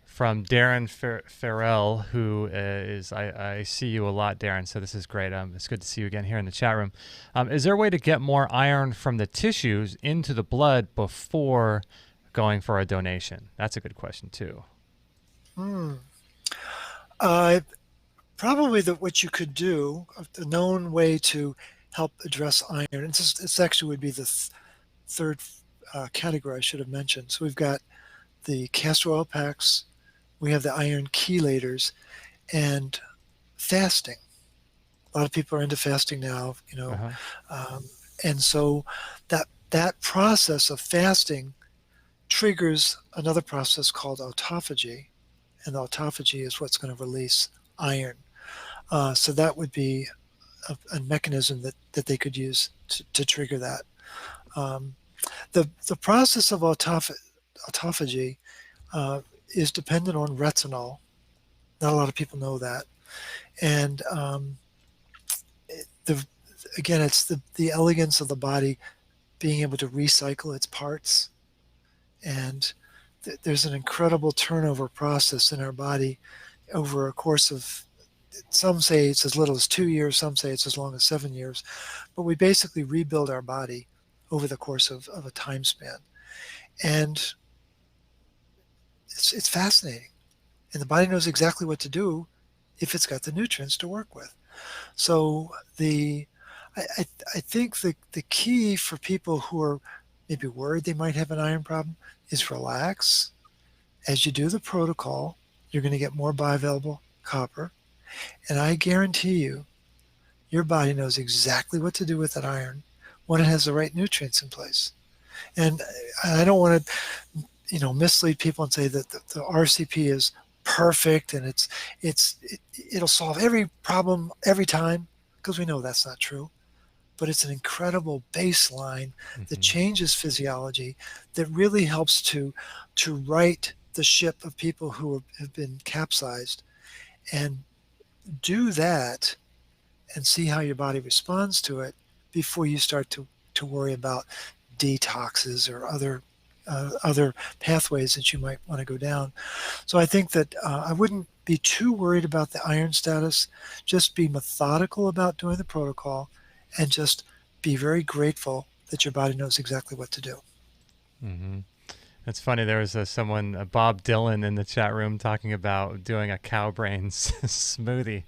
from Darren Farrell, who is, I see you a lot, Darren, so this is great. It's good to see you again here in the chat room. Is there a way to get more iron from the tissues into the blood before going for a donation? That's a good question, too. Probably what you could do, a known way to help address iron, and this actually would be the third category I should have mentioned. So we've got the castor oil packs, we have the iron chelators, and fasting. A lot of people are into fasting now, and so that process of fasting triggers another process called autophagy, and the autophagy is what's going to release iron. So that would be a mechanism that they could use to trigger that. The process of autophagy is dependent on retinol. Not a lot of people know that. And again, it's the elegance of the body being able to recycle its parts. And there's an incredible turnover process in our body over a course of, some say it's as little as 2 years, some say it's as long as 7 years, but we basically rebuild our body over the course of a time span. And it's fascinating. And the body knows exactly what to do if it's got the nutrients to work with. So I think the key for people who are maybe worried they might have an iron problem is relax. As you do the protocol, you're going to get more bioavailable copper. And I guarantee you, your body knows exactly what to do with that iron when it has the right nutrients in place. And I don't want to, mislead people and say that the RCP is perfect and it'll solve every problem every time, because we know that's not true. But it's an incredible baseline that changes physiology, that really helps to right the ship of people who have been capsized. And do that and see how your body responds to it before you start to worry about detoxes or other pathways that you might want to go down. So I think that I wouldn't be too worried about the iron status. Just be methodical about doing the protocol and just be very grateful that your body knows exactly what to do. Mm-hmm. It's funny. There was Someone, Bob Dylan, in the chat room talking about doing a cow brains smoothie.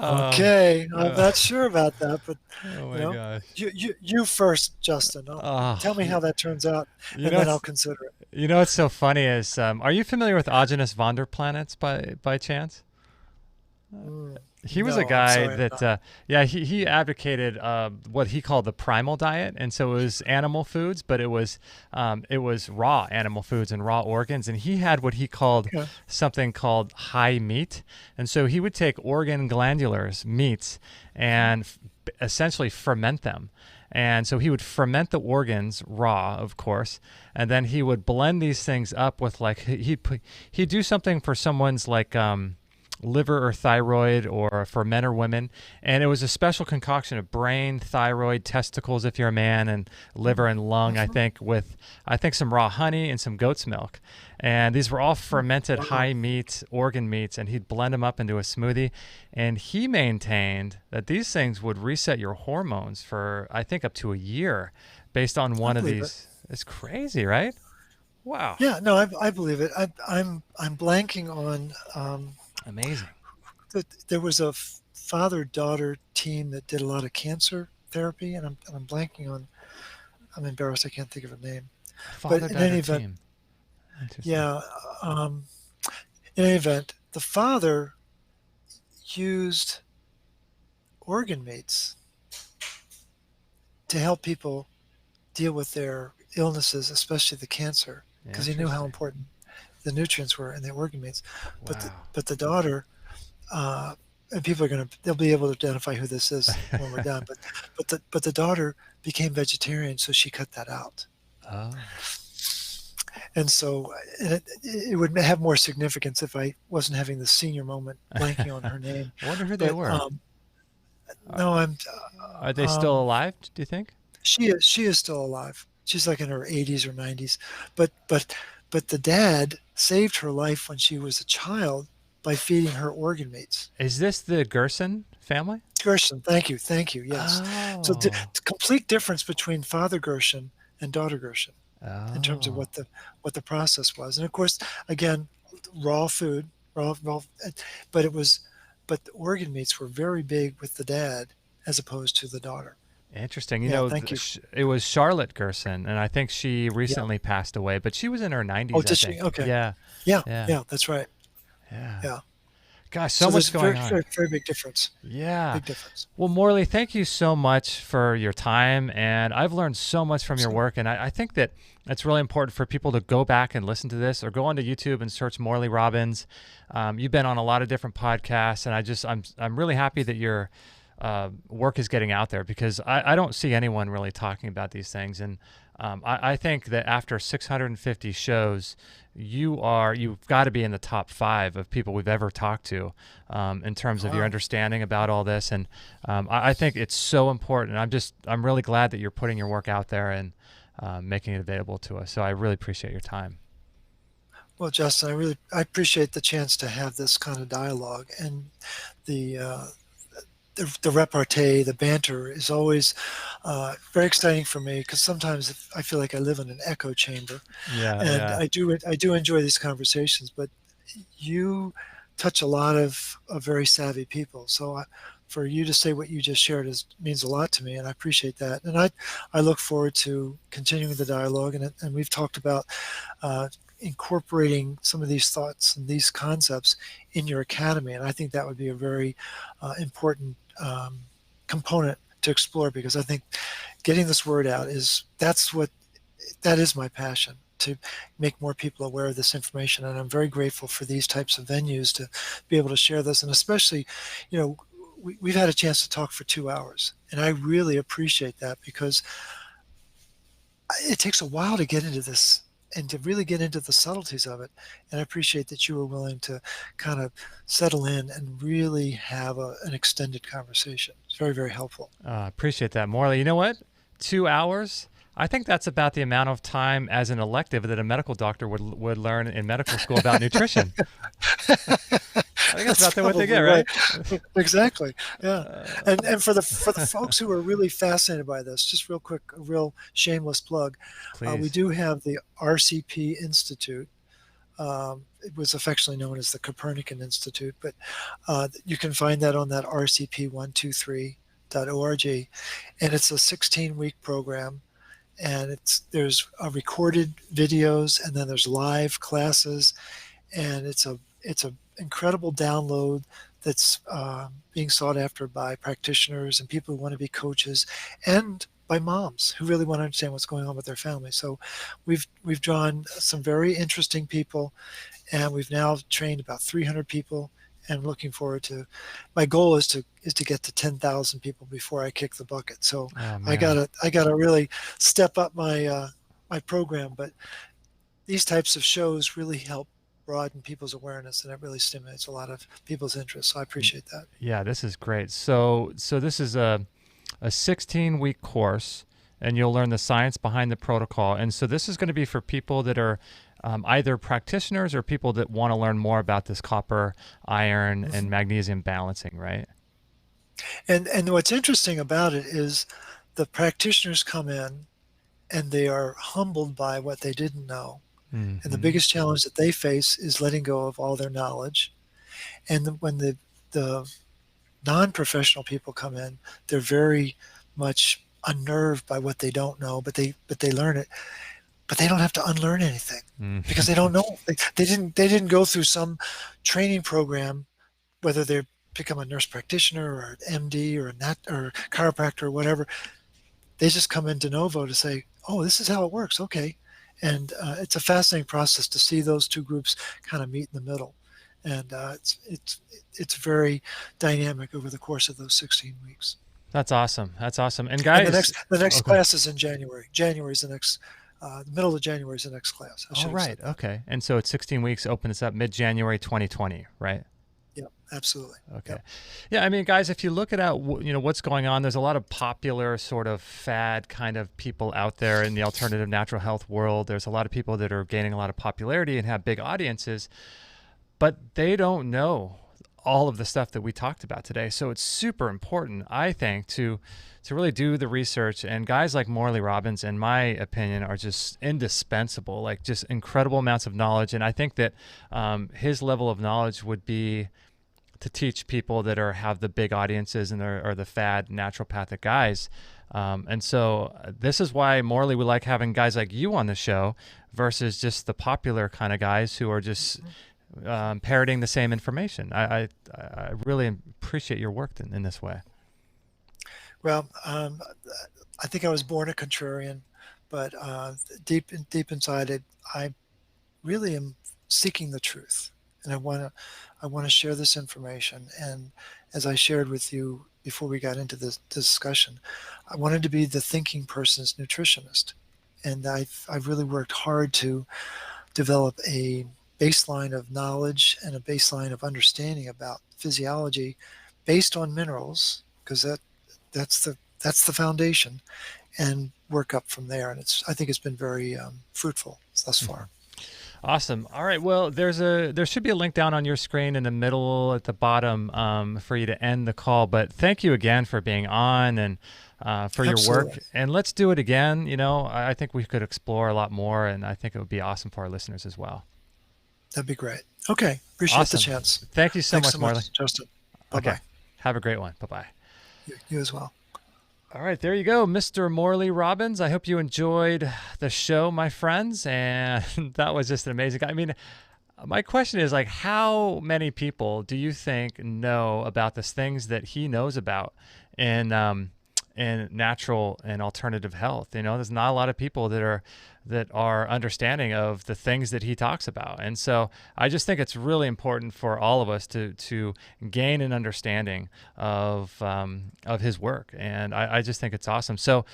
Okay, I'm not sure about that, but oh my gosh! You first, Justin. Tell me how that turns out, and then I'll consider it. You know what's so funny is, are you familiar with Augenis von der Planets by chance? He was a guy that, he advocated what he called the primal diet, and so it was animal foods, but it was raw animal foods and raw organs, and he had what he called something called high meat, and so he would take organ glandulars, meats, and essentially ferment them. And so he would ferment the organs raw, of course, and then he would blend these things up with, like, he'd do something for someone's like liver or thyroid, or for men or women, and it was a special concoction of brain, thyroid, testicles if you're a man, and liver and lung, I think some raw honey and some goat's milk, and these were all fermented high meat organ meats, and he'd blend them up into a smoothie, and he maintained that these things would reset your hormones for, I think, up to a year based on one of these. It's crazy, right? Wow. Yeah, no, I believe it. I'm blanking on amazing. There was a father-daughter team that did a lot of cancer therapy, and I'm blanking on. I'm embarrassed. I can't think of a name. But in any event, yeah. In any event, the father used organ meats to help people deal with their illnesses, especially the cancer, because he knew how important the nutrients were in the organ meats. But the daughter, and people they'll be able to identify who this is when we're done. But the daughter became vegetarian, so she cut that out. Oh. And so it would have more significance if I wasn't having the senior moment blanking on her name. I wonder who they were. No, Are they still alive, do you think? She is still alive. She's like in her 80s or 90s. But the dad saved her life when she was a child by feeding her organ meats. Is this the Gerson family? Gerson, thank you, yes. Oh. So the complete difference between Father Gerson and Daughter Gerson in terms of what the process was. And of course, again, raw food, raw, but the organ meats were very big with the dad as opposed to the daughter. Interesting. Thank you. It was Charlotte Gerson, and I think she recently passed away, but she was in her 90s. Oh, did she? Okay. Yeah, that's right. Yeah. Gosh, so much going on. Very, very big difference. Yeah. Big difference. Well, Morley, thank you so much for your time, and I've learned so much from your work, and I think that it's really important for people to go back and listen to this, or go onto YouTube and search Morley Robbins. You've been on a lot of different podcasts, and I'm really happy that your work is getting out there, because I don't see anyone really talking about these things. And I think that after 650 shows, you've got to be in the top 5 of people we've ever talked to in terms of your understanding about all this. And I think it's so important. I'm really glad that you're putting your work out there and making it available to us. So I really appreciate your time. Well, Justin, I appreciate the chance to have this kind of dialogue, and the repartee, the banter is always very exciting for me, because sometimes I feel like I live in an echo chamber. I do enjoy these conversations, but you touch a lot of very savvy people. So for you to say what you just shared means a lot to me, and I appreciate that. And I look forward to continuing the dialogue. And we've talked about incorporating some of these thoughts and these concepts in your academy, and I think that would be a very important component to explore, because I think getting this word out that is my passion, to make more people aware of this information. And I'm very grateful for these types of venues to be able to share this. And especially, we've had a chance to talk for 2 hours, and I really appreciate that, because it takes a while to get into this and to really get into the subtleties of it. And I appreciate that you were willing to kind of settle in and really have an extended conversation. It's very, very helpful. Appreciate that, Morley. You know what? 2 hours? I think that's about the amount of time as an elective that a medical doctor would learn in medical school about nutrition. I think that's about what they get, right? Exactly. Yeah. And for the folks who are really fascinated by this, just real quick, a real shameless plug. We do have the RCP Institute. It was affectionately known as the Copernican Institute, but you can find that on that rcp123.org. And it's a 16-week program. And there's recorded videos, and then there's live classes, and it's a incredible download that's being sought after by practitioners and people who want to be coaches, and by moms who really want to understand what's going on with their family. So we've drawn some very interesting people, and we've now trained about 300 people. And looking forward to, my goal is to get to 10,000 people before I kick the bucket. So I gotta really step up my program. But these types of shows really help broaden people's awareness, and it really stimulates a lot of people's interest. So I appreciate that. Yeah, this is great. So this is a 16-week course, and you'll learn the science behind the protocol. And so this is going to be for people that are either practitioners or people that want to learn more about this copper, iron, and magnesium balancing, right? And what's interesting about it is the practitioners come in and they are humbled by what they didn't know. Mm-hmm. And the biggest challenge that they face is letting go of all their knowledge. And when the non-professional people come in, they're very much unnerved by what they don't know, but they learn it. But they don't have to unlearn anything because they don't know. They didn't go through some training program, whether they become a nurse practitioner or an MD or or chiropractor or whatever. They just come in de novo to say, "Oh, this is how it works." Okay, and it's a fascinating process to see those two groups kind of meet in the middle, and it's very dynamic over the course of those 16 weeks. That's awesome. That's awesome. And guys, and the next class is in January. January is the next. The middle of January is the next class. Oh, right. Okay. And so it's 16 weeks, opens up mid-January 2020, right? Yeah, absolutely. Okay. Yep. Yeah, I mean, guys, if you look at what's going on, there's a lot of popular sort of fad kind of people out there in the alternative natural health world. There's a lot of people that are gaining a lot of popularity and have big audiences, but they don't know all of the stuff that we talked about today. So it's super important, I think, to really do the research. And guys like Morley Robbins, in my opinion, are just indispensable, like just incredible amounts of knowledge. And I think that his level of knowledge would be to teach people that have the big audiences and are the fad naturopathic guys. And so this is why, Morley, we like having guys like you on the show versus just the popular kind of guys who are just parroting the same information. I really appreciate your work in this way. Well, I think I was born a contrarian, but deep inside, I really am seeking the truth, and I want to share this information. And as I shared with you before we got into this discussion, I wanted to be the thinking person's nutritionist, and I've really worked hard to develop a baseline of knowledge and a baseline of understanding about physiology based on minerals, because that's the foundation, and work up from there. And I think it's been very fruitful thus far. Awesome. All right. Well, there should be a link down on your screen in the middle at the bottom for you to end the call. But thank you again for being on and for your work. And let's do it again. I think we could explore a lot more, and I think it would be awesome for our listeners as well. That'd be great. Okay. Appreciate Awesome. the chance. Thank you so Thanks much, Morley. Justin. Bye-bye. Okay. Have a great one. Bye-bye. You as well. All right, there you go, Mr. Morley Robbins. I hope you enjoyed the show, my friends, and that was just an amazing guy. I mean, my question is, like, how many people do you think know about the things that he knows about in natural and alternative health? You know, there's not a lot of people that are understanding of the things that he talks about. And so I just think it's really important for all of us to gain an understanding of his work. And I just think it's awesome. So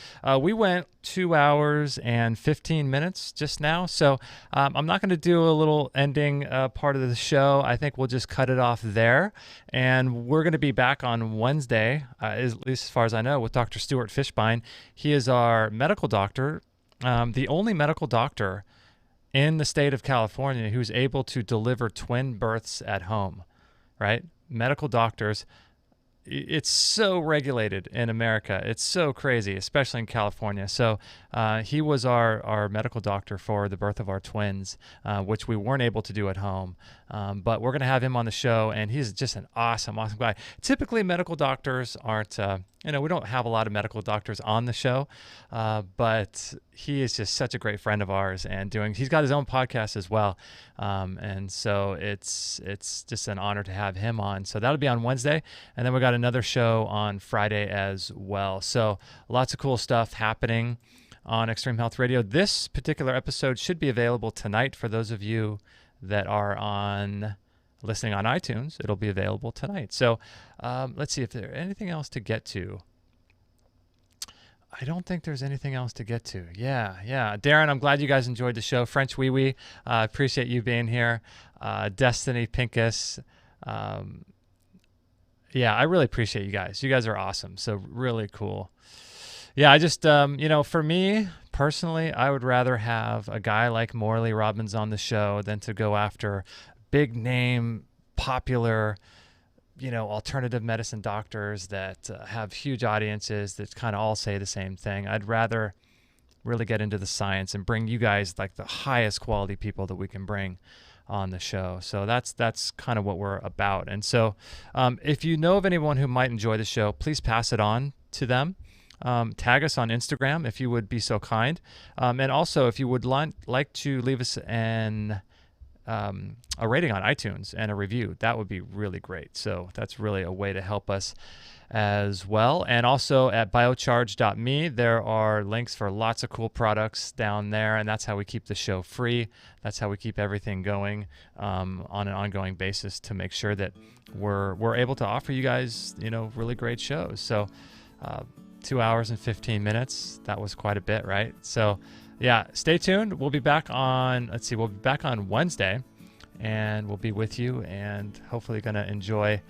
we went 2 hours and 15 minutes just now. So I'm not going to do a little ending part of the show. I think we'll just cut it off there. And we're going to be back on Wednesday, at least as far as I know, with Dr. Stuart Fishbein. He is our medical doctor. The only medical doctor in the state of California who's able to deliver twin births at home, right? Medical doctors, it's so regulated in America. It's so crazy, especially in California. So he was our medical doctor for the birth of our twins, which we weren't able to do at home. But we're going to have him on the show, and he's just an awesome, awesome guy. Typically, medical doctors aren't, we don't have a lot of medical doctors on the show, but he is just such a great friend of ours, and he's got his own podcast as well. And so it's just an honor to have him on. So that'll be on Wednesday. And then we got another show on Friday as well. So lots of cool stuff happening on Extreme Health Radio. This particular episode should be available tonight for those of you that are listening on iTunes. It'll be available tonight. So let's see if there's anything else to get to. I don't think there's anything else to get to. Yeah. Darren, I'm glad you guys enjoyed the show. French Wee Wee, appreciate you being here. Destiny Pincus. I really appreciate you guys. You guys are awesome. So really cool. Yeah, I just, for me personally, I would rather have a guy like Morley Robbins on the show than to go after big name, popular, alternative medicine doctors that have huge audiences that kind of all say the same thing. I'd rather really get into the science and bring you guys like the highest quality people that we can bring on the show. So that's kind of what we're about. And so if you know of anyone who might enjoy the show, please pass it on to them. Tag us on Instagram if you would be so kind. And also if you would like to leave us a rating on iTunes and a review, that would be really great. So that's really a way to help us as well. And also at biocharge.me, there are links for lots of cool products down there, and that's how we keep the show free. That's how we keep everything going on an ongoing basis to make sure that we're able to offer you guys, really great shows. So 2 hours and 15 minutes, that was quite a bit, right? So yeah, stay tuned. We'll be back on Wednesday, and we'll be with you, and hopefully going to enjoy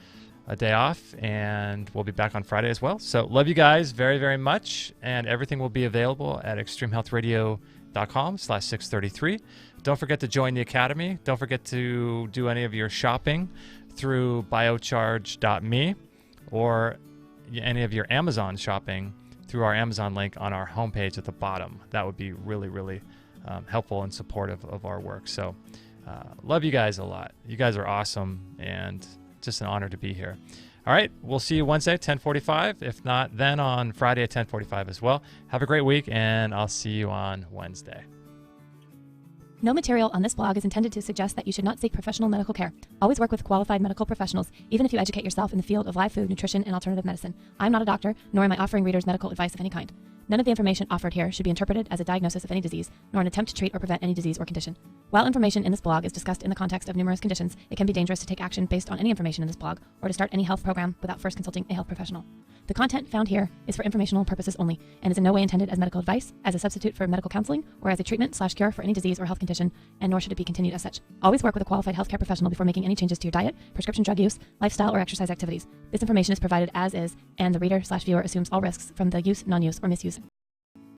a day off, and we'll be back on Friday as well. So love you guys very, very much, and everything will be available at extremehealthradio.com/633. Don't forget to join the Academy. Don't forget to do any of your shopping through biocharge.me or any of your Amazon shopping through our Amazon link on our homepage at the bottom. That would be really, really helpful and supportive of our work. So love you guys a lot. You guys are awesome, and just an honor to be here. All right, we'll see you Wednesday at 10:45. If not, then on Friday at 10:45 as well. Have a great week, and I'll see you on Wednesday. No material on this blog is intended to suggest that you should not seek professional medical care. Always work with qualified medical professionals, even if you educate yourself in the field of live food, nutrition, and alternative medicine. I'm not a doctor, nor am I offering readers medical advice of any kind. None of the information offered here should be interpreted as a diagnosis of any disease, nor an attempt to treat or prevent any disease or condition. While information in this blog is discussed in the context of numerous conditions, it can be dangerous to take action based on any information in this blog or to start any health program without first consulting a health professional. The content found here is for informational purposes only and is in no way intended as medical advice, as a substitute for medical counseling, or as a treatment/cure for any disease or health condition, and nor should it be continued as such. Always work with a qualified healthcare professional before making any changes to your diet, prescription drug use, lifestyle, or exercise activities. This information is provided as is, and the reader/viewer assumes all risks from the use, non-use, or misuse